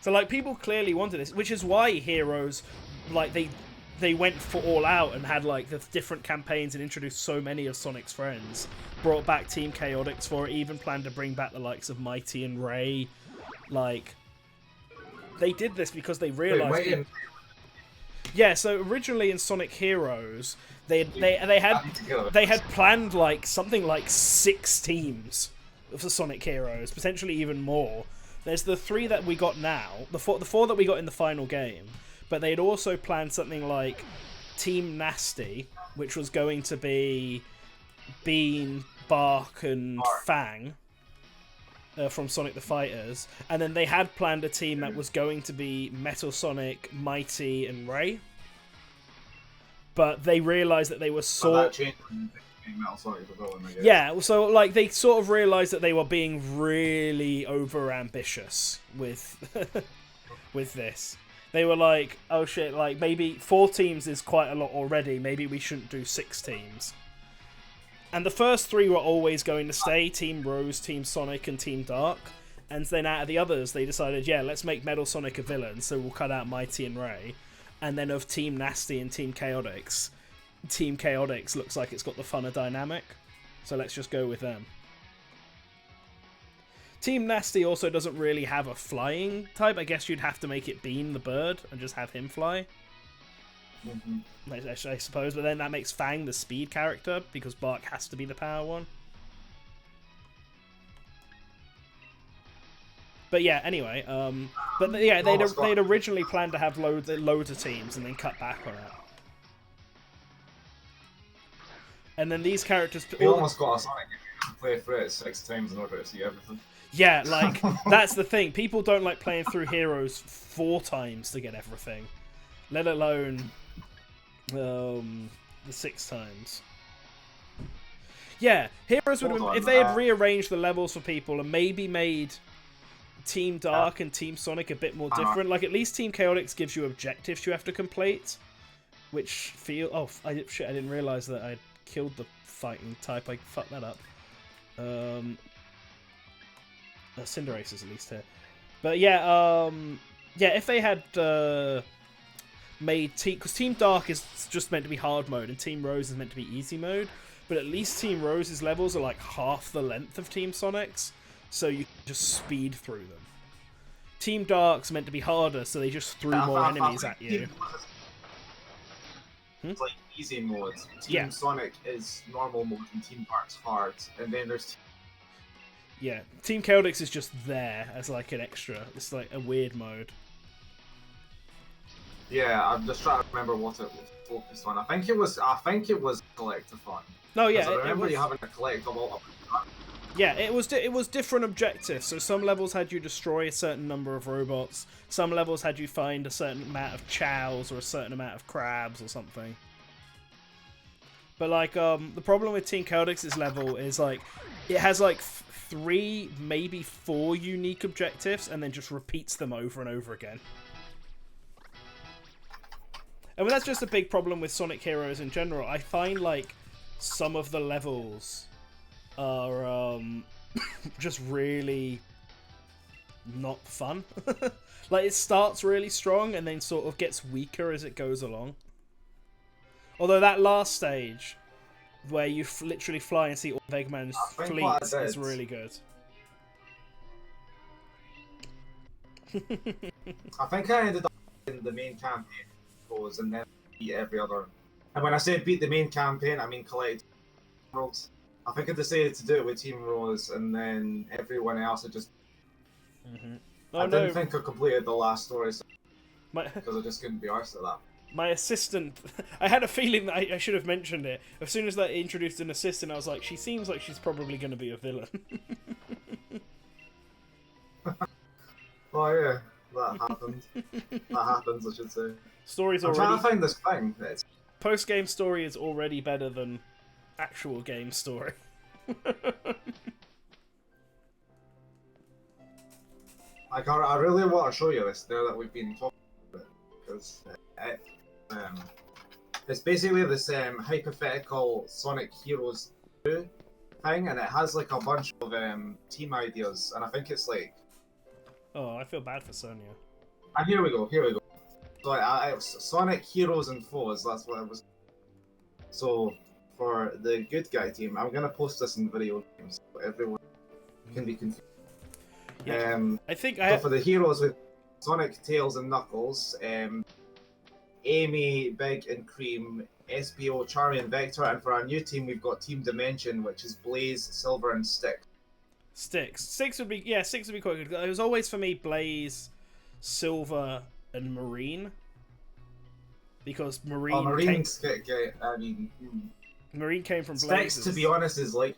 So, like, people clearly wanted this, which is why Heroes, like, they went for all out and had, like, the different campaigns and introduced so many of Sonic's friends. Brought back Team Chaotix for it, even planned to bring back the likes of Mighty and Ray. Like, they did this because they realized... Yeah, so originally in Sonic Heroes, they had planned, like, something like 6 teams for Sonic Heroes, potentially even more. There's the 3 that we got now, the 4 that we got in the final game, but they'd also planned something like Team Nasty, which was going to be Bean, Bark, and Fang from Sonic the Fighters, and then they had planned a team that was going to be Metal Sonic, Mighty, and Ray. but they realized that they were That changed when Metal Sonic the villain, I guess. Yeah, so like they sort of realized that they were being really over ambitious with with this. They were like, oh shit, like maybe 4 teams is quite a lot already. Maybe we shouldn't do 6 teams. And the first 3 were always going to stay: Team Rose, Team Sonic, and Team Dark. And then out of the others, they decided, yeah, let's make Metal Sonic a villain, so we'll cut out Mighty and Ray. And then of Team Nasty and Team Chaotix, Team Chaotix looks like it's got the funner dynamic, so let's just go with them. Team Nasty also doesn't really have a flying type. I guess you'd have to make it Bean the bird and just have him fly. I suppose, but then that makes Fang the speed character, because Bark has to be the power one. But yeah, anyway, but yeah, they'd originally planned to have loads of teams and then cut back on it. And then these characters... We almost got a Sonic game to play through it 6 times in order to see everything. Yeah, like, that's the thing. People don't like playing through Heroes 4 times to get everything. Let alone the 6 times. Yeah, Heroes would have... If they had rearranged the levels for people and maybe made Team Dark and Team Sonic a bit more different. Like, at least Team Chaotix gives you objectives you have to complete, which feel... Oh, I didn't realise that I'd killed the fighting type. I fucked that up. Cinderace is at least here. But yeah, yeah, if they had made because Team Dark is just meant to be hard mode and Team Rose is meant to be easy mode, but at least Team Rose's levels are like half the length of Team Sonic's, so you can just speed through them. Team Dark's meant to be harder, so they just threw more enemies at you. It's like easy mode. Team Sonic is normal mode and Team Dark's hard, and then there's... Yeah, Team Chaotix is just there as like an extra. It's like a weird mode. Yeah, I'm just trying to remember what it was focused on. I think it was collectathon. No, yeah, I remember was... you having a collectible. Yeah, it was different objectives. So some levels had you destroy a certain number of robots. Some levels had you find a certain amount of chows or a certain amount of crabs or something. But like, the problem with Team Chaotix's level is like, it has like 3, maybe 4 unique objectives, and then just repeats them over and over again. And that's just a big problem with Sonic Heroes in general. I find like some of the levels are just really not fun. Like, it starts really strong and then sort of gets weaker as it goes along. Although that last stage, where you literally fly and see all of Eggman's fleets, is really good. I think I ended up in the main campaign, and then beat every other. And when I say beat the main campaign, I mean collect worlds. I think I decided to do it with Team Rose, and then everyone else I just... I didn't think I completed the last story, because I just couldn't be arsed at that. My assistant... I had a feeling that I should have mentioned it. As soon as they introduced an assistant, I was like, she seems like she's probably going to be a villain. Oh yeah, that happened. That happens, I should say. Story's I'm trying to find this thing. Post-game story is already better than actual game story. I really want to show you this now that we've been talking about it, because it's basically this hypothetical Sonic Heroes 2 thing, and it has like a bunch of team ideas, and I think it's like... Oh, I feel bad for Sonia. And here we go. So it was Sonic Heroes and Foes, that's what it was. So for the good guy team, I'm gonna post this in video games so everyone can be confused. Yeah, I think for the heroes with Sonic, Tails, and Knuckles, Amy, Big, and Cream, SPO, Charmy, and Vector, and for our new team, we've got Team Dimension, which is Blaze, Silver, and Stick. Six would be quite good. It was always for me Blaze, Silver, and Marine, because Marine. Marine came from Blaze. Sticks, to be honest, is like...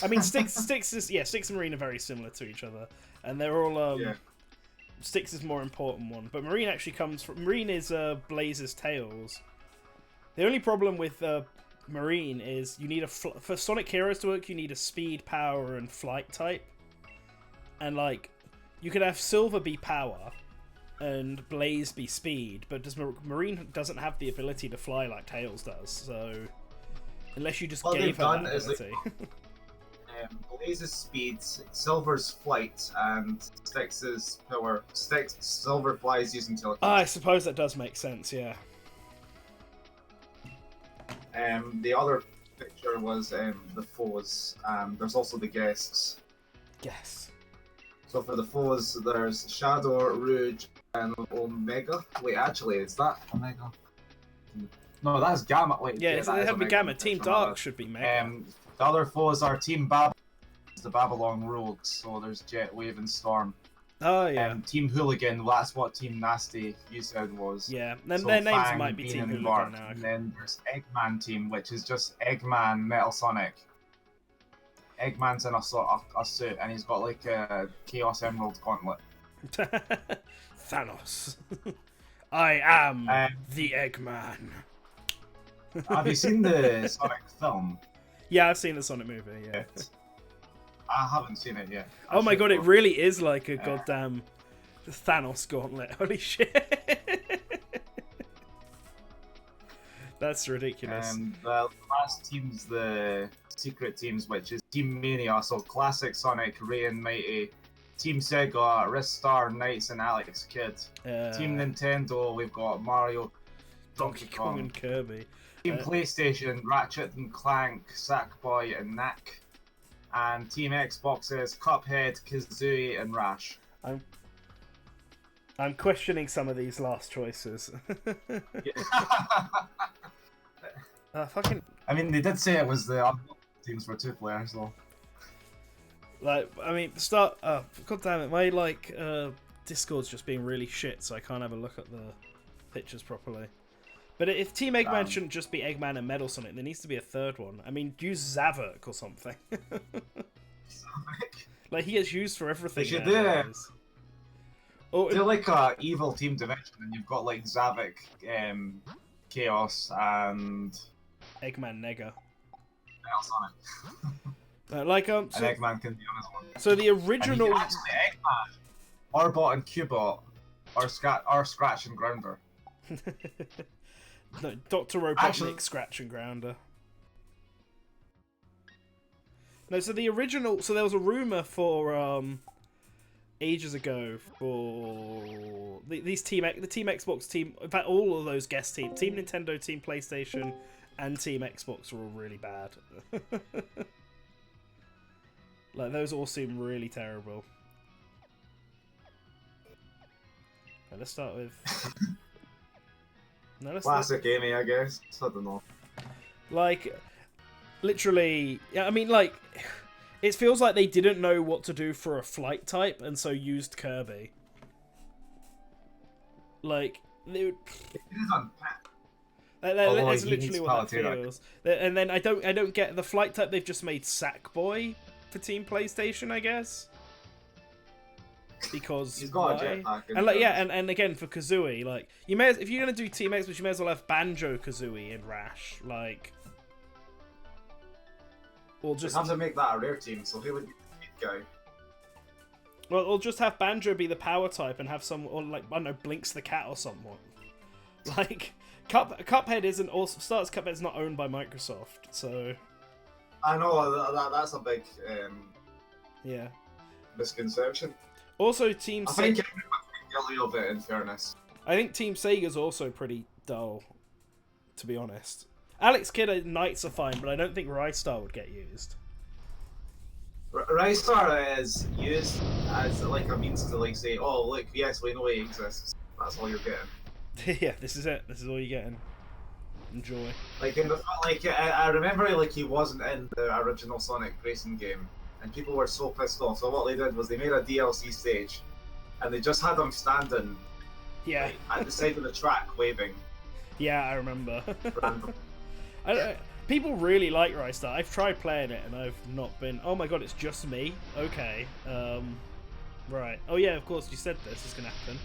I mean, Sticks and Marine are very similar to each other, and they're all Styx is more important one, but Marine actually comes from... Marine is Blaze's Tails. The only problem with Marine is you need a... For Sonic Heroes to work, you need a speed, power, and flight type. And, like, you could have Silver be power and Blaze be speed, but Marine doesn't have the ability to fly like Tails does, so... Unless you just gave her that ability. Blaze's speed, Silver's flight, and Styx's power. Silver flies using telekinesis. I suppose that does make sense, yeah. The other picture was the foes. There's also the guests. Yes. So for the foes, there's Shadow, Rouge, and Omega. Wait, actually, is that Omega? No, that's Gamma. Wait, yeah, so they have to be Gamma. Team Dark should be Mega. The other foes are Team Babylon, the Babylon Rogues. So there's Jet, Wave, and Storm. Oh yeah. Team Hooligan. Well, that's what Team Nasty you said was. Yeah, then so their names Fang, might be Bean, Team and Hooligan Bark. now. And then there's Eggman Team, which is just Eggman, Metal Sonic. Eggman's in a suit, and he's got like a Chaos Emerald gauntlet. Thanos. I am the Eggman. Have you seen the Sonic film? Yeah, I've seen the Sonic movie, yeah. I haven't seen it yet. Oh my god, it really is like a goddamn Thanos gauntlet. Holy shit. That's ridiculous. The last team's the secret teams, which is Team Mania, so Classic Sonic, Ray and Mighty. Team Sega, Ristar, Knights, and Alex Kidd. Team Nintendo, we've got Mario, Donkey Kong, and Kirby. Team PlayStation, Ratchet and Clank, Sackboy, and Knack. And Team Xbox is Cuphead, Kazooie, and Rash. I'm questioning some of these last choices. Fucking. I mean, they did say it was the teams for 2 players, though. Like, I mean, start. God damn it, my Discord's just being really shit, so I can't have a look at the pictures properly. But if Team Eggman shouldn't just be Eggman and Metal Sonic, there needs to be a third one. I mean, use Zavok or something. Like, he gets used for everything. They should do they're like a evil Team Dimension, and you've got like Zavok, Chaos, and Eggman Nega. Metal Sonic. And Eggman can be on his own. So the original. And actually, Eggman, Orbot, and Cubot are Scratch and Grounder. No, Dr. Robotnik, Scratch and Grounder. No, so the original... So there was a rumour for, ages ago for... The Team Xbox team... In fact, all of those guest teams. Team Nintendo, Team PlayStation, and Team Xbox were all really bad. Like, those all seem really terrible. Okay, let's start with... No, Classic Amy, I guess. I don't know. Like, literally, yeah. I mean, like, it feels like they didn't know what to do for a flight type, and so used Kirby. Like, they would. That's literally what that feels. And then I don't get the flight type. They've just made Sackboy for Team PlayStation, I guess. Because he's got a jetpack, and like and again for Kazooie, like you may if you're gonna do Team X, but you may as well have Banjo Kazooie and Rash, like, or just have to make that a rare team. So who would be the lead guy? Well, or just have Banjo be the power type and have some, or like I don't know, Blinks the cat or someone. Like Cuphead isn't also Cuphead's not owned by Microsoft, so I know that's a big yeah misconception. Also, Team Sega... I think everyone's guilty of it, in fairness. I think Team Sega's also pretty dull, to be honest. Alex Kidd and Knights are fine, but I don't think Rystar would get used. Rystar is used as like a means to like say, oh look, yes, we know he exists. That's all you're getting. Yeah, this is it. This is all you're getting. Enjoy. Like I remember like he wasn't in the original Sonic racing game. And people were so pissed off. So what they did was they made a DLC stage, and they just had him standing, like, at the side of the track waving. Yeah, I remember. People really like Rystar. I've tried playing it, and I've not been. Oh my god, it's just me. Okay. Right. Oh yeah, of course. You said this is gonna happen.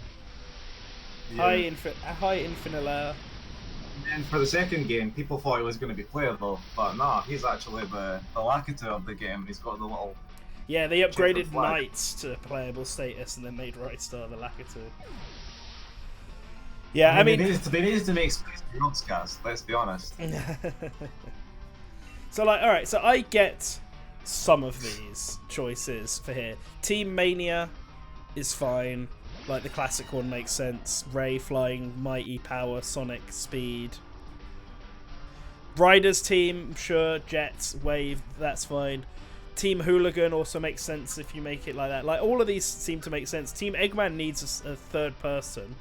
Yeah. High infinite layer. And for the second game, people thought he was going to be playable, but no, he's actually the Lakitu of the game. He's got the little Yeah, they checkered upgraded flag. Knights to playable status and then made Rightstar the Lakitu. Yeah, I mean they needed to make space for Yogscast, let's be honest. So like, alright, so I get some of these choices for here. Team Mania is fine. Like, the classic one makes sense. Ray flying, mighty power, Sonic speed. Riders team, sure. Jets, Wave, that's fine. Team Hooligan also makes sense if you make it like that. Like, all of these seem to make sense. Team Eggman needs a third person.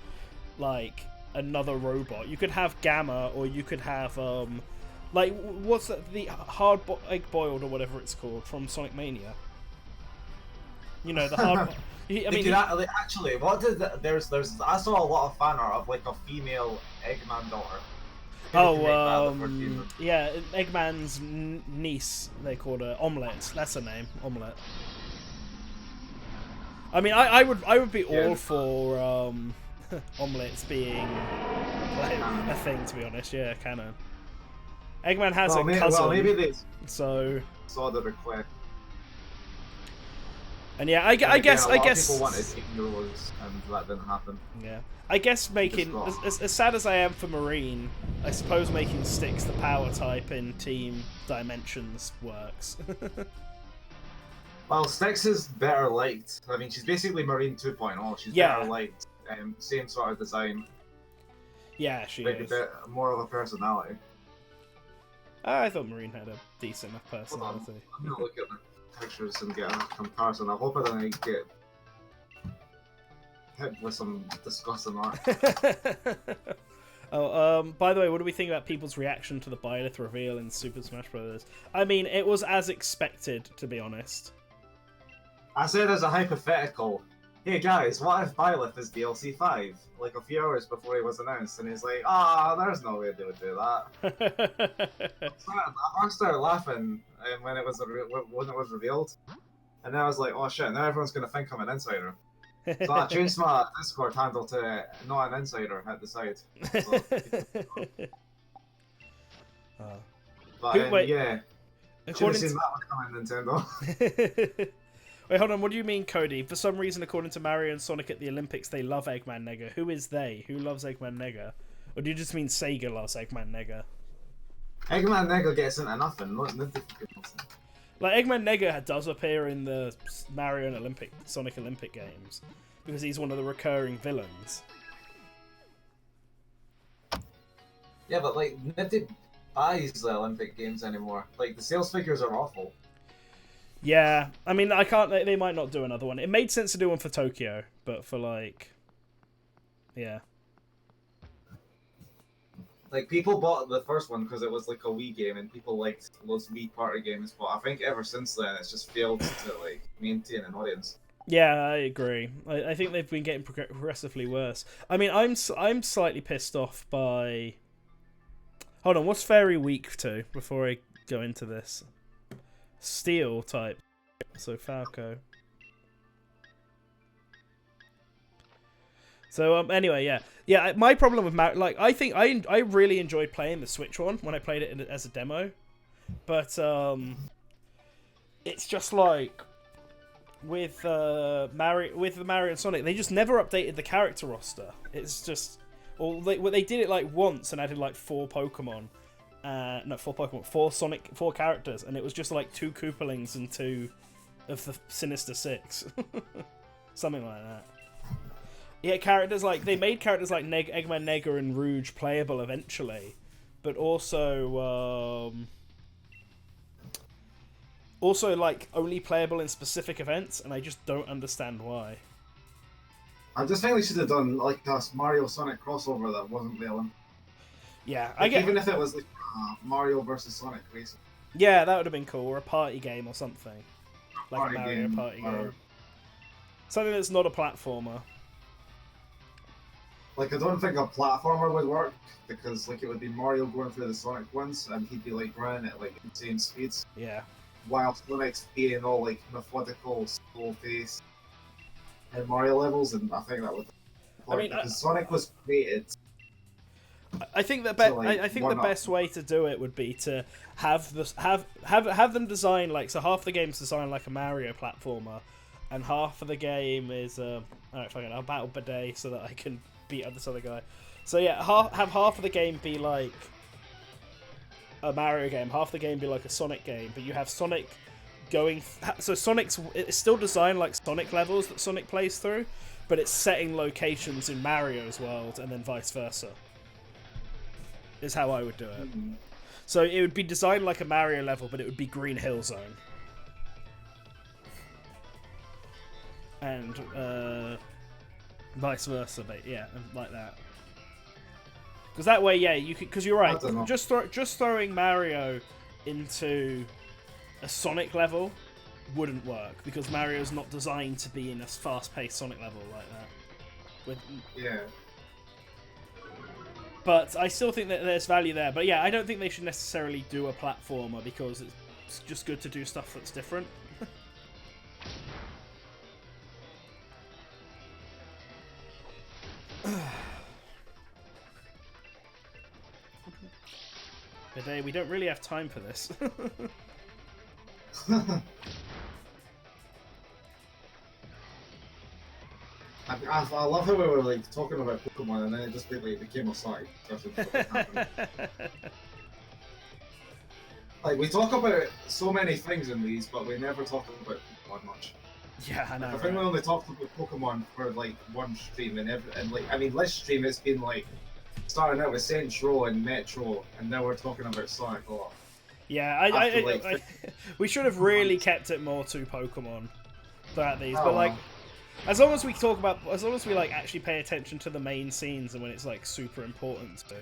Like, another robot. You could have Gamma, or you could have, like, what's that? The egg boiled or whatever it's called from Sonic Mania. You know, the hard. I mean, actually, what did there's I saw a lot of fan art of like a female Eggman daughter. Yeah, Eggman's niece. They called her Omelette. That's her name, Omelette. I mean, I would be all for Omelettes being like, a thing, to be honest. Yeah, canon. Eggman has a cousin. Well, maybe they so saw the request. And yeah, I guess people wanted 8-year-olds, and that didn't happen. Yeah, I guess making as sad as I am for Marine, I suppose making Styx the power type in Team Dimensions works. Well, Styx is better liked. I mean, she's basically Marine 2.0. She's better liked. Same sort of design. Yeah, she is. A bit more of a personality. I thought Marine had a decent enough personality. I'm gonna look at the pictures and get a comparison. I hope I don't get hit with some disgusting art. By the way, what do we think about people's reaction to the Byleth reveal in Super Smash Bros? I mean, it was as expected, to be honest. I said as a hypothetical, hey guys, what if Byleth is DLC 5? Like a few hours before he was announced, and he's like, there's no way they would do that. I started laughing when it was revealed, and then I was like, oh shit, now everyone's gonna think I'm an insider. So I changed my Discord handle to not an insider at the side. So, yeah. Should have seen that one coming, Nintendo. Wait, hold on. What do you mean, Cody? For some reason, according to Mario and Sonic at the Olympics, they love Eggman Nega. Who is they? Who loves Eggman Nega? Or do you just mean Sega loves Eggman Nega? Eggman Nega gets into nothing. Like, Eggman Nega does appear in the Mario and Sonic Olympic games because he's one of the recurring villains. Yeah, but like, nobody buys the Olympic games anymore. Like, the sales figures are awful. Yeah, I mean, I can't. They might not do another one. It made sense to do one for Tokyo, but for like, yeah. Like, people bought the first one because it was like a Wii game, and people liked those Wii party games. But I think ever since then, it's just failed to like maintain an audience. Yeah, I agree. I think they've been getting progressively worse. I mean, I'm slightly pissed off by. Hold on, what's Fairy Week 2 before I go into this? Steel type, so Falco. So anyway, yeah. My problem with like, I think I really enjoyed playing the Switch one when I played it as a demo, but it's just like with the Mario and Sonic, they just never updated the character roster. It's just, they did it like once and added like 4 Pokemon. Four characters, and it was just like 2 Koopalings and 2 of the Sinister Six. Something like that. Yeah, characters like, they made characters like Eggman Nega and Rouge playable eventually, but also like only playable in specific events, and I just don't understand why. I just think they should have done like a Mario Sonic crossover that wasn't the Olympics. Yeah, like, even if it was like Mario versus Sonic racing. Yeah, that would have been cool, or a party game or something. Like a Mario party game. Something that's not a platformer. Like, I don't think a platformer would work, because like it would be Mario going through the Sonic ones, and he'd be like running at like insane speeds. Yeah. While Sonic's being all like methodical, slow pace. Mario levels, and I think that was the point because Sonic was created. I think that I think the one-up. best way to do it would be to have them design like, so half the game's designed like a Mario platformer, and half of the game is alright, fine, I'll battle Bidet so that I can beat this other guy. So yeah, have half of the game be like a Mario game, half the game be like a Sonic game, but you have Sonic going. So it's still designed like Sonic levels that Sonic plays through, but it's setting locations in Mario's world and then vice versa. Is how I would do it. Mm-hmm. So it would be designed like a Mario level, but it would be Green Hill Zone. And vice versa, but yeah, like that. Because that way, yeah, you could. Because you're right. Just throwing Mario into a Sonic level wouldn't work, because Mario's not designed to be in a fast-paced Sonic level like that. Yeah. But I still think that there's value there. But yeah, I don't think they should necessarily do a platformer, because it's just good to do stuff that's different. Bidet, we don't really have time for this. I love how we were like talking about Pokemon and then it just became a side. Like, we talk about so many things in these, but we never talk about Pokemon much. Yeah, I know. I think we only talked about Pokemon for like one stream, and like, I mean, this stream it's been like starting out with Saints Row and Metro, and now we're talking about Sonic a lot. Yeah, we should have really kept it more to Pokemon throughout these, but like, as long as we like actually pay attention to the main scenes and when it's like super important to.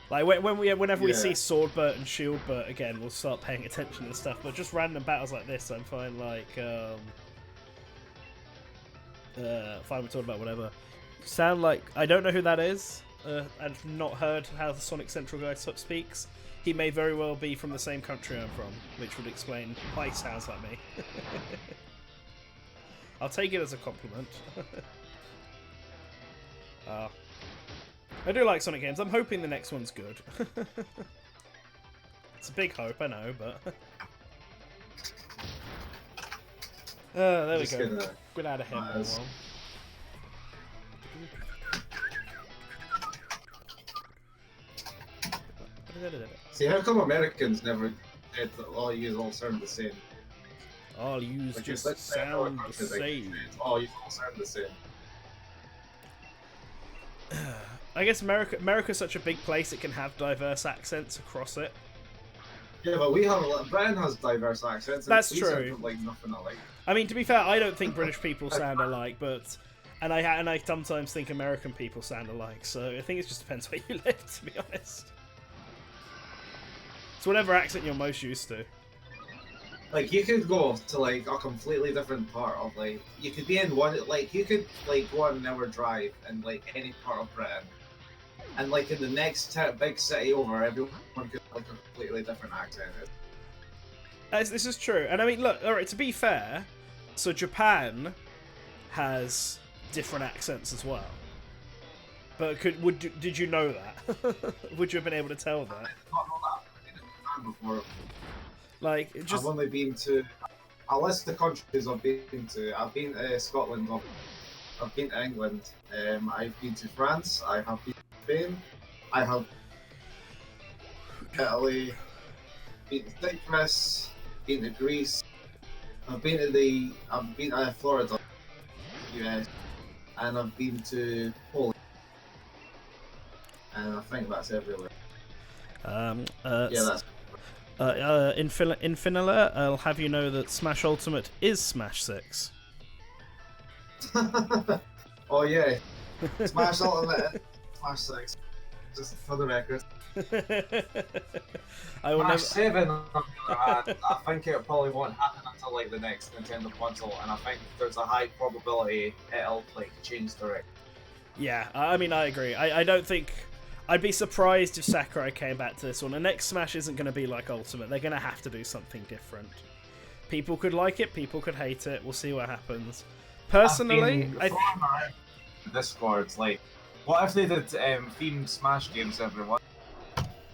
Like whenever we see Swordbert and Shieldbert again, we'll start paying attention to stuff. But just random battles like this, I'm fine. Like, fine, we're talking about whatever. Sound like I don't know who that is. I've not heard how the Sonic Central guy speaks. He may very well be from the same country I'm from, which would explain why he sounds like me. I'll take it as a compliment. I do like Sonic games. I'm hoping the next one's good. It's a big hope, I know, but... there we go. Get out of here, Marvel. See, how come Americans never did all use all sound the same? All use Like, just sound the same. All use all sound the same. I guess America's such a big place, it can have diverse accents across it. Yeah, but we have Britain has diverse accents. That's and true. Sound like nothing alike. I mean, to be fair, I don't think British people sound alike, but and I sometimes think American people sound alike. So I think it just depends where you live, to be honest. It's whatever accent you're most used to. Like, you could go to like a completely different part of like, you could be in one, like you could like go on an hour drive in like any part of Britain, and like in the next big city over, everyone could have like a completely different accent. This is true, and I mean, look, all right. To be fair, so Japan has different accents as well. But did you know that? Would you have been able to tell that? I did not know that. I've been in Japan before. Like, just... I've only been to a list of countries I've been to. I've been to Scotland. I've been to England. I've been to France. I have been to Spain. I have Italy. Been to Cyprus. Been to Greece. I've been to Florida, US, and I've been to Poland. And I think that's everywhere. Yeah, that's. Infinilla, I'll have you know that Smash Ultimate is Smash 6. Oh yeah, Smash Ultimate, Smash 6. Just for the record. Smash 7, on the other hand, I think it probably won't happen until like the next Nintendo console, and I think there's a high probability it'll like change direction. Yeah, I mean, I agree. I don't think... I'd be surprised if Sakurai came back to this one. The next Smash isn't going to be like Ultimate. They're going to have to do something different. People could like it, people could hate it. We'll see what happens. Personally, I've been throwing around Discord, like, what if they did themed Smash games, everyone?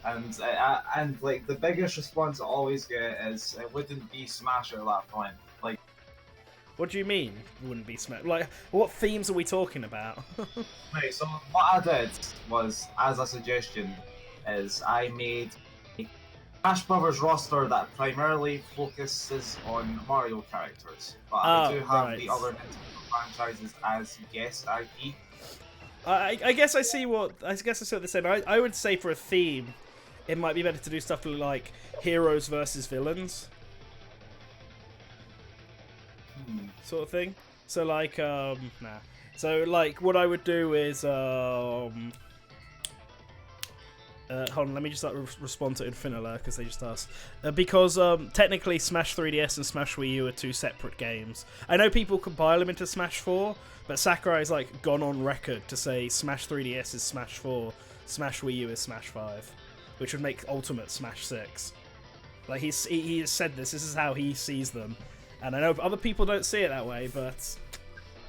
And like the biggest response I always get is it wouldn't be Smash at that point. Like, what do you mean? Wouldn't be Smash? Like, what themes are we talking about? right, so what I did was, as a suggestion, is I made a Smash Brothers roster that primarily focuses on Mario characters, but I do have the other Nintendo franchises as guest IP. I guess I see what they're saying. I would say for a theme, it might be better to do stuff like heroes versus villains, sort of thing. So like, So like, what I would do is, hold on, let me just respond to Infinila because they just asked. Because technically, Smash 3DS and Smash Wii U are two separate games. I know people compile them into Smash 4, but Sakurai's like gone on record to say Smash 3DS is Smash 4, Smash Wii U is Smash 5, which would make Ultimate Smash 6. Like he has said this is how he sees them, and I know other people don't see it that way, but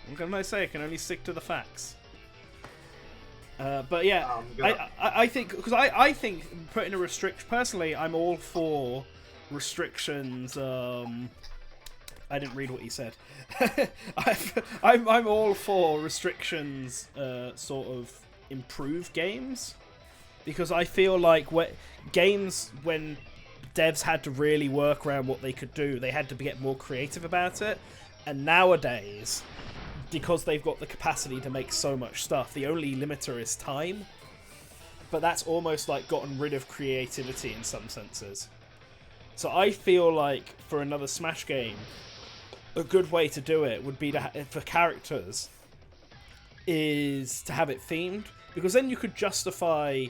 what can I say? I can only stick to the facts. But yeah, I think because I think putting a restriction. Personally, I'm all for restrictions. I didn't read what he said. I'm all for restrictions. Sort of improve games, because I feel like games when devs had to really work around what they could do, they had to get more creative about it, and nowadays, because they've got the capacity to make so much stuff, the only limiter is time. But that's almost like gotten rid of creativity in some senses. So I feel like for another Smash game, a good way to do it would be to for characters is to have it themed, because then you could justify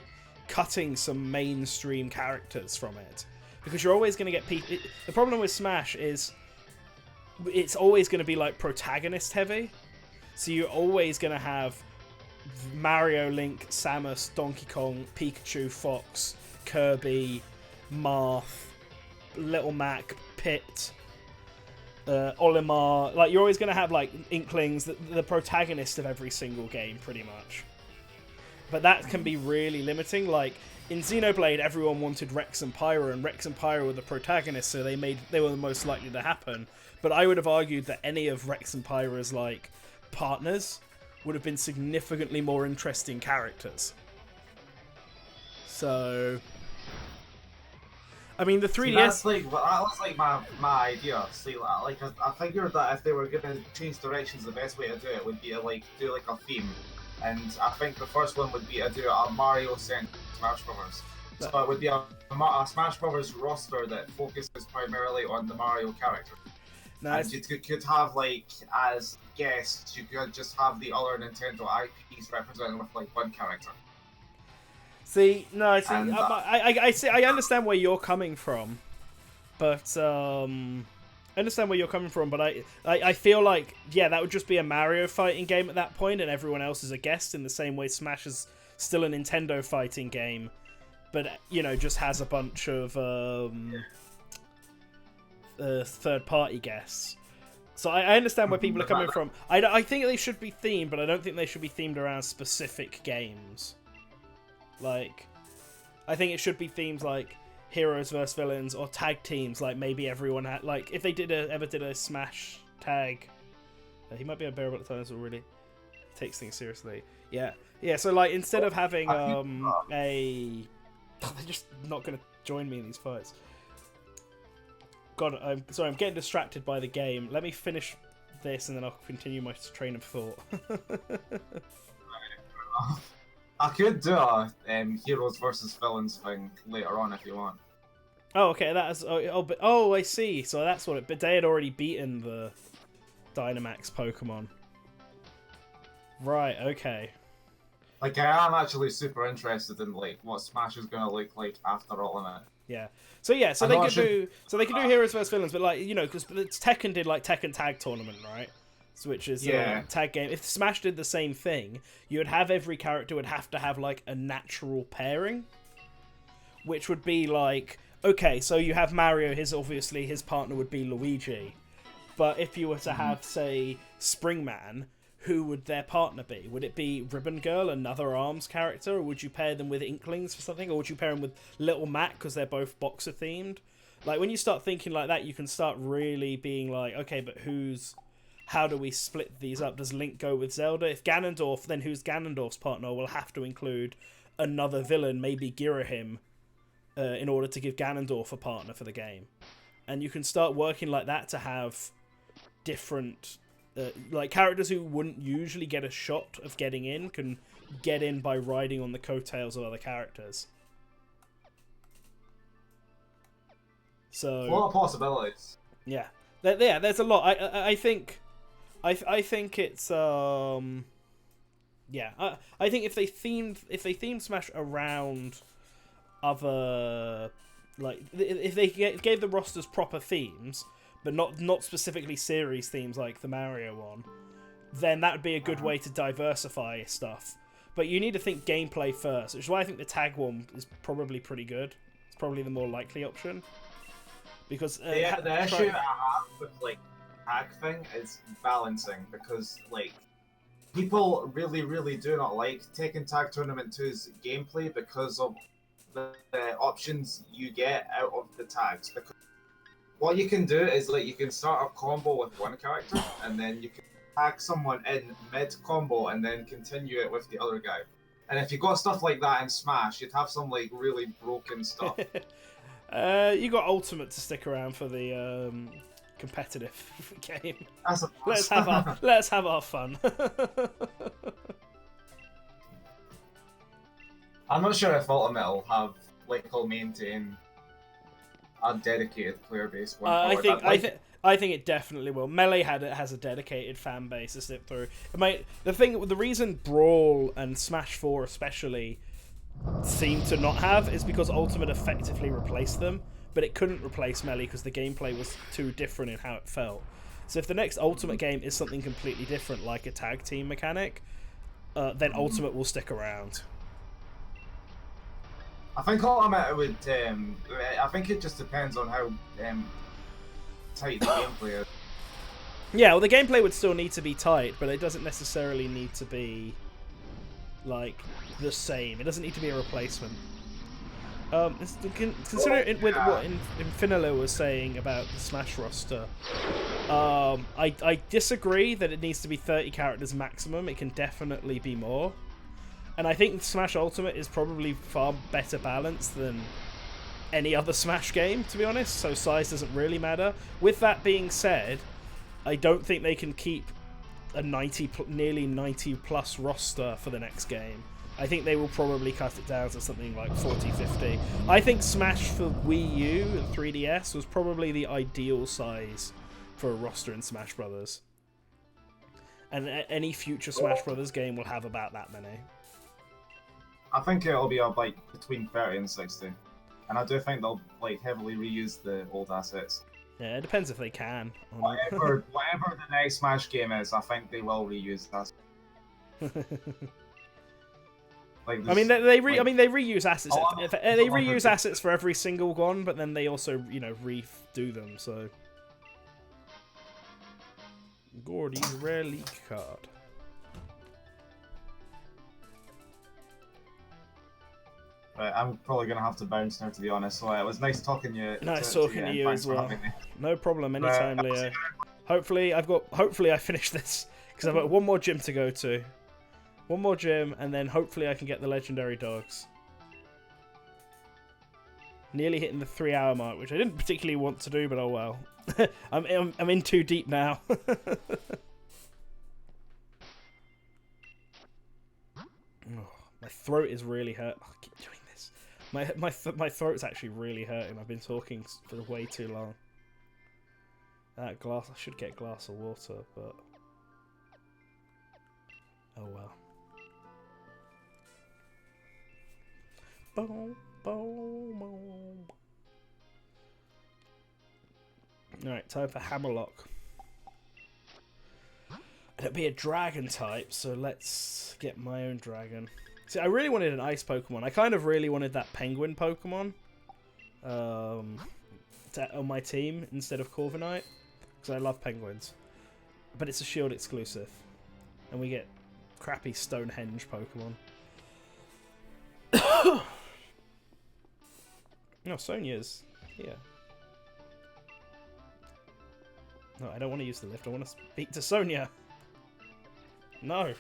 cutting some mainstream characters from it, because you're always going to get people. The problem with Smash is it's always going to be like protagonist heavy. So you're always going to have Mario, Link, Samus, Donkey Kong, Pikachu, Fox, Kirby, Marth, Little Mac, Pit, Olimar. Like, you're always going to have like Inklings, the protagonist of every single game, pretty much. But that can be really limiting. Like in Xenoblade, everyone wanted Rex and Pyra, and Rex and Pyra were the protagonists, so they were the most likely to happen. But I would have argued that any of Rex and Pyra's like partners would have been significantly more interesting characters. So, I mean, the 3DS. That was like my idea. See, like I figured that if they were going to change directions, the best way to do it would be to like do like a theme, and I think the first one would be to do a Mario-centered Smash Brothers. So it would be a Smash Brothers roster that focuses primarily on the Mario character. Nice. And you could have, like, as guests, you could just have the other Nintendo IPs represented with, like, one character. See, no, see, I understand where you're coming from, but, I feel like, yeah, that would just be a Mario fighting game at that point, and everyone else is a guest, in the same way Smash is still a Nintendo fighting game, but, you know, just has a bunch of, third-party guests. So I understand where people are coming from. I think they should be themed, but I don't think they should be themed around specific games. Like, I think it should be themes like heroes versus villains, or tag teams. Like maybe everyone had, like, if they ever did a Smash tag. He might be unbearable at times already. He takes things seriously. Yeah. So like instead of having they're just not gonna join me in these fights. God, I'm sorry, I'm getting distracted by the game. Let me finish this and then I'll continue my train of thought. I could do a heroes versus villains thing later on if you want. Oh, okay, that is. Oh, I see. So that's what it. But they had already beaten the Dynamax Pokemon. Right. Okay. Like, I am actually super interested in like what Smash is gonna look like after all of it. Yeah. So they could do heroes versus villains, but like, you know, because Tekken did like Tekken Tag Tournament, right? So, which is a tag game. If Smash did the same thing, you would have every character would have to have like a natural pairing, which would be like, okay, so you have Mario. His partner would be Luigi, But if you were to have, say, Springman, who would their partner be? Would it be Ribbon Girl, another ARMS character, or would you pair them with Inklings for something, or would you pair them with Little Mac because they're both boxer themed? Like, when you start thinking like that, you can start really being like, okay, but how do we split these up? Does Link go with Zelda? If Ganondorf, then who's Ganondorf's partner? We'll have to include another villain, maybe Girahim, in order to give Ganondorf a partner for the game. And you can start working like that to have different... like characters who wouldn't usually get a shot of getting in can get in by riding on the coattails of other characters. So a lot of possibilities. Yeah, there's a lot. I think it's yeah. I think if they themed Smash around other, like, if they gave the rosters proper themes, but not specifically series themes like the Mario one, then that would be a good way to diversify stuff. But you need to think gameplay first, which is why I think the tag one is probably pretty good. It's probably the more likely option. Because the issue I have with like tag thing is balancing, because like people really do not like taking Tag Tournament 2's gameplay because of the options you get out of the tags. Because what you can do is like you can start a combo with one character and then you can tag someone in mid combo and then continue it with the other guy. And if you got stuff like that in Smash, you'd have some like really broken stuff. You got Ultimate to stick around for the competitive game. Let's have our fun. I'm not sure if Ultimate will have will maintain a dedicated player base. I think it definitely will. Melee has a dedicated fan base to slip through. The reason Brawl and Smash 4 especially seem to not have is because Ultimate effectively replaced them, but it couldn't replace Melee because the gameplay was too different in how it felt. So if the next Ultimate game is something completely different, like a tag team mechanic, then Ultimate will stick around. I think Ultimate would. I think it just depends on how tight the gameplay is. Yeah, well, the gameplay would still need to be tight, but it doesn't necessarily need to be like the same. It doesn't need to be a replacement. Considering with what Infinilo was saying about the Smash roster, I disagree that it needs to be 30 characters maximum. It can definitely be more. And I think Smash Ultimate is probably far better balanced than any other Smash game, to be honest, so size doesn't really matter. With that being said, I don't think they can keep a nearly 90 plus roster for the next game. I think they will probably cut it down to something like 40-50. I think Smash for Wii U and 3DS was probably the ideal size for a roster in Smash Brothers. And any future Smash Brothers game will have about that many. I think it'll be up like between 30 and 60. And I do think they'll like heavily reuse the old assets. Yeah, it depends if they can. Whatever the next Smash game is, I think they will reuse that. I mean, they reuse assets. They reuse assets for every single one, but then they also, redo them. So, Gordy's rare leak card. Right, I'm probably gonna have to bounce now, to be honest. So it was nice talking to you. Nice talking to you as well. No problem, anytime, Leo. Hopefully I finish this because I've got one more gym to go to. One more gym, and then hopefully I can get the legendary dogs. Nearly hitting the 3-hour mark, which I didn't particularly want to do, but oh well. I'm in too deep now. My throat is really hurt. I keep doing this. My throat's actually really hurting. I've been talking for way too long. That glass, I should get a glass of water, but oh well. Boom, boom, boom. Alright, time for Hammerlock. It'll be a dragon type, so let's get my own dragon. See, I really wanted an ice Pokemon. I kind of really wanted that penguin Pokemon on my team instead of Corviknight. because I love penguins. But it's a Shield exclusive, and we get crappy Stonehenge Pokemon. No, Sonia's here. No, I don't want to use the lift. I want to speak to Sonia. No.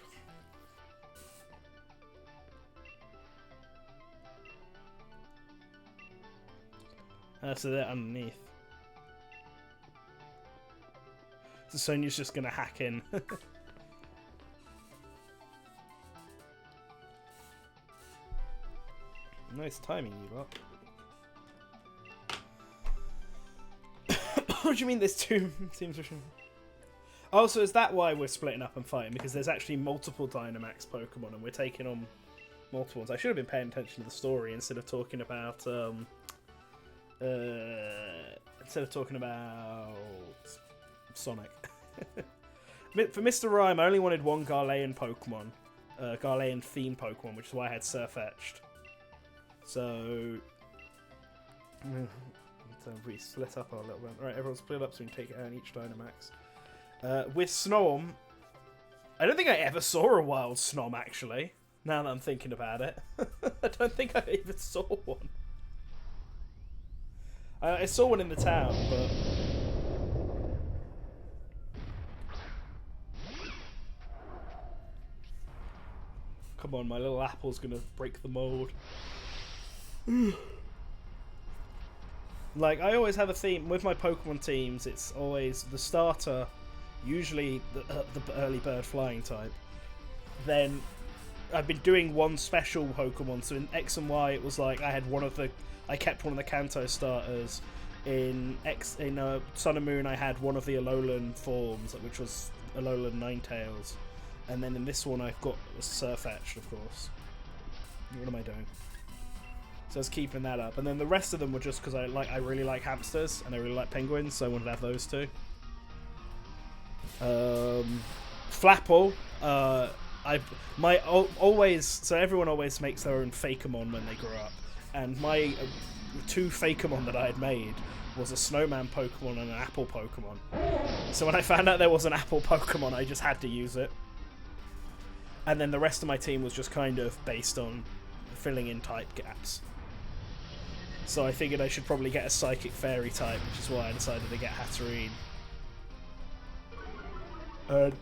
So they're underneath. So Sonia's just gonna hack in. Nice timing, you lot. What do you mean there's two teams? Oh, so is that why we're splitting up and fighting? Because there's actually multiple Dynamax Pokemon and we're taking on multiple ones. I should have been paying attention to the story instead of talking about Sonic. For Mr. Rhyme, I only wanted one Garlean Pokemon, Garlean themed Pokemon, which is why I had Surfetched. So we split up a little bit. Alright, everyone split up so we can take it out on each Dynamax. With Snom, I don't think I ever saw a wild Snom, actually, now that I'm thinking about it. I don't think I even saw one. I saw one in the town, but... Come on, my little apple's gonna break the mold. Like, I always have a theme with my Pokemon teams. It's always the starter, usually the early bird flying type. Then I've been doing one special Pokemon. So in X and Y, it was like I kept one of the Kanto starters. In Sun and Moon, I had one of the Alolan forms, which was Alolan Ninetales. And then in this one, I've got Surfetched, of course. What am I doing? So I was keeping that up, and then the rest of them were just because I really like hamsters and I really like penguins, so I wanted to have those two. Flapple, so everyone always makes their own Fakemon when they grow up, and my two Fakemon that I had made was a snowman Pokemon and an apple Pokemon. So when I found out there was an apple Pokemon, I just had to use it. And then the rest of my team was just kind of based on filling in type gaps. So I figured I should probably get a Psychic Fairy type, which is why I decided to get Hatterene. And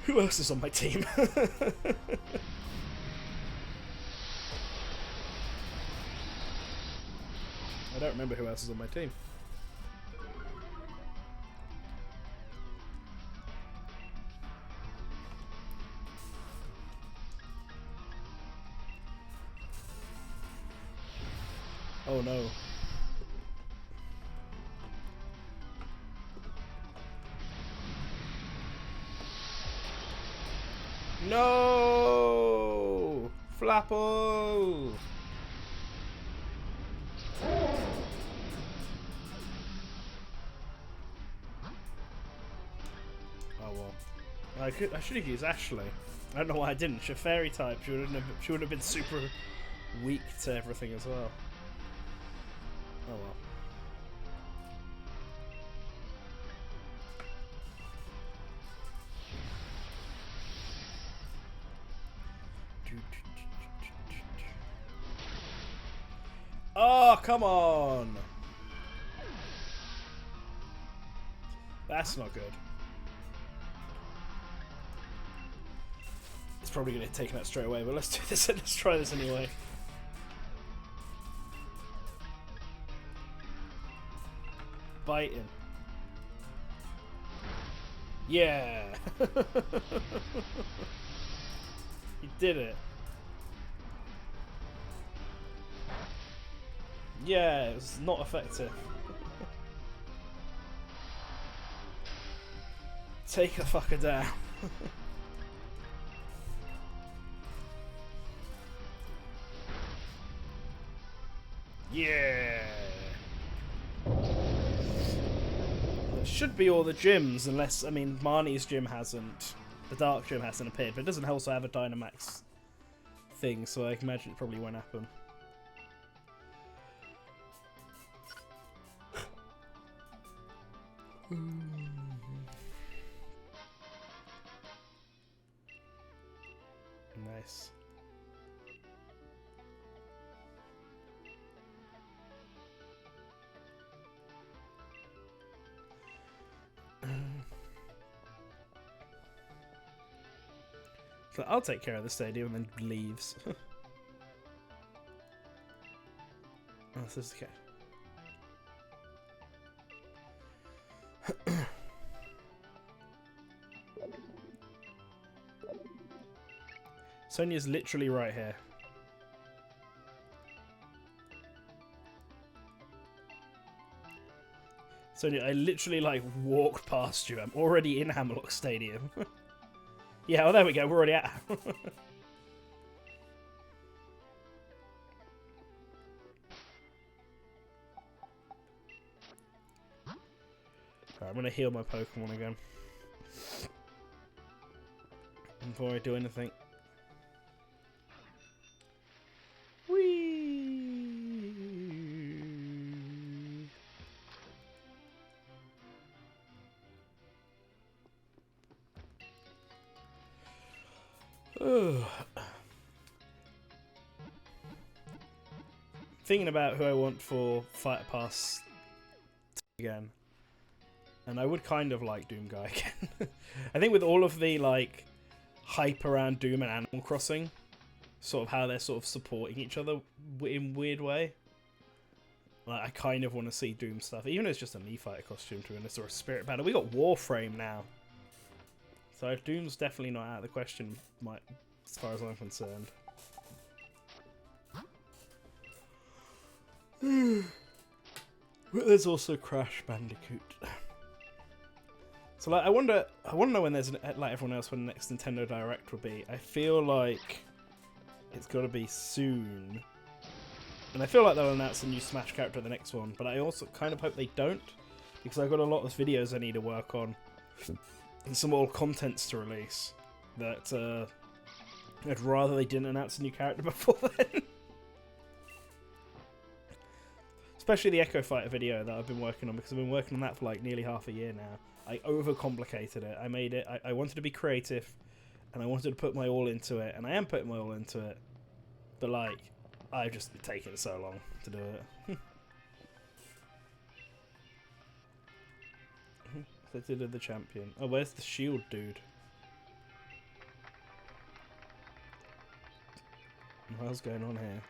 who else is on my team? I don't remember who else is on my team. Oh no. No! Flapple! Oh well. I should have used Ashley. I don't know why I didn't. She's a fairy type. She would have been super weak to everything as well. Oh well. Oh, come on! That's not good. It's probably going to get taken out straight away, but let's do this. Let's try this anyway. Biting. Yeah! You did it. Yeah, it was not effective. Take a fucker down. Yeah! It should be all the gyms, unless, I mean, Marnie's gym hasn't. The Dark Gym hasn't appeared, but it doesn't also have a Dynamax thing, so I can imagine it probably won't happen. Nice. So I'll take care of the stadium and then leaves. Oh, this is okay. Sonia's literally right here. Sonia, I literally like walked past you. I'm already in Hammerlock Stadium. Yeah, well there we go. We're already at. Right, I'm gonna heal my Pokemon again before I do anything. Whee! Thinking about who I want for Fighter Pass again. And I would kind of like Doom Guy again. I think with all of the like hype around Doom and Animal Crossing, sort of how they're sort of supporting each other in weird way. Like I kind of want to see Doom stuff, even if it's just a Mii Fighter costume to this or a Spirit Battle. We got Warframe now, so Doom's definitely not out of the question, as far as I'm concerned. But there's also Crash Bandicoot. So like, I want to know when there's like everyone else when the next Nintendo Direct will be. I feel like it's got to be soon, and I feel like they'll announce a new Smash character at the next one. But I also kind of hope they don't, because I've got a lot of videos I need to work on and some old contents to release that I'd rather they didn't announce a new character before then. Especially the Echo Fighter video that I've been working on, because I've been working on that for like nearly half a year now. I overcomplicated it. I made it. I wanted to be creative, and I wanted to put my all into it, and I am putting my all into it. But like, I've just taken so long to do it. Considered the champion. Oh, where's the shield dude? What's going on here?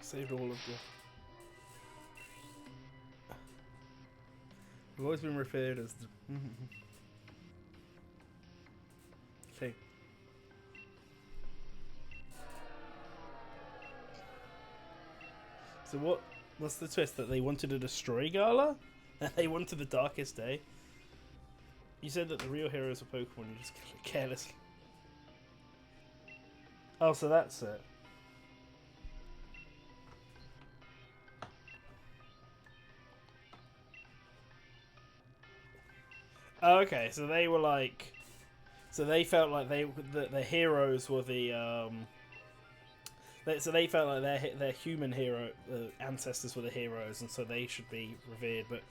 Saved all of the... We've always been referred as the... Okay. So what's the twist? That they wanted to destroy Gala? They wanted the darkest day? You said that the real heroes of Pokemon, you just careless. Oh, so that's it. Oh, okay, so they were like... So they felt like the heroes were the... So they felt like their human hero ancestors were the heroes, and so they should be revered. But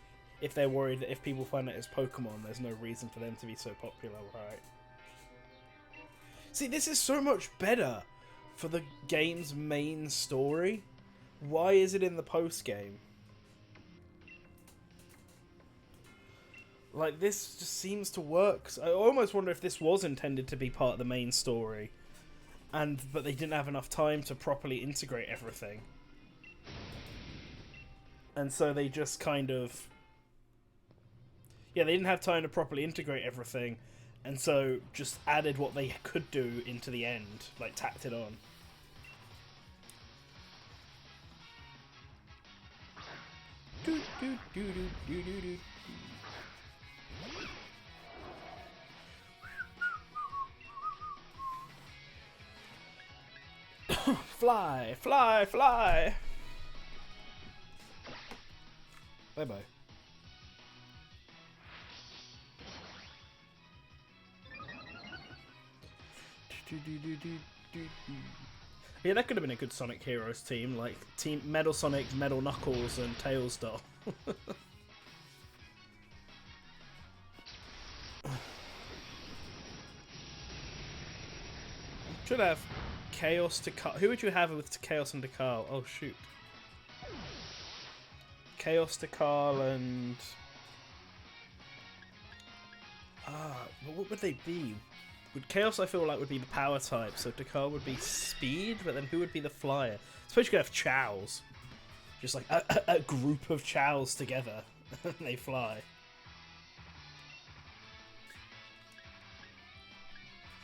if they're worried that if people find it as Pokemon, there's no reason for them to be so popular, right? See, this is so much better for the game's main story. Why is it in the post-game? Like, this just seems to work. I almost wonder if this was intended to be part of the main story, but they didn't have enough time to properly integrate everything. And so they just kind of... Yeah, they didn't have time to properly integrate everything, and so just added what they could do into the end, like tacked it on. Fly, fly, fly! Bye-bye. Yeah, that could have been a good Sonic Heroes team, like Team Metal Sonic, Metal Knuckles, and Tails Doll. Should have Chaos to Carl. Who would you have with Chaos and Carl? Oh shoot. Chaos to Carl and what would they be? Would Chaos, I feel like, would be the power type, so Takar would be speed, but then who would be the flyer? I suppose you could have Chows. Just like a group of Chows together, and they fly.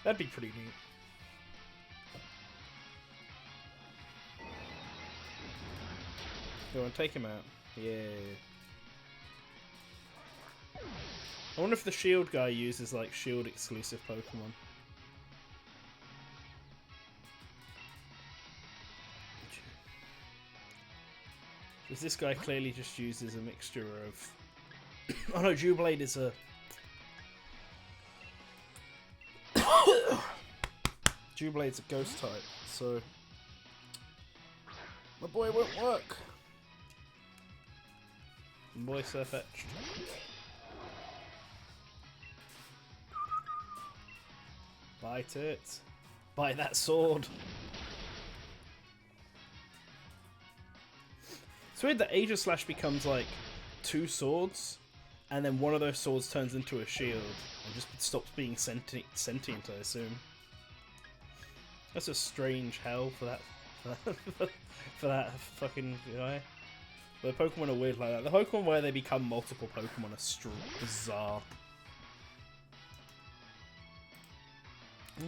That'd be pretty neat. Go on, take him out. Yeah. I wonder if the shield guy uses like shield exclusive Pokemon. Because this guy clearly just uses a mixture of... oh no, Jublade is a... Jublade's a ghost type, so... my boy won't work. My boy Surfetched. Bite it. Bite that sword. It's weird that Aegislash becomes like 2 swords, and then one of those swords turns into a shield, and just stops being sentient, I assume. That's a strange hell for that for that fucking guy. The Pokemon are weird like that. The Pokemon where they become multiple Pokemon are bizarre. It's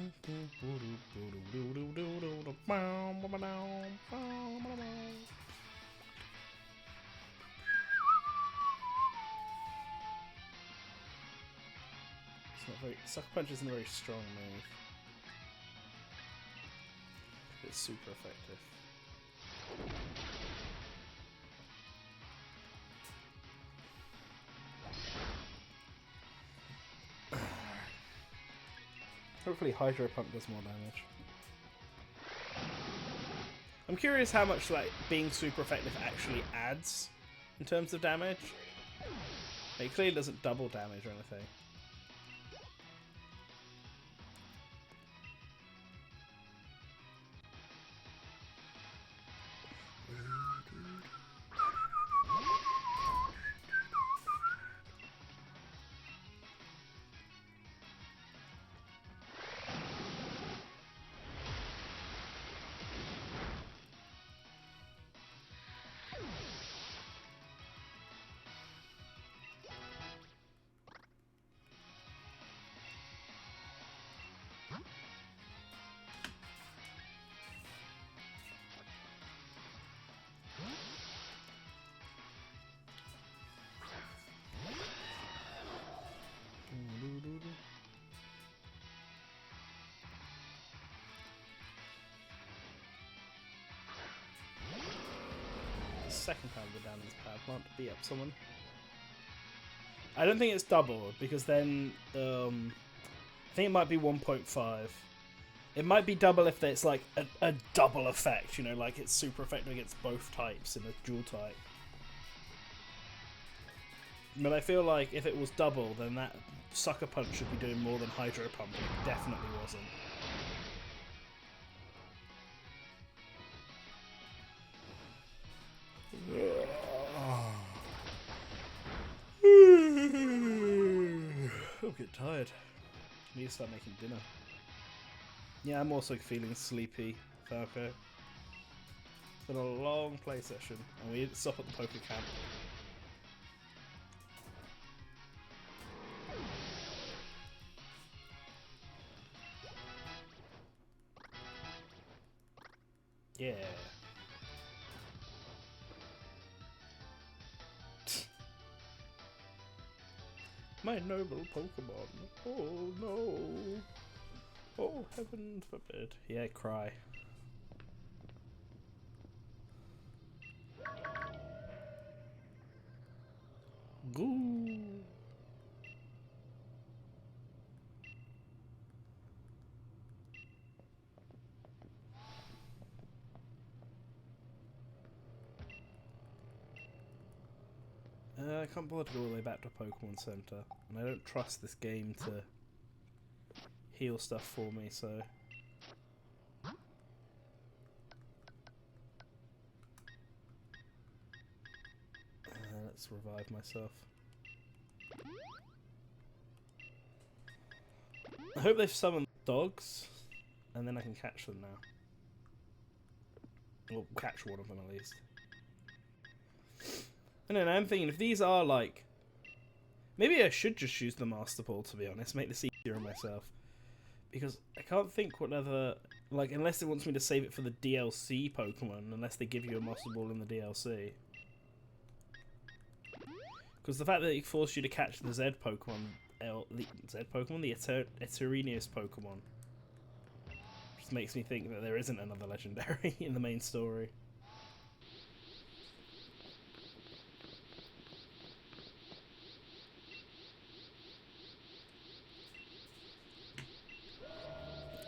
not very... Sucker Punch isn't a very strong move. It's super effective. Hopefully Hydro Pump does more damage. I'm curious how much like being super effective actually adds in terms of damage. It clearly doesn't double damage or anything. Second time with Dan's power plant to beat up someone. I don't think it's doubled because then I think it might be 1.5. It might be double if it's like a double effect, you know, like it's super effective against both types in a dual type. But I feel like if it was double, then that Sucker Punch should be doing more than Hydro Pump, and it definitely wasn't. I'm getting tired. Need to start making dinner. Yeah, I'm also feeling sleepy, Falco. It's been a long play session, and we stop at the poker camp. Yeah. My noble Pokemon. Oh no. Oh, heaven forbid. Yeah, cry. Goo. I can't bother to go all the way back to Pokemon Center, and I don't trust this game to heal stuff for me, so... let's revive myself. I hope they've summoned dogs, and then I can catch them now. Well, catch one of them at least. I don't know, I'm thinking if these are like... Maybe I should just use the Master Ball, to be honest, make this easier on myself. Because I can't think what other... Like, unless it wants me to save it for the DLC Pokemon, unless they give you a Master Ball in the DLC. Because the fact that it forced you to catch the Z Pokemon, the Eternius Pokemon, just makes me think that there isn't another legendary in the main story.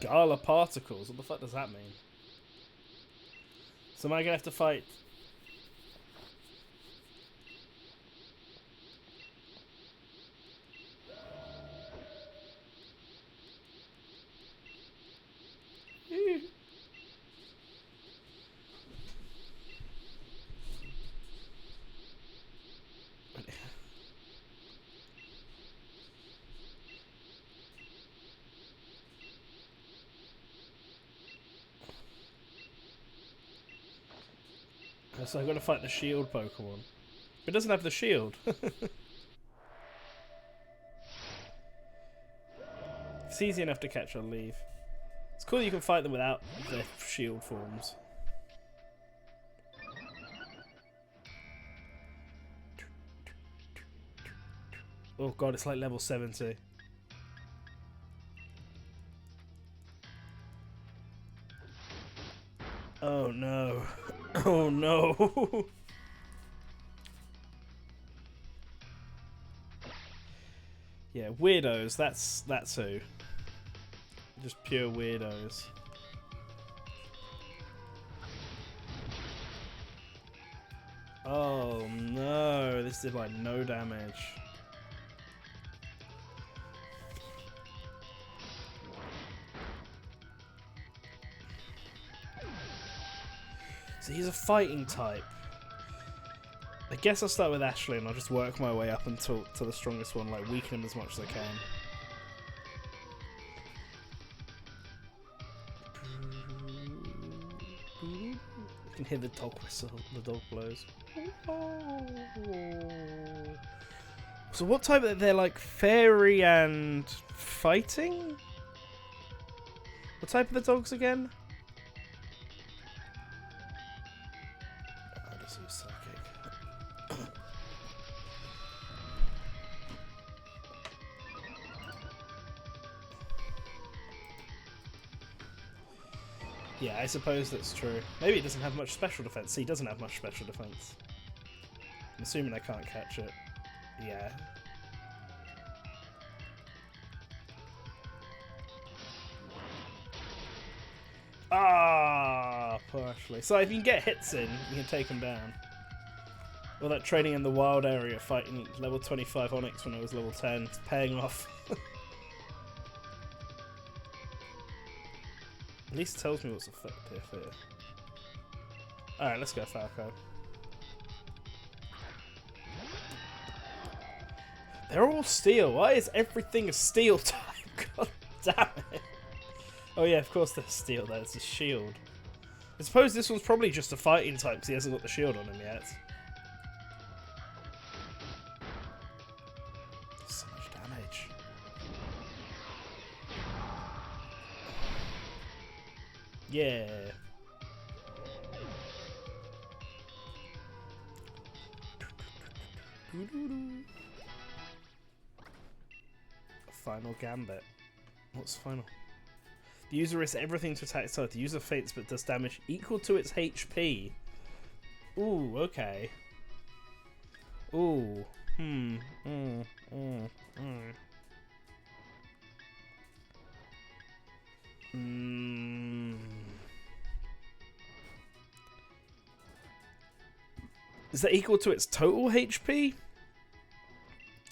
Gala Particles, what the fuck does that mean? So am I gonna have to fight... So I've got to fight the shield Pokemon. It doesn't have the shield. It's easy enough to catch or leave. It's cool you can fight them without their shield forms. Oh god, it's like level 70. Oh no. Oh no. Yeah, weirdos, that's who. Just pure weirdos. Oh no, this did like no damage. So he's a fighting type. I guess I'll start with Ashley and I'll just work my way up until to the strongest one, like weaken him as much as I can. You can hear the dog whistle, the dog blows. So what type are they're like fairy and fighting? What type are the dogs again? I'll just use psychic. Yeah, I suppose that's true. Maybe it doesn't have much special defense. See, it doesn't have much special defense. I'm assuming I can't catch it. Yeah. Ah, partially. So if you can get hits in, you can take them down. All that training in the wild area, fighting level 25 Onyx when I was level 10, it's paying off. At least it tells me what's effective here. Alright, let's go Falco. They're all steel. Why is everything a steel type? God damn it. Oh yeah, of course they're steel. That's his shield. I suppose this one's probably just a fighting type because he hasn't got the shield on him yet. So much damage. Yeah. Final Gambit. What's final? The user risks everything to attack itself. The user faints but does damage equal to its HP. Ooh, okay. Ooh. Is that equal to its total HP?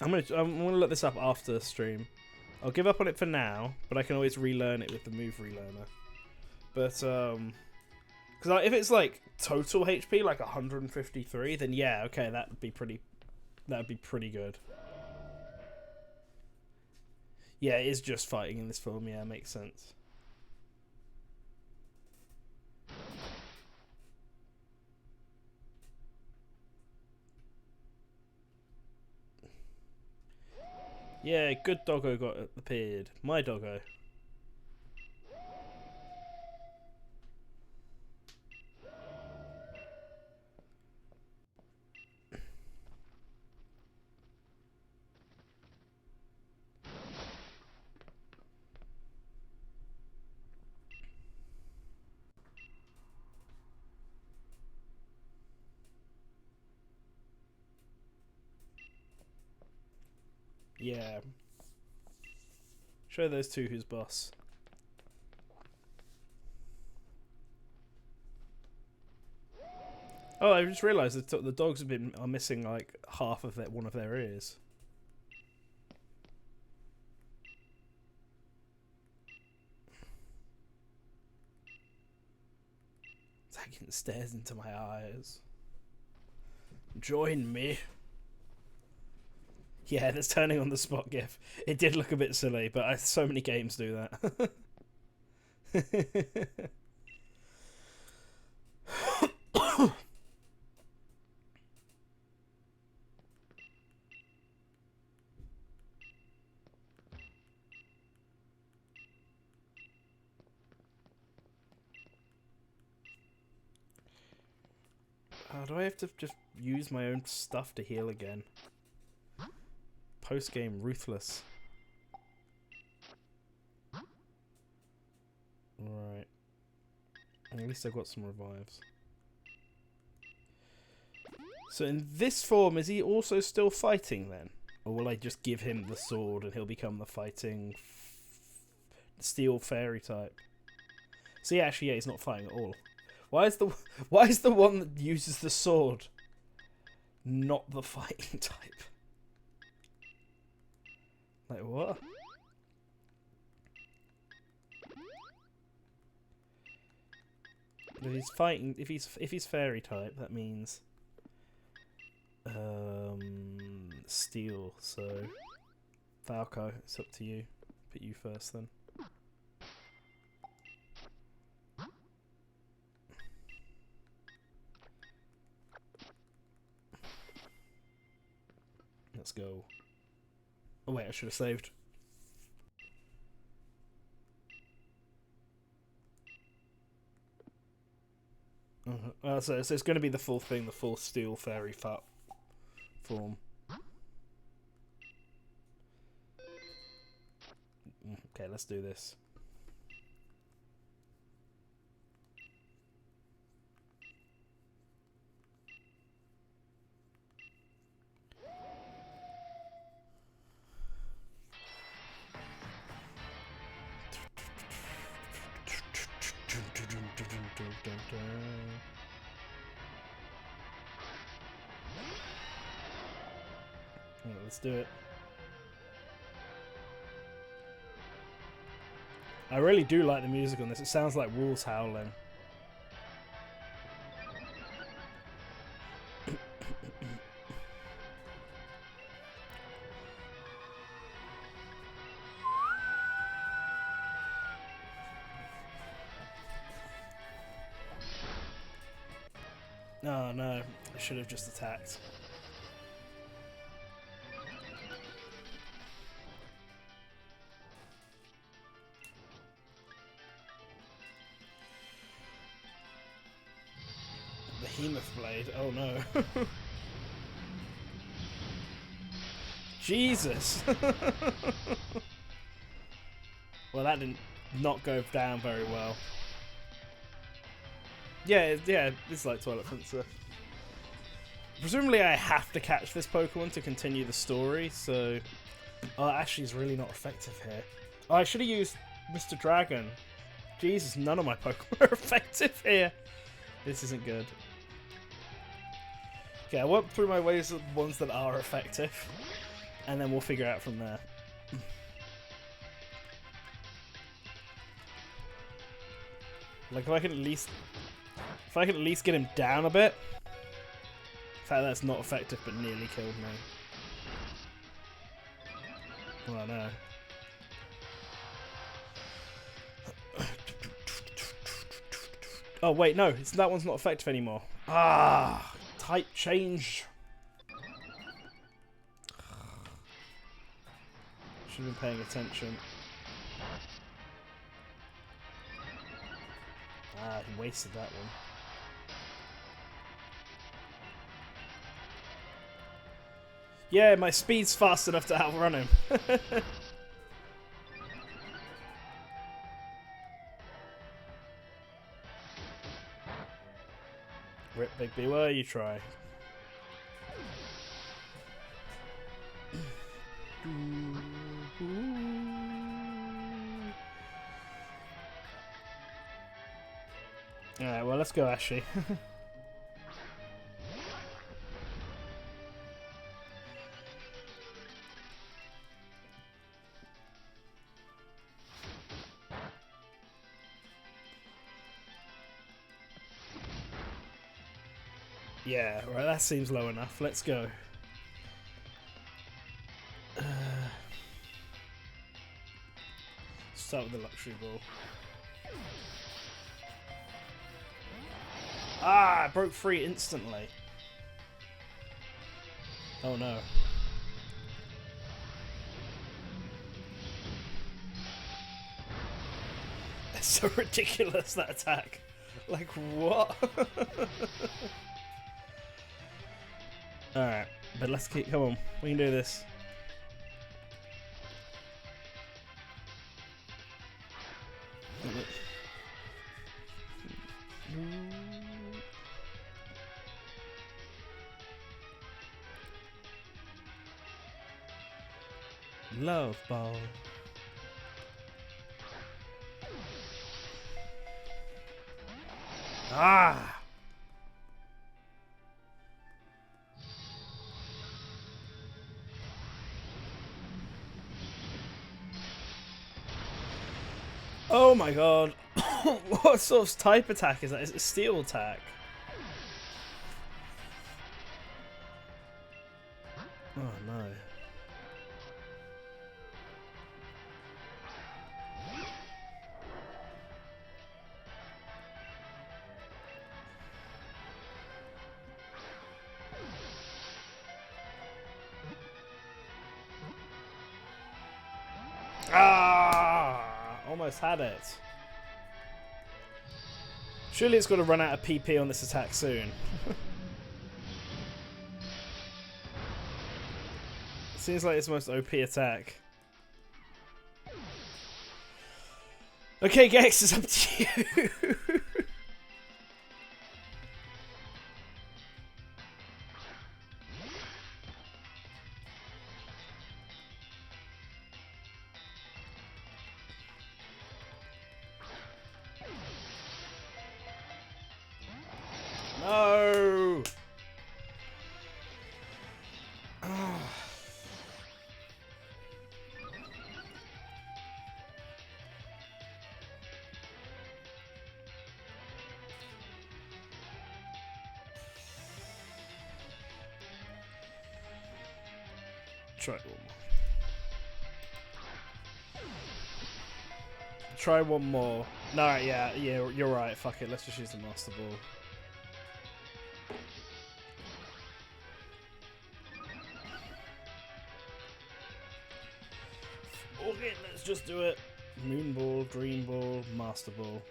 I'm gonna look this up after the stream. I'll give up on it for now, but I can always relearn it with the move relearner. But because if it's like total HP, like 153, then yeah, okay, that'd be pretty good. Yeah, it is just fighting in this film. Yeah, makes sense. Yeah, good doggo appeared. My doggo. Yeah. Show those two who's boss. Oh, I just realised that the dogs are missing like half of one of their ears. Zagan stares into my eyes. Join me. Yeah, that's turning on the spot gif. It did look a bit silly, but so many games do that. Do I have to just use my own stuff to heal again? Post-game ruthless. Right. At least I've got some revives. So in this form, is he also still fighting then? Or will I just give him the sword and he'll become the fighting steel fairy type? See, actually, yeah, he's not fighting at all. Why is the one that uses the sword not the fighting type? Like what? If he's fighting, if he's fairy type, that means steel. So Falco, it's up to you. Put you first then. Let's go. Oh wait, I should have saved. So it's going to be the full thing, the full steel fairy form. Okay, let's do this. Yeah, let's do it. I really do like the music on this. It sounds like wolves howling. Oh no, I should have just attacked. Behemoth blade, oh no. Jesus! Well, that did not go down very well. Yeah, it's like Toilet Fencer. Presumably I have to catch this Pokemon to continue the story, so... Oh, actually it's really not effective here. Oh, I should have used Mr. Dragon. Jesus, none of my Pokemon are effective here. This isn't good. Okay, I went through my ways of ones that are effective. and then we'll figure out from there. Like, if I can at least get him down a bit. In fact, that's not effective, but nearly killed me. Oh no. Oh wait, no, that one's not effective anymore. Ah, type change. Should have been paying attention. Ah, he wasted that one. Yeah, my speed's fast enough to outrun him. Rip Big B, where you try. Alright, well, let's go, Ashley. Yeah, right, that seems low enough. Let's go. Start with the luxury ball. Ah, I broke free instantly. Oh no. It's so ridiculous, that attack. Like, what? Alright, but let's keep. Come on, we can do this. Love ball. Ah! Oh my god. What sort of type attack is that? Is it a steel attack? Oh no. Ah! Almost had it. Surely it's got to run out of PP on this attack soon. Seems like it's the most OP attack. Okay, Gex, it's up to you. No! Try one more. Try one more. No, yeah, you're right. Fuck it. Let's just use the Master Ball. Okay, let's just do it. Moon Ball, Dream Ball, Master Ball.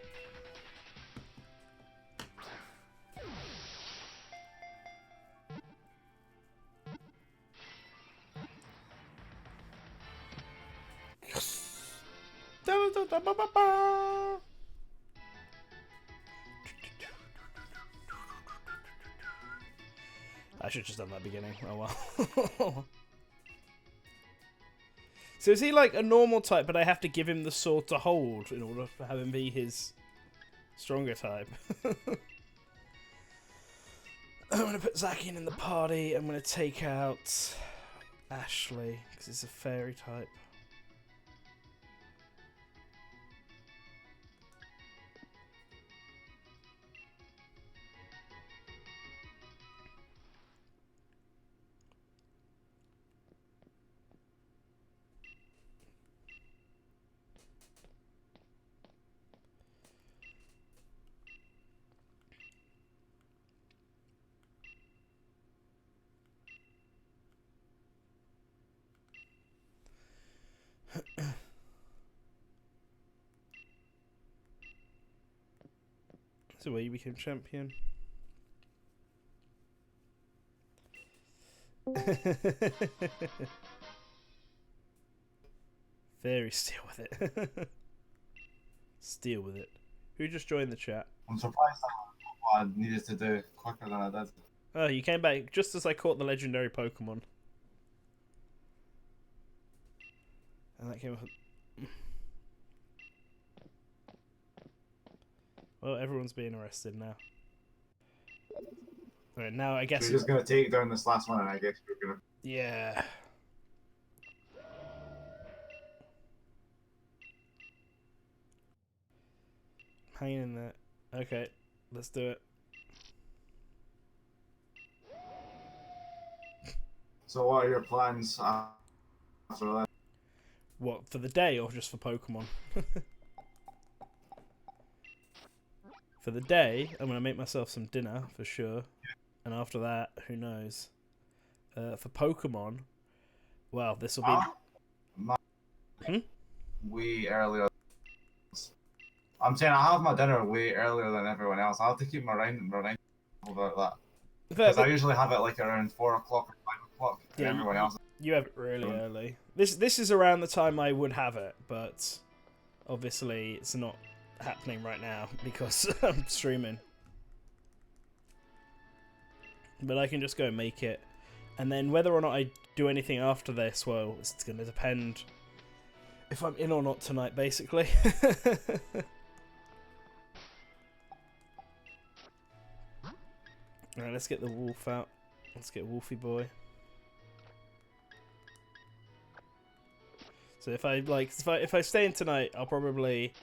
I should have just done that beginning. Oh well. So is he like a normal type, but I have to give him the sword to hold in order to have him be his stronger type? I'm going to put Zacian in the party. I'm going to take out Ashley, because it's a fairy type. So where you became champion. Very steal with it. Steal with it. Who just joined the chat? I'm surprised I needed to do quicker than I did. Oh, you came back just as I caught the legendary Pokemon. And that came up. Well, everyone's being arrested now. Alright, now I guess... So we're just going to take down this last one, and I guess we're going to... Yeah. Hang in there. Okay, let's do it. So what are your plans after that? What, for the day or just for Pokemon? For the day, I'm going to make myself some dinner, for sure. And after that, who knows? For Pokemon, well, this will be... Way earlier. I'm saying I have my dinner way earlier than everyone else. I have to keep my mind about that. Because I usually have it like around 4 o'clock or 5 o'clock, and everyone else... You have it really early. This is around the time I would have it, but obviously it's not happening right now because I'm streaming. But I can just go make it. And then whether or not I do anything after this, well, it's going to depend if I'm in or not tonight, basically. Alright, let's get the wolf out. Let's get Wolfie Boy. So if I stay in tonight, I'll probably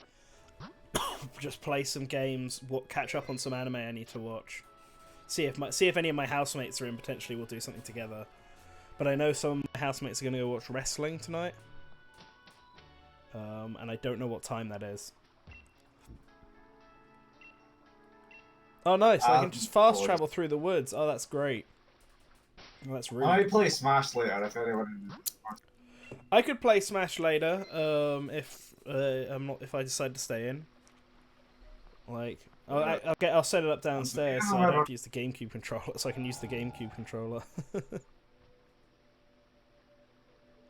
just play some games, catch up on some anime I need to watch. See if any of my housemates are in. Potentially, we'll do something together. But I know some of my housemates are going to go watch wrestling tonight, and I don't know what time that is. Oh, nice! I can just fast travel through the woods. Oh, that's great. Oh, that's really. I play Smash later if anyone. I could play Smash later. If I decide to stay in. Like, I'll set it up downstairs so I don't have to use the GameCube controller, so I can use the GameCube controller.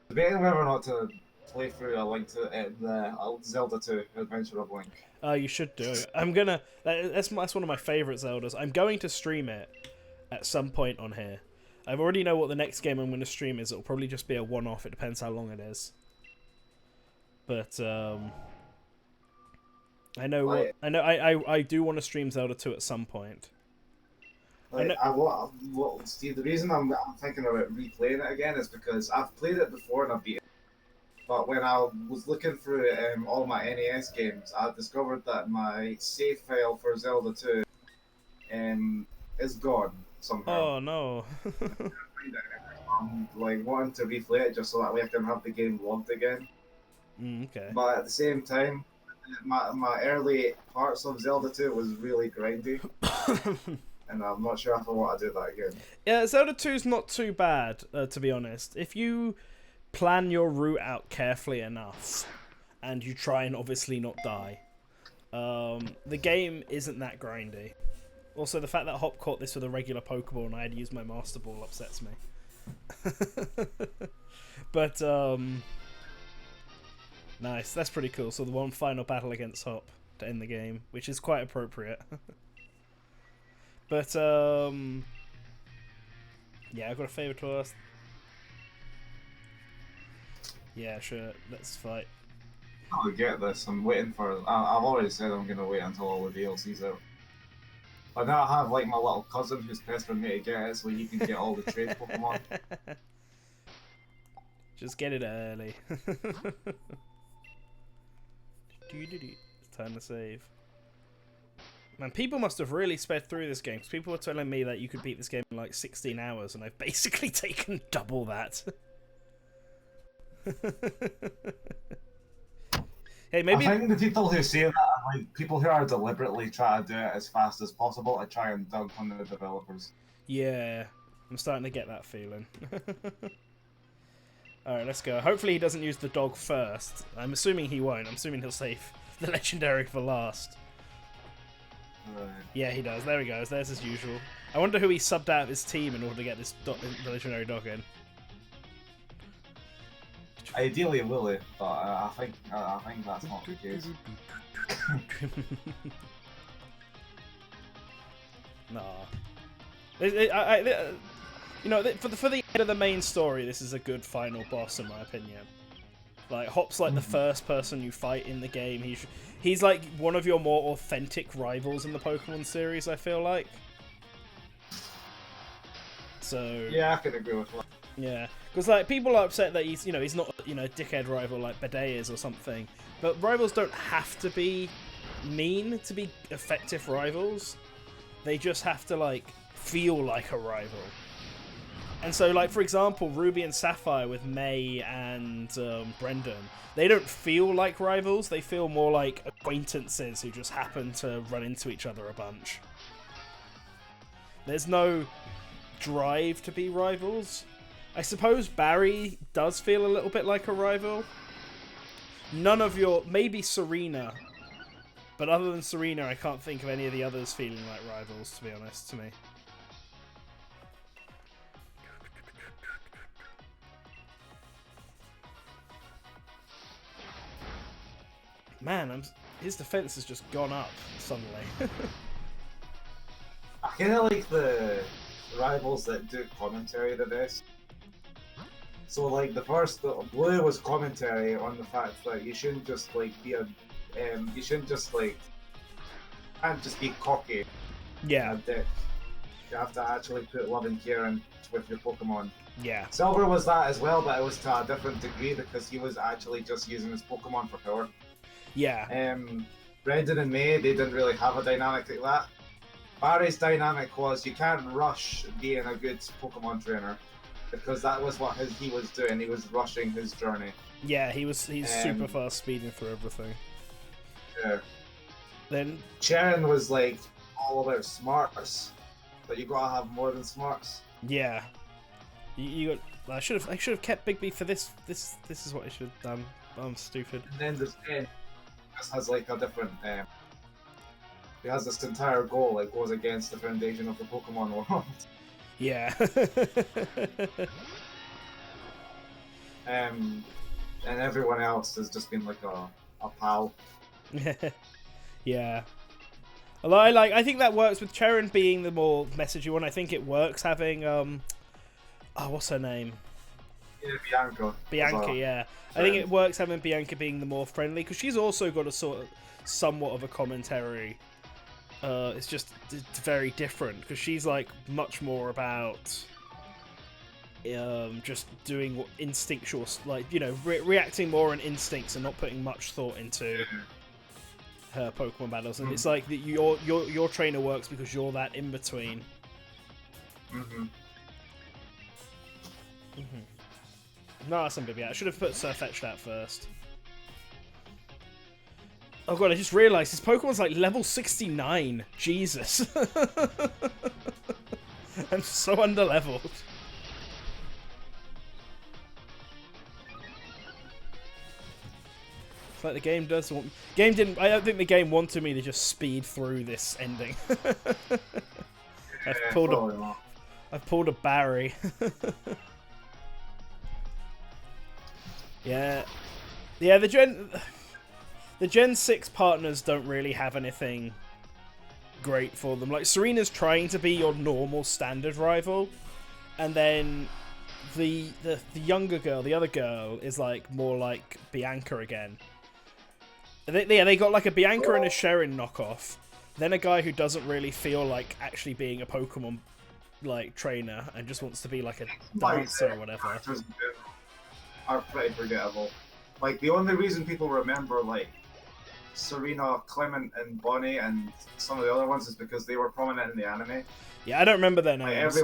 Debating whether or not to play through the Zelda 2 Adventure of Link. Oh, you should do it. I'm gonna. That's one of my favorite Zeldas. I'm going to stream it at some point on here. I already know what the next game I'm going to stream is. It'll probably just be a one-off. It depends how long it is. But I do want to stream Zelda 2 at some point. Steve, the reason I'm thinking about replaying it again is because I've played it before and I've beaten it. But when I was looking through all my NES games, I discovered that my save file for Zelda 2 is gone somehow. Oh no. I'm like wanting to replay it just so that way I can have the game logged again. Okay. But at the same time, my early parts of Zelda 2 was really grindy. And I'm not sure if I want to do that again. Yeah, Zelda 2 is not too bad, to be honest. If you plan your route out carefully enough, and you try and obviously not die, the game isn't that grindy. Also, the fact that Hop caught this with a regular Pokeball and I had to use my Master Ball upsets me. But, nice. That's pretty cool. So the one final battle against Hop to end the game, which is quite appropriate. But, yeah, I've got a favour to ask. Yeah, sure. Let's fight. I'll get this. I'm waiting for... I've already said I'm going to wait until all the DLC's out. But now I have, like, my little cousin who's pestering me to get it so he can get all the trade Pokemon. Just get it early. It's time to save. Man, people must have really sped through this game, because people were telling me that you could beat this game in like 16 hours, and I've basically taken double that. Hey, maybe... I think the people who say that are like people who are deliberately trying to do it as fast as possible to try and dunk on the developers. Yeah, I'm starting to get that feeling. Alright, let's go. Hopefully he doesn't use the dog first. I'm assuming he won't. I'm assuming he'll save the legendary for last. Right. Yeah, he does. There he goes. There's his usual. I wonder who he subbed out of his team in order to get this the legendary dog in. Ideally, Willie, but I think that's not the case. Nah. You know, for the end of the main story, this is a good final boss in my opinion. Like Hop's like the first person you fight in the game. He's like one of your more authentic rivals in the Pokemon series, I feel like. So yeah, I could agree with that. Yeah, because like people are upset that he's not a dickhead rival like Bidet is or something. But rivals don't have to be mean to be effective rivals. They just have to like feel like a rival. And so, like for example, Ruby and Sapphire with May and Brendan, they don't feel like rivals. They feel more like acquaintances who just happen to run into each other a bunch. There's no drive to be rivals. I suppose Barry does feel a little bit like a rival. Maybe Serena. But other than Serena, I can't think of any of the others feeling like rivals, to be honest, to me. Man, his defense has just gone up suddenly. I kind of like the rivals that do commentary the best. So like the Blue was commentary on the fact that you shouldn't just like you shouldn't just like can't just be cocky. Yeah. And dick. You have to actually put love and care in with your Pokemon. Yeah. Silver was that as well, but it was to a different degree because he was actually just using his Pokemon for power. Yeah. Brendan and May, they didn't really have a dynamic like that. Barry's dynamic was you can't rush being a good Pokemon trainer. Because that was what he was doing. He was rushing his journey. Yeah, he's super fast speeding through everything. Yeah. Then Sharon was like all about smarts, but you gotta have more than smarts. Yeah. You got. I should have kept Bigby for this. This is what I should have done. I'm stupid. And then this just has like a different. He has this entire goal that goes against the foundation of the Pokemon world. Yeah. And everyone else has just been like a pal. Yeah. Although I think that works with Charon being the more messagey one. I think it works having what's her name? Yeah, Bianca. Bianca, yeah. I think it works having Bianca being the more friendly because she's also got a somewhat of a commentary. It's very different because she's like much more about just doing instinctual, like reacting more on instincts and not putting much thought into her Pokemon battles. And it's like that your trainer works because you're that in between. No, that's something. I should have put Surfetch'd out first. Oh god, I just realised his Pokemon's like level 69. Jesus. I'm so underleveled. It's like the game does want... I don't think the game wanted me to just speed through this ending. I've pulled a Barry. Yeah. Yeah, the Gen 6 partners don't really have anything great for them. Like, Serena's trying to be your normal standard rival, and then the younger girl, the other girl, is like more like Bianca again. They got like a Bianca and a Sharon knockoff, then a guy who doesn't really feel like actually being a Pokemon like trainer and just wants to be like a dancer or whatever. are pretty forgettable. Like, the only reason people remember, like, Serena, Clement, and Bonnie, and some of the other ones is because they were prominent in the anime. Yeah, I don't remember their Like, names.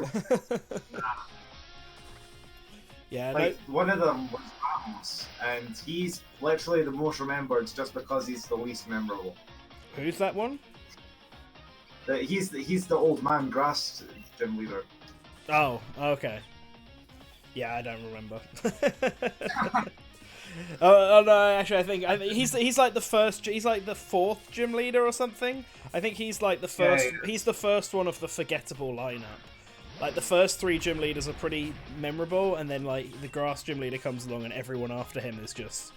Yeah, like, one of them was Ramos, and he's literally the most remembered just because he's the least memorable. Who's that one? He's the old man grass gym leader. Oh, okay. Yeah, I don't remember. Oh no, actually, I think he's like the first. He's like the fourth gym leader or something. I think he's like the first. Yeah. He's the first one of the forgettable lineup. Like the first three gym leaders are pretty memorable, and then like the grass gym leader comes along, and everyone after him is just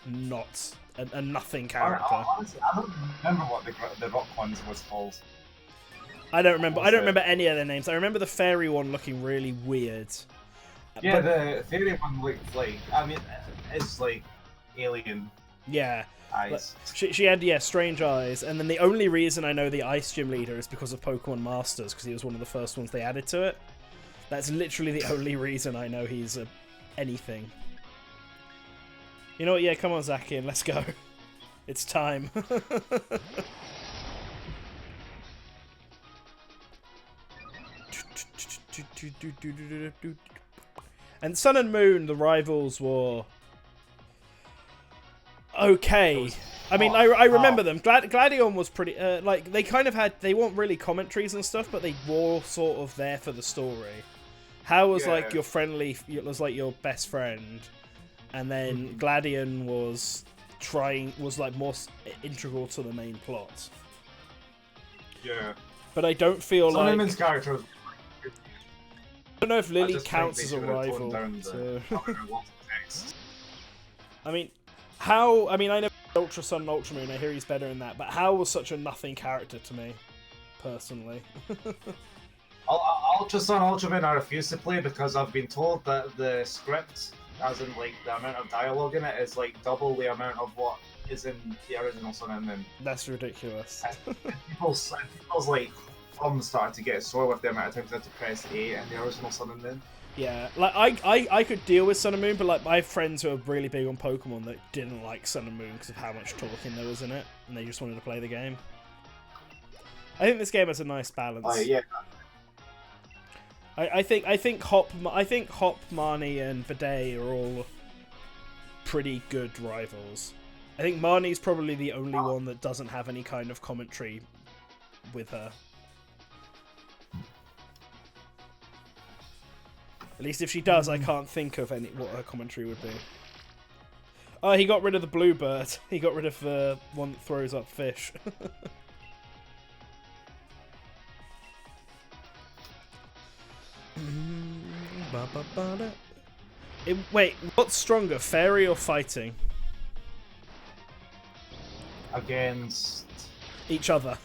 not a nothing character. Honestly, I don't remember what the rock ones was called. I don't remember. I don't remember any of their names. I remember the fairy one looking really weird. Yeah, the fairy one looked like. I mean, it's like alien. Yeah. Eyes. She had, strange eyes, and then the only reason I know the Ice Gym Leader is because of Pokemon Masters, because he was one of the first ones they added to it. That's literally the only reason I know he's anything. You know what, yeah, come on Zacian, let's go. It's time. And Sun and Moon, the rivals were... okay. I mean, I remember them. Gladion was pretty, like, they kind of had, they weren't really commentaries and stuff, but they were sort of there for the story. How was, like, your friendly, it was, like, your best friend, and then Gladion was like, more integral to the main plot. Yeah. But I don't feel like... Solomon's character was... I don't know if Lily counts as a rival. I mean... how... I mean, I know Ultra Sun and Ultra Moon, I hear he's better in that, but how was such a nothing character to me, personally? Ultra Sun, Ultra Moon I refuse to play because I've been told that the script, as in like the amount of dialogue in it, is like double the amount of what is in the original Sun and Moon. That's ridiculous. And people's like thumbs started to get sore with the amount of times they had to press A in the original Sun and Moon. Yeah, like I could deal with Sun and Moon, but like I have friends who are really big on Pokemon that didn't like Sun and Moon because of how much talking there was in it, and they just wanted to play the game. I think this game has a nice balance. Yeah. I think Hop, Marnie, and Bidet are all pretty good rivals. I think Marnie's probably the only one that doesn't have any kind of commentary with her. At least if she does, I can't think of what her commentary would be. Oh, he got rid of the bluebird. He got rid of the one that throws up fish. Wait, what's stronger, fairy or fighting? Against... each other.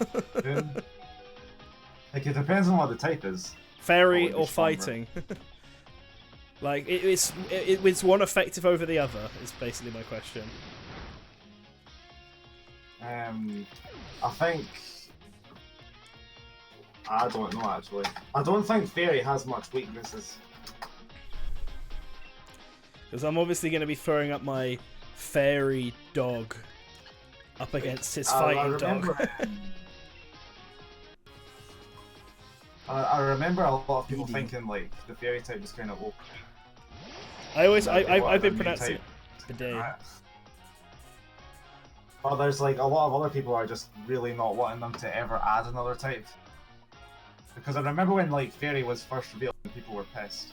Like, it depends on what the type is. Fairy or fighting? Like, it's one effective over the other, is basically my question. I think... I don't know, actually. I don't think Fairy has much weaknesses. Because I'm obviously going to be throwing up my fairy dog up against his fighting dog. I remember a lot of people thinking, like, the Fairy type was kind of OP. I've been pronouncing it Bidet. But there's like a lot of other people are just really not wanting them to ever add another type. Because I remember when like Fairy was first revealed and people were pissed.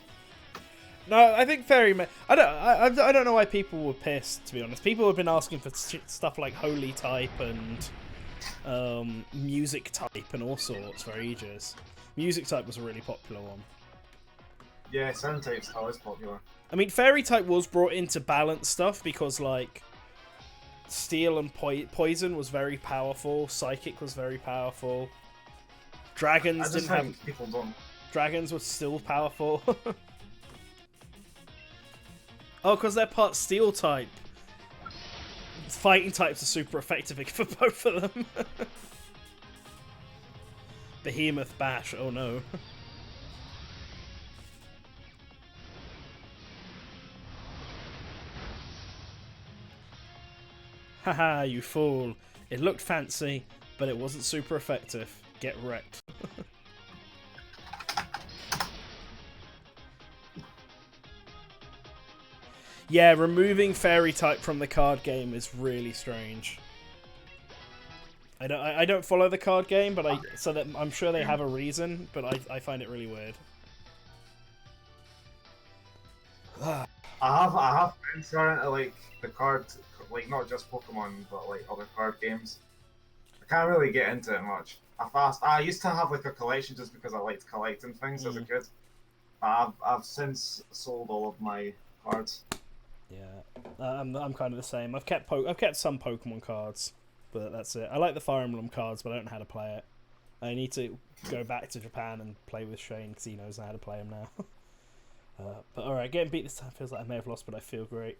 No, I think Fairy... I don't know why people were pissed, to be honest. People have been asking for stuff like Holy type and Music type and all sorts for ages. Music type was a really popular one. Yeah, Sound type's still is popular. I mean, Fairy type was brought in to balance stuff because, like, Steel and Poison was very powerful. Psychic was very powerful. Dragons didn't have... people don't... Dragons were still powerful. Oh, because they're part Steel type. Fighting types are super effective for both of them. Behemoth Bash, oh no. Haha, you fool. It looked fancy, but it wasn't super effective. Get wrecked. Yeah, removing fairy type from the card game is really strange. I don't follow the card game, but I'm sure they have a reason, but I find it really weird. I have friends who are into like the card, like not just Pokemon, but like other card games. I can't really get into it much. I used to have like a collection just because I liked collecting things as a kid. I've since sold all of my cards. Yeah, I'm kind of the same. I've kept some Pokemon cards, but that's it. I like the Fire Emblem cards, but I don't know how to play it. I need to go back to Japan and play with Shane because he knows how to play them now. But alright, getting beat this time feels like I may have lost, but I feel great.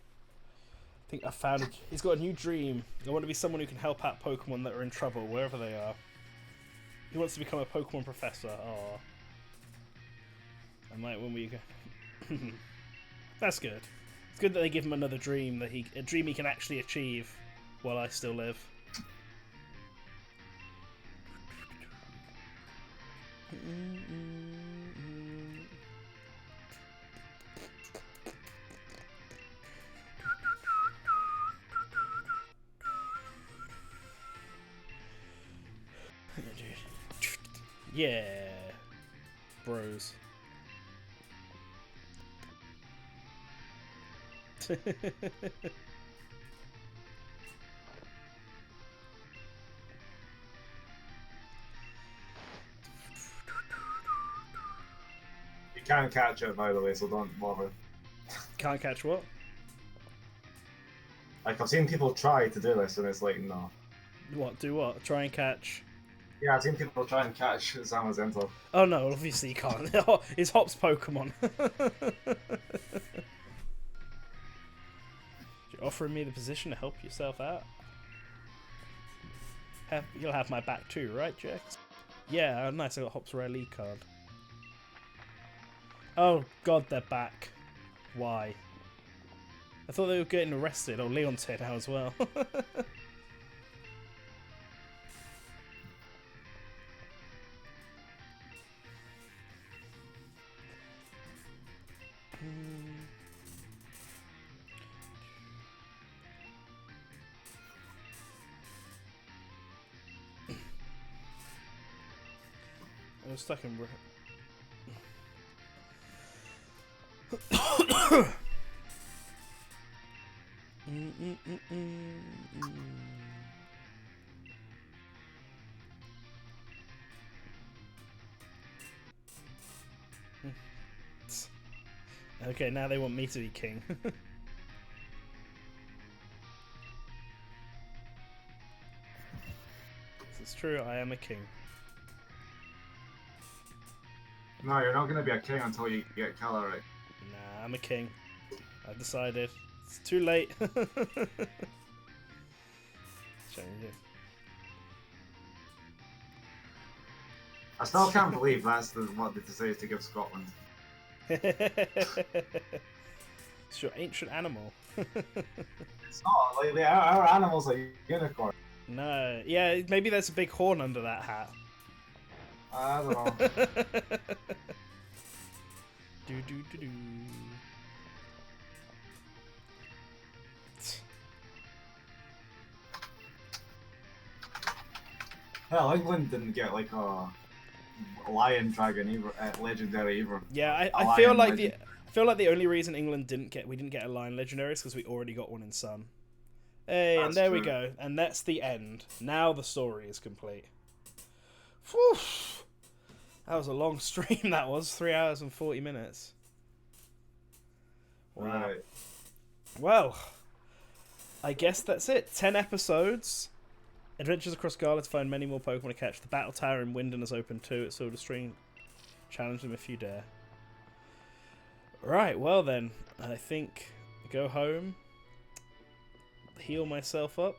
I think I found he's got a new dream. I want to be someone who can help out Pokemon that are in trouble, wherever they are. He wants to become a Pokemon professor. Aww. I might when we go. That's good. It's good that they give him another dream, a dream he can actually achieve while I still live. Yeah, bros. You can't catch it, by the way, so don't bother. Can't catch what? Like, I've seen people try to do this, and it's like, no. What? Do what? Try and catch? Yeah, I've seen people try and catch Zamazenta. Oh no, obviously you can't. It's Hop's Pokemon. You're offering me the position to help yourself out? You'll have my back too, right, Jex? Yeah, nice, I got Hop's rare league card. Oh god, they're back. Why? I thought they were getting arrested. Oh, Leon's here now as well. I was stuck in... Okay, now they want me to be king. It's true, I am a king. No, you're not gonna be a king until you get Calyrex. Nah, I'm a king. I've decided. It's too late. I still can't believe that's what they decided to give Scotland. It's your ancient animal. It's not, like, our animal's a unicorn. No, yeah, maybe there's a big horn under that hat. I don't know. Do do do do. Hell, England didn't get like a lion dragon either, legendary either. Yeah, I feel like the only reason England didn't get a lion legendary is because we already got one in Sun. Hey, That's and there true. we go, and that's the end. Now the story is complete. Whew. That was a long stream. That was 3 hours and 40 minutes. Wow. Right. Well, I guess that's it. 10 episodes. Adventures across Galar to find many more Pokemon to catch. The Battle Tower in Wyndon is open too at Silver Stream. Challenge them if you dare. Right, well then. I think go home. Heal myself up.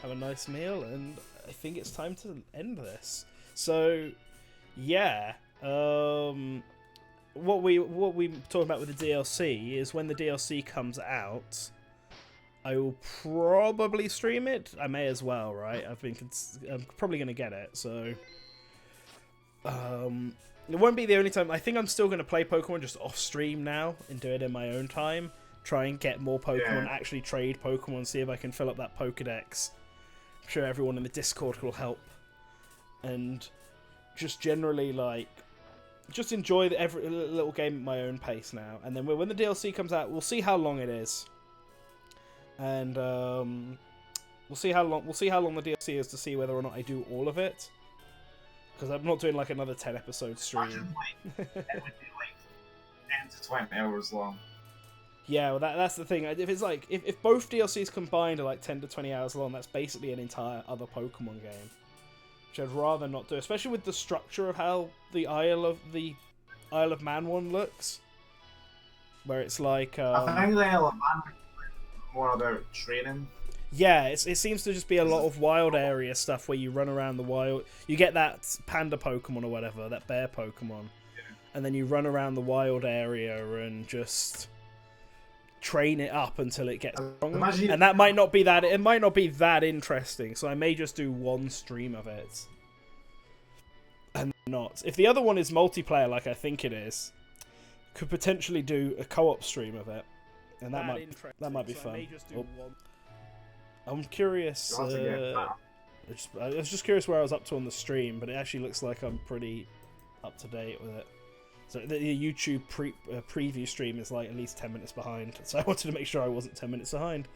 Have a nice meal. And I think it's time to end this. So, yeah. What we talking about with the DLC is when the DLC comes out, I will probably stream it. I may as well, right? I'm probably going to get it, so... it won't be the only time. I think I'm still going to play Pokemon just off stream now and do it in my own time. Try and get more Pokemon, actually trade Pokemon, see if I can fill up that Pokedex. I'm sure everyone in the Discord will help. And just generally, like, just enjoy every little game at my own pace now. And then when the DLC comes out, we'll see how long it is. And we'll see how long the DLC is to see whether or not I do all of it. Because I'm not doing like another 10 episode stream. It would be like 10 to 20 hours long. Yeah, well, that's the thing. If it's like if both DLCs combined are like 10 to 20 hours long, that's basically an entire other Pokemon game, which I'd rather not do, especially with the structure of how the Isle of Man one looks, where it's like. I think the Isle of Man is more about training. Yeah, it seems to just be a lot of wild area stuff where you run around the wild. You get that panda Pokemon or whatever, that bear Pokemon, and then you run around the wild area and just train it up until it gets strong. And that might not be that. It might not be that interesting. So I may just do one stream of it, and not. If the other one is multiplayer, like I think it is, could potentially do a co-op stream of it, and that might be fun. I may just do one. I'm curious. I was just curious where I was up to on the stream, but it actually looks like I'm pretty up to date with it. So the YouTube preview stream is like at least 10 minutes behind, so I wanted to make sure I wasn't 10 minutes behind.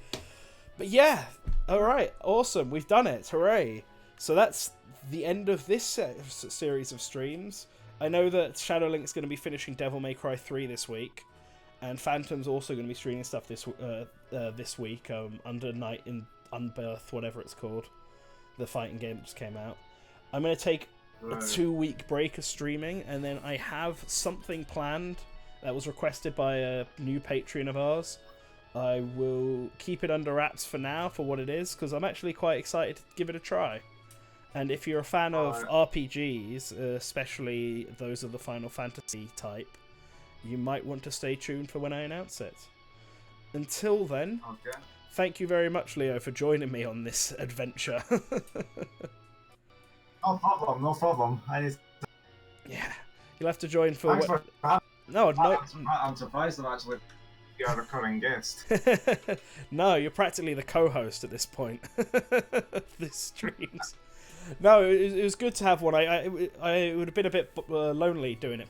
But yeah, alright, awesome, we've done it, hooray! So that's the end of this series of streams. I know that Shadowlink's going to be finishing Devil May Cry 3 this week, and Phantom's also going to be streaming stuff this week, Under Night in Unbirth, whatever it's called, the fighting game that just came out. I'm going to take a 2-week break of streaming, and then I have something planned that was requested by a new Patreon of ours. I will keep it under wraps for now for what it is, because I'm actually quite excited to give it a try. And if you're a fan of RPGs, especially those of the Final Fantasy type, you might want to stay tuned for when I announce it. Until then, thank you very much, Leo, for joining me on this adventure. No problem. Yeah, you'll have to join for. Thanks for having me. No. I'm surprised I'm actually a recurring guest. No, you're practically the co-host at this point. This streams. No, it was good to have one. I would have been a bit lonely doing it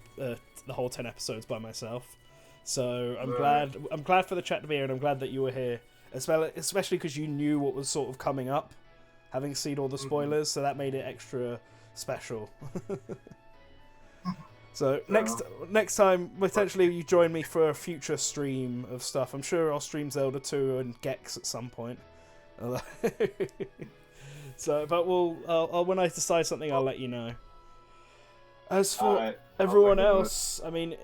the whole 10 episodes by myself. So I'm glad for the chat to be here, and I'm glad that you were here, especially because you knew what was sort of coming up, having seen all the spoilers. So that made it extra special. So next time, potentially you join me for a future stream of stuff. I'm sure I'll stream Zelda 2 and Gex at some point. So, but I'll when I decide something, I'll let you know. As for everyone else, I mean,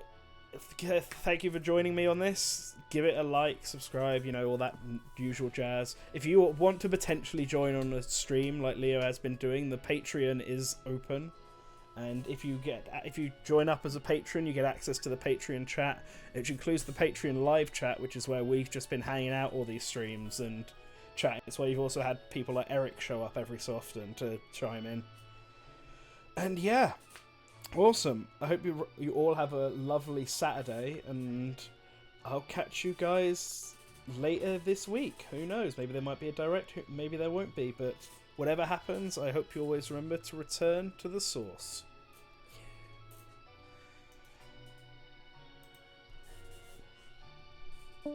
thank you for joining me on this. Give it a like, subscribe, all that usual jazz. If you want to potentially join on a stream like Leo has been doing, the Patreon is open. And if you join up as a patron, you get access to the Patreon chat, which includes the Patreon live chat, which is where we've just been hanging out all these streams and chatting. It's where you've also had people like Eric show up every so often to chime in. And yeah, awesome. I hope you all have a lovely Saturday, and I'll catch you guys later this week. Who knows? Maybe there might be a direct, maybe there won't be, but whatever happens, I hope you always remember to return to the source. Yeah.